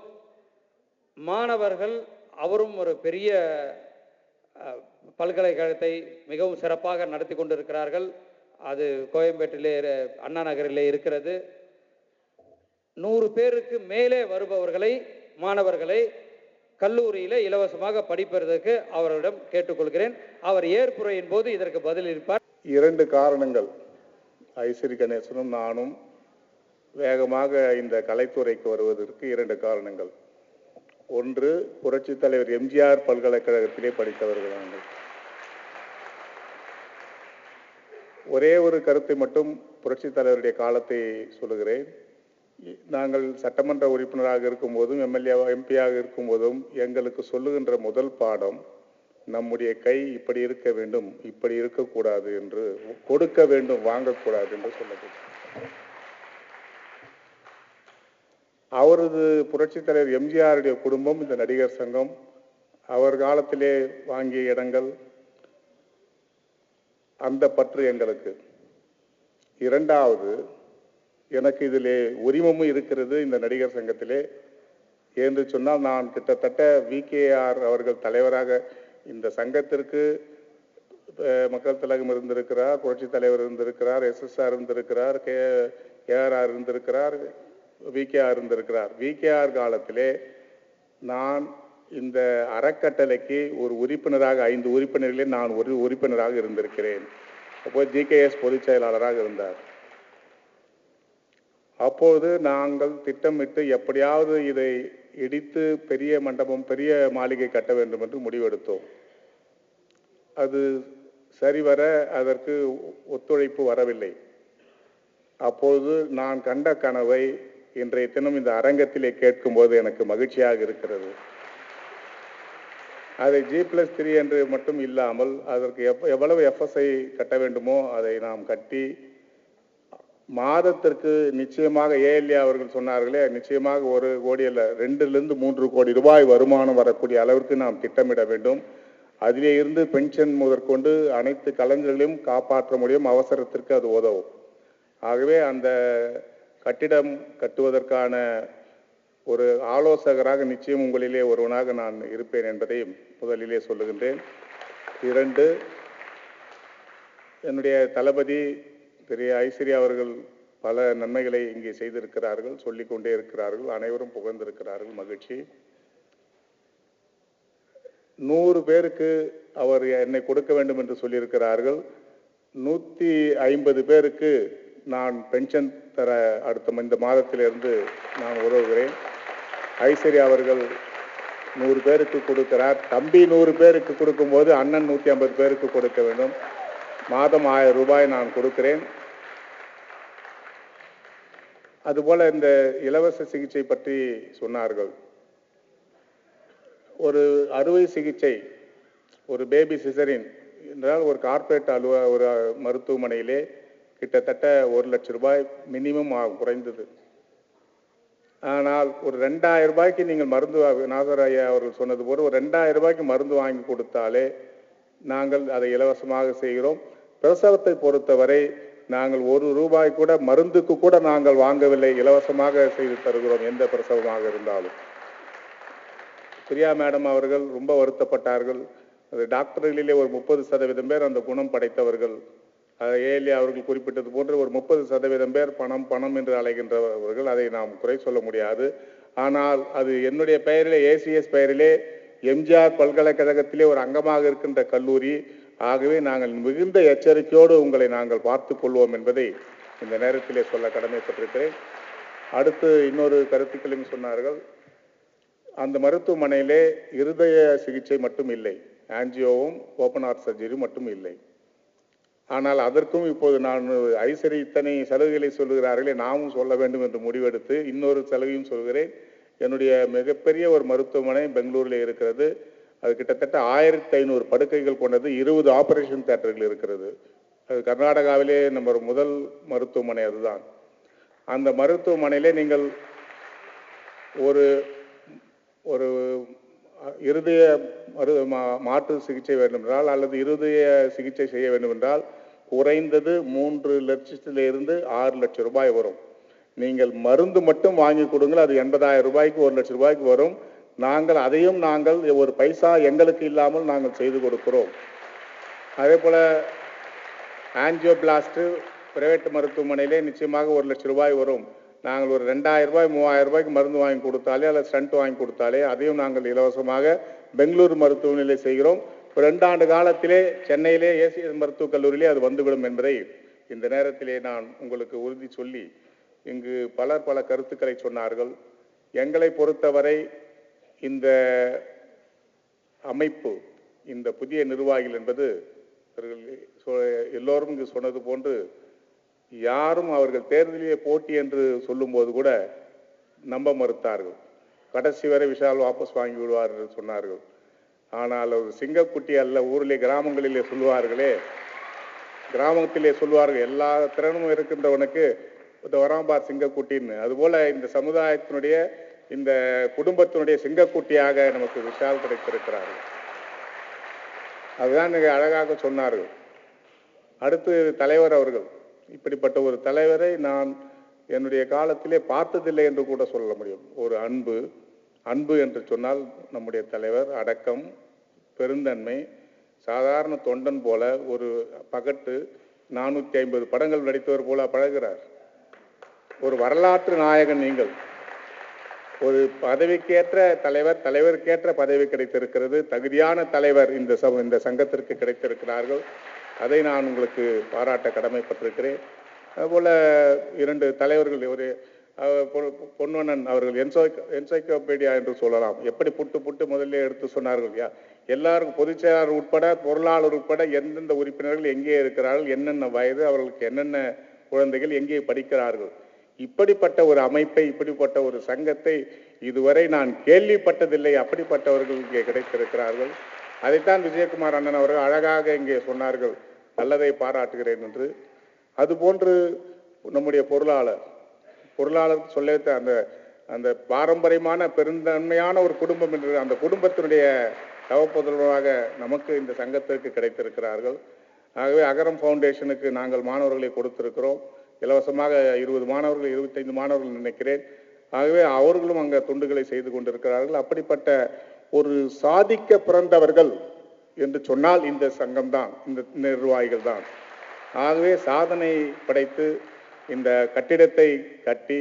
மாணவர்கள் அவரும் ஒரு பெரிய பல்கலைக்கழகத்தை மிகவும் சிறப்பாக நடத்தி கொண்டிருக்கிறார்கள். அது கோயம்பேட்டிலே அண்ணா நகரிலே இருக்கிறது. 100 பேருக்கு மேலே வருபவர்களை மாணவர்களை கல்லூரியில் இலவசமாக படிப்பதற்கு அவரிடம் கேட்டுக்கொள்கிறேன். அவர் ஏற்புரையின் போது இதற்கு பதில் இருப்பார். 2 காரணங்கள். ஐஸ்வரி கணேசனும் நானும் வேகமாக இந்த கலைத்துறைக்கு வருவதற்கு 2 காரணங்கள். ஒன்று, புரட்சித் தலைவர் எம்ஜிஆர் பல்கலைக்கழகத்திலே படித்தவர்கள் நாங்கள். ஒரே ஒரு கருத்தை மட்டும் புரட்சித் தலைவருடைய காலத்தை சொல்லுகிறேன். நாங்கள் சட்டமன்ற உறுப்பினராக இருக்கும்போதும் எம்பியாக இருக்கும்போதும் எங்களுக்கு சொல்லுகின்ற முதல் பாடம், நம்முடைய கை இப்படி இருக்க வேண்டும், இப்படி இருக்கக்கூடாது என்று, கொடுக்க வேண்டும் வாங்கக்கூடாது என்று சொல்லப்படும். அவரது புரட்சித் தலைவர் எம்ஜிஆருடைய குடும்பம், இந்த நடிகர் சங்கம், அவர் காலத்திலே வாங்கிய இடங்கள், அந்த பற்று எங்களுக்கு. இரண்டாவது, எனக்கு இதிலே உரிமமும் இருக்கிறது இந்த நடிகர் சங்கத்திலே என்று சொன்னால், நான் கிட்டத்தட்ட விகேஆர் அவர்கள் தலைவராக இந்த சங்கத்திற்கு மக்கள் திலகம் இருந்திருக்கிறார், புரட்சி தலைவர் இருந்திருக்கிறார், எஸ்எஸ்ஆர் இருந்திருக்கிறார், கேஆர்ஆர் இருந்திருக்கிறார், விகேஆர் இருந்திருக்கிறார். விகேஆர் காலத்திலே நான் இந்த அறக்கட்டளைக்கு ஒரு உறுப்பினராக, 5 உறுப்பினர்களில் நான் ஒரு உறுப்பினராக இருந்திருக்கிறேன். அப்போ ஜிகேஎஸ் பொதுச் செயலாளராக இருந்தார். அப்போது நாங்கள் திட்டமிட்டு எப்படியாவது இதை இடித்து பெரிய மண்டபம், பெரிய மாளிகை கட்ட வேண்டும் என்று முடிவெடுத்தோம். அது சரிவர அதற்கு ஒத்துழைப்பு வரவில்லை. அப்போது நான் கண்ட கனவை இன்றைய தினம் இந்த அரங்கத்திலே கேட்கும்போது எனக்கு மகிழ்ச்சியாக இருக்கிறது. அதை G+3 என்று மட்டும் இல்லாமல் அதற்கு எவ்வளவு FSI கட்ட வேண்டுமோ அதை நாம் கட்டி, மாதத்திற்கு நிச்சயமாக ஏஎல்ஏ அவர்கள் சொன்னார்களே, நிச்சயமாக 1 கோடி அல்ல 2 to 3 கோடி ரூபாய் வருமானம் வரக்கூடிய அளவிற்கு நாம் திட்டமிட வேண்டும். அதிலே இருந்து பென்ஷன் முதற்கொண்டு அனைத்து கலைஞர்களையும் காப்பாற்ற முடியும். அவசரத்திற்கு அது உதவும். ஆகவே அந்த கட்டிடம் கட்டுவதற்கான ஒரு ஆலோசகராக நிச்சயம் உங்களிலே ஒருவனாக நான் இருப்பேன் என்பதை முதலிலே சொல்லுகின்றேன். 2, என்னுடைய தளபதி திரு ஐஸ்வர்யா அவர்கள் பல நன்மைகளை இங்கே செய்திருக்கிறார்கள், சொல்லிக்கொண்டே இருக்கிறார்கள், அனைவரும் புகழ்ந்திருக்கிறார்கள், மகிழ்ச்சி. 100 பேருக்கு அவர் என்னை கொடுக்க வேண்டும் என்று சொல்லியிருக்கிறார்கள். 150 பேருக்கு நான் பென்ஷன் தர அடுத்த இந்த மாதத்திலிருந்து நான் உதவுகிறேன். ஐஸ்வர்யா அவர்கள் 100 பேருக்கு கொடுக்கிறார். தம்பி 100 பேருக்கு கொடுக்கும்போது அண்ணன் 150 பேருக்கு கொடுக்க வேண்டும். மாதம் 1000 ரூபாய் நான் கொடுக்கிறேன். அதுபோல இந்த இலவச சிகிச்சை பற்றி சொன்னார்கள். ஒரு அறுவை சிகிச்சை, ஒரு பேபி சிசரின் என்றால் ஒரு கார்ப்பரேட் ஒரு மருத்துவமனையிலே கிட்டத்தட்ட 1 லட்சம் ரூபாய் மினிமம் ஆகும், குறைந்தது. ஆனால் ஒரு 2000 ரூபாய்க்கு நீங்கள் மருந்து, நாசர் ஐயா அவர்கள் சொன்னது போல ஒரு 2000 ரூபாய்க்கு மருந்து வாங்கி கொடுத்தாலே நாங்கள் அதை இலவசமாக செய்கிறோம். பிரசவத்தை பொறுத்தவரை நாங்கள் 1 ரூபாய் கூட மருந்துக்கு கூட நாங்கள் வாங்கவில்லை, இலவசமாக செய்து தருகிறோம், எந்த பிரசவமாக இருந்தாலும். பிரியா மேடம் அவர்கள் ரொம்ப வருத்தப்பட்டார்கள். அது டாக்டர்களிலே ஒரு 30% பேர் அந்த குணம் படைத்தவர்கள். ஏஎல்ஏ அவர்கள் குறிப்பிட்டது போன்று ஒரு 30% பேர் பணம் பணம் என்று அலைகின்றவர்கள். அதை நாம் குறை சொல்ல முடியாது. ஆனால் அது என்னுடைய பெயரிலே, ஏசிஎஸ் பெயரிலே, எம்ஜிஆர் பல்கலைக்கழகத்திலே ஒரு அங்கமாக இருக்கின்ற கல்லூரி. ஆகவே நாங்கள் மிகுந்த எச்சரிக்கையோடு உங்களை நாங்கள் பார்த்துக் கொள்வோம் என்பதை இந்த நேரத்திலே சொல்ல கடமைப்பட்டிருக்கிறேன். அடுத்து இன்னொரு கருத்துக்களையும் சொன்னார்கள். அந்த மருத்துவமனையிலே இருதய சிகிச்சை மட்டும் இல்லை, ஆன்ஜியோவும் ஓப்பன் ஹார்ட் சர்ஜரி மட்டும் இல்லை. ஆனால் அதற்கும் இப்போது நான் ஐசரி இத்தனை சலுகைகளை சொல்லுகிறார்களே, நாமும் சொல்ல வேண்டும் என்று முடிவெடுத்து இன்னொரு சலுகையும் சொல்கிறேன். என்னுடைய மிகப்பெரிய ஒரு மருத்துவமனை பெங்களூரில் இருக்கிறது. அது கிட்டத்தட்ட 1500 படுக்கைகள் கொண்டது, 20 ஆபரேஷன் தியேட்டர்கள் இருக்கிறது. அது கர்நாடகாவிலே நம்ம முதல் மருத்துவமனை அதுதான். அந்த மருத்துவமனையிலே நீங்கள் ஒரு ஒரு இருதய மாற்று சிகிச்சை வேண்டுமென்றால் அல்லது இருதய சிகிச்சை செய்ய வேண்டுமென்றால் குறைந்தது 3 லட்சத்திலிருந்து 6 லட்சம் ரூபாய் வரும். நீங்கள் மருந்து மட்டும் வாங்கி கொடுங்கள், அது 80,000 ரூபாய்க்கு 1 லட்சம் ரூபாய்க்கு வரும். நாங்கள் அதையும் நாங்கள் ஒரு பைசா எங்களுக்கு இல்லாமல் நாங்கள் செய்து கொடுக்கிறோம். அதே போல் ஆன்ஜியோபிளாஸ்ட் பிரைவேட் மருத்துவமனையிலே நிச்சயமாக 1 லட்சம் ரூபாய் வரும். நாங்கள் ஒரு 2000 ரூபாய் 3000 ரூபாய்க்கு மருந்து வாங்கி கொடுத்தாலே அல்லது ஸ்டண்ட் வாங்கி கொடுத்தாலே அதையும் நாங்கள் இலவசமாக பெங்களூர் மருத்துவமனையிலே செய்கிறோம். ஒரு 2 ஆண்டு காலத்திலே சென்னையிலே ஏசிஎஸ் மருத்துவக் கல்லூரியிலே அது வந்துவிடும் என்பதை இந்த நேரத்திலே நான் உங்களுக்கு உறுதி சொல்லி, இங்கு பல கருத்துக்களை சொன்னார்கள். எங்களை பொறுத்தவரை இந்த அமைப்பு, இந்த புதிய நிர்வாகிகள் என்பது எல்லோரும் இங்கு சொன்னது போன்று யாரும் அவர்கள் தேர்தலிலே போட்டி என்று சொல்லும்போது கூட நம்ப மறுத்தார்கள். கடைசி வரை விஷால் வாபஸ் வாங்கி விடுவார் என்று சொன்னார்கள். ஆனால் ஒரு சிங்கக்குட்டி அல்ல, ஊரிலே கிராமங்களிலே சொல்லுவார்களே, கிராமத்திலே சொல்லுவார்கள் எல்லா திறனும் இருக்கின்றவனுக்கு வராம்பார் சிங்கக்குட்டின்னு. அதுபோல இந்த சமுதாயத்தினுடைய இந்த குடும்பத்தினுடைய சிங்கக்குட்டியாக நமக்கு விஷால் கிடைத்திருக்கிறார்கள். அதுதான் மிக அழகாக சொன்னார்கள். அடுத்து தலைவர் அவர்கள், இப்படிப்பட்ட ஒரு தலைவரை நான் என்னுடைய காலத்திலே பார்த்ததில்லை என்று கூட சொல்ல முடியும். ஒரு அன்பு என்று சொன்னால் நம்முடைய தலைவர் அடக்கம், பெருந்தன்மை, சாதாரண தொண்டன் போல ஒரு பகட்டு 450 படங்கள் நடித்தவர் போல பழகிறார். ஒரு வரலாற்று நாயகன் நீங்கள். ஒரு பதவிக்கேற்ற தலைவர், தலைவருக்கேற்ற பதவி கிடைத்திருக்கிறது. தகுதியான தலைவர் இந்த சங்கத்திற்கு கிடைத்திருக்கிறார்கள். அதை நான் உங்களுக்கு பாராட்ட கடமைப்பட்டிருக்கிறேன். அதுபோல் 2 தலைவர்கள், ஒரு பொன்வண்ணன் அவர்கள் என்சைக்ளோபீடியா என்று சொல்லலாம். எப்படி புட்டு முதல்ல எடுத்து சொன்னார்கள். எல்லாருக்கும் பொதுச் செயலாளர் உட்பட, பொருளாளர் உட்பட எந்தெந்த உறுப்பினர்கள் எங்கே இருக்கிறார்கள், என்னென்ன வயது, அவர்களுக்கு என்னென்ன குழந்தைகள், எங்கே படிக்கிறார்கள். இப்படிப்பட்ட ஒரு அமைப்பை, இப்படிப்பட்ட ஒரு சங்கத்தை இதுவரை நான் கேள்விப்பட்டதில்லை. அப்படிப்பட்டவர்கள் இங்கே கிடைத்திருக்கிறார்கள். அதைத்தான் விஜயகுமார் அண்ணன் அவர்கள் அழகாக இங்கே சொன்னார்கள், நல்லதை பாராட்டுகிறேன் என்று. அதுபோன்று நம்முடைய பொருளாளர் சொல்ல அந்த பாரம்பரியமான பெருந்தன்மையான ஒரு குடும்பம் என்று அந்த குடும்பத்தினுடைய தவப்புதல்வராக நமக்கு இந்த சங்கத்திற்கு கிடைத்திருக்கிறார்கள். ஆகவே அகரம் ஃபவுண்டேஷனுக்கு நாங்கள் மாணவர்களை கொடுத்திருக்கிறோம். இலவசமாக 20 மாணவர்கள், 25 மாணவர்கள் நினைக்கிறேன். ஆகவே அவர்களும் அங்கே தொண்டுகளை செய்து கொண்டிருக்கிறார்கள். அப்படிப்பட்ட ஒரு சாதிக்க பிறந்தவர்கள் என்று சொன்னால் இந்த சங்கம்தான், இந்த நிர்வாகிகள் தான். ஆகவே சாதனை படைத்து இந்த கட்டிடத்தை கட்டி,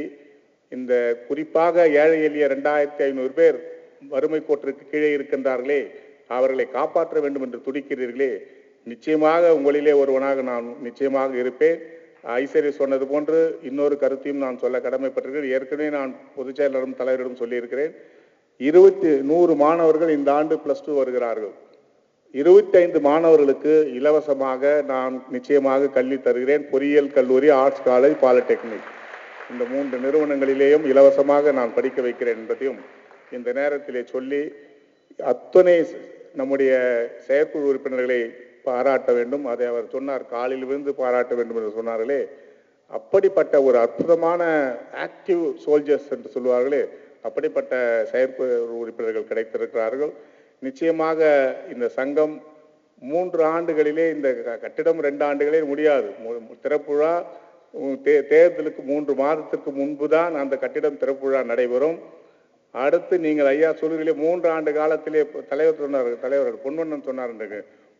இந்த குறிப்பாக ஏழை எளிய 2500 பேர் வறுமை கோட்டிற்கு கீழே இருக்கின்றார்களே, அவர்களை காப்பாற்ற வேண்டும் என்று துடிக்கிறீர்களே, நிச்சயமாக உங்களிலே ஒருவனாக நான் நிச்சயமாக இருப்பேன். ஐசரி சொன்னது போன்று இன்னொரு கருத்தையும் நான் சொல்ல கடமைப்பட்டிருக்கிறேன். ஏற்கனவே நான் பொதுச் செயலரும் தலைவரிடம் சொல்லியிருக்கிறேன். 100 மாணவர்கள் இந்த ஆண்டு +2 வருகிறார்கள். 25 மாணவர்களுக்கு இலவசமாக நான் நிச்சயமாக கல்வி தருகிறேன். பொறியியல் கல்லூரி, ஆர்ட்ஸ் காலேஜ், பாலிடெக்னிக், இந்த 3 நிறுவனங்களிலேயும் இலவசமாக நான் படிக்க வைக்கிறேன் என்பதையும் இந்த நேரத்திலே சொல்லி, அத்தனை நம்முடைய செயற்குழு உறுப்பினர்களை பாராட்ட வேண்டும். அதை அவர் சொன்னார், காலில் விழுந்து பாராட்ட வேண்டும் என்று சொன்னார்களே, அப்படிப்பட்ட ஒரு அற்புதமான ஆக்டிவ் சோல்ஜர்ஸ் என்று சொல்வார்களே, அப்படிப்பட்ட செயற்குழு உறுப்பினர்கள் கிடைத்திருக்கிறார்கள். நிச்சயமாக இந்த சங்கம் 3 ஆண்டுகளிலே, இந்த கட்டிடம் 2 ஆண்டுகளே முடியாது. திறப்புழா தேர்தலுக்கு 3 மாதத்திற்கு முன்புதான் அந்த கட்டிடம் திறப்புழா நடைபெறும். அடுத்து நீங்கள் ஐயா சொல்லுங்களே, 3 ஆண்டு காலத்திலே தலைவர் பொன்வண்ணன் சொன்னார்,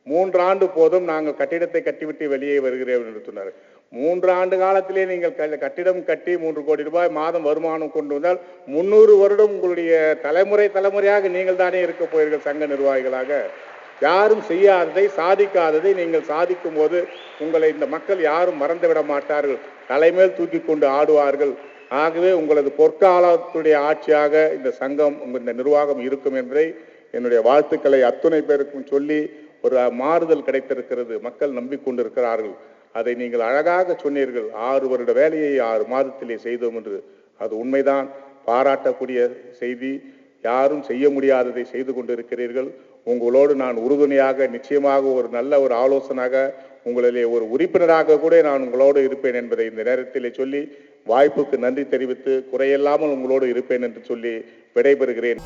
3 ஆண்டு போதும், நாங்கள் கட்டிடத்தை கட்டிவிட்டு வெளியே வருகிறேன் என்று சொன்னார். 3 ஆண்டு காலத்திலே நீங்கள் கட்டிடம் கட்டி 3 கோடி ரூபாய் மாதம் வருமானம் கொண்டு வந்தால் 300 வருடம் உங்களுடைய தலைமுறையாக நீங்கள் தானே இருக்க போகிறீர்கள் சங்க நிர்வாகிகளாக. யாரும் செய்யாததை, சாதிக்காததை நீங்கள் சாதிக்கும் போது உங்களை இந்த மக்கள் யாரும் மறந்துவிட மாட்டார்கள், தலைமேல் தூக்கி கொண்டு ஆடுவார்கள். ஆகவே உங்களது பொற்காலத்துடைய ஆட்சியாக இந்த சங்கம், இந்த நிர்வாகம் இருக்கும் என்பதை என்னுடைய வாழ்த்துக்களை அத்துணை பேருக்கும் சொல்லி, ஒரு மாறுதல் கிடைத்திருக்கிறது, மக்கள் நம்பிக்கொண்டிருக்கிறார்கள். அதை நீங்கள் அழகாக சொன்னீர்கள். 6 வருட வேலையை 6 மாதத்திலே செய்தோம் என்று. அது உண்மைதான், பாராட்டக்கூடிய செய்தி. யாரும் செய்ய முடியாததை செய்து கொண்டிருக்கிறீர்கள். உங்களோடு நான் உறுதுணையாக, நிச்சயமாக ஒரு நல்ல ஒரு ஆலோசனாக, உங்களிலே ஒரு உறுப்பினராக கூட நான் உங்களோடு இருப்பேன் என்பதை இந்த நேரத்திலே சொல்லி, வாய்ப்புக்கு நன்றி தெரிவித்து, குறையில்லாமல் உங்களோடு இருப்பேன் என்று சொல்லி விடைபெறுகிறேன்.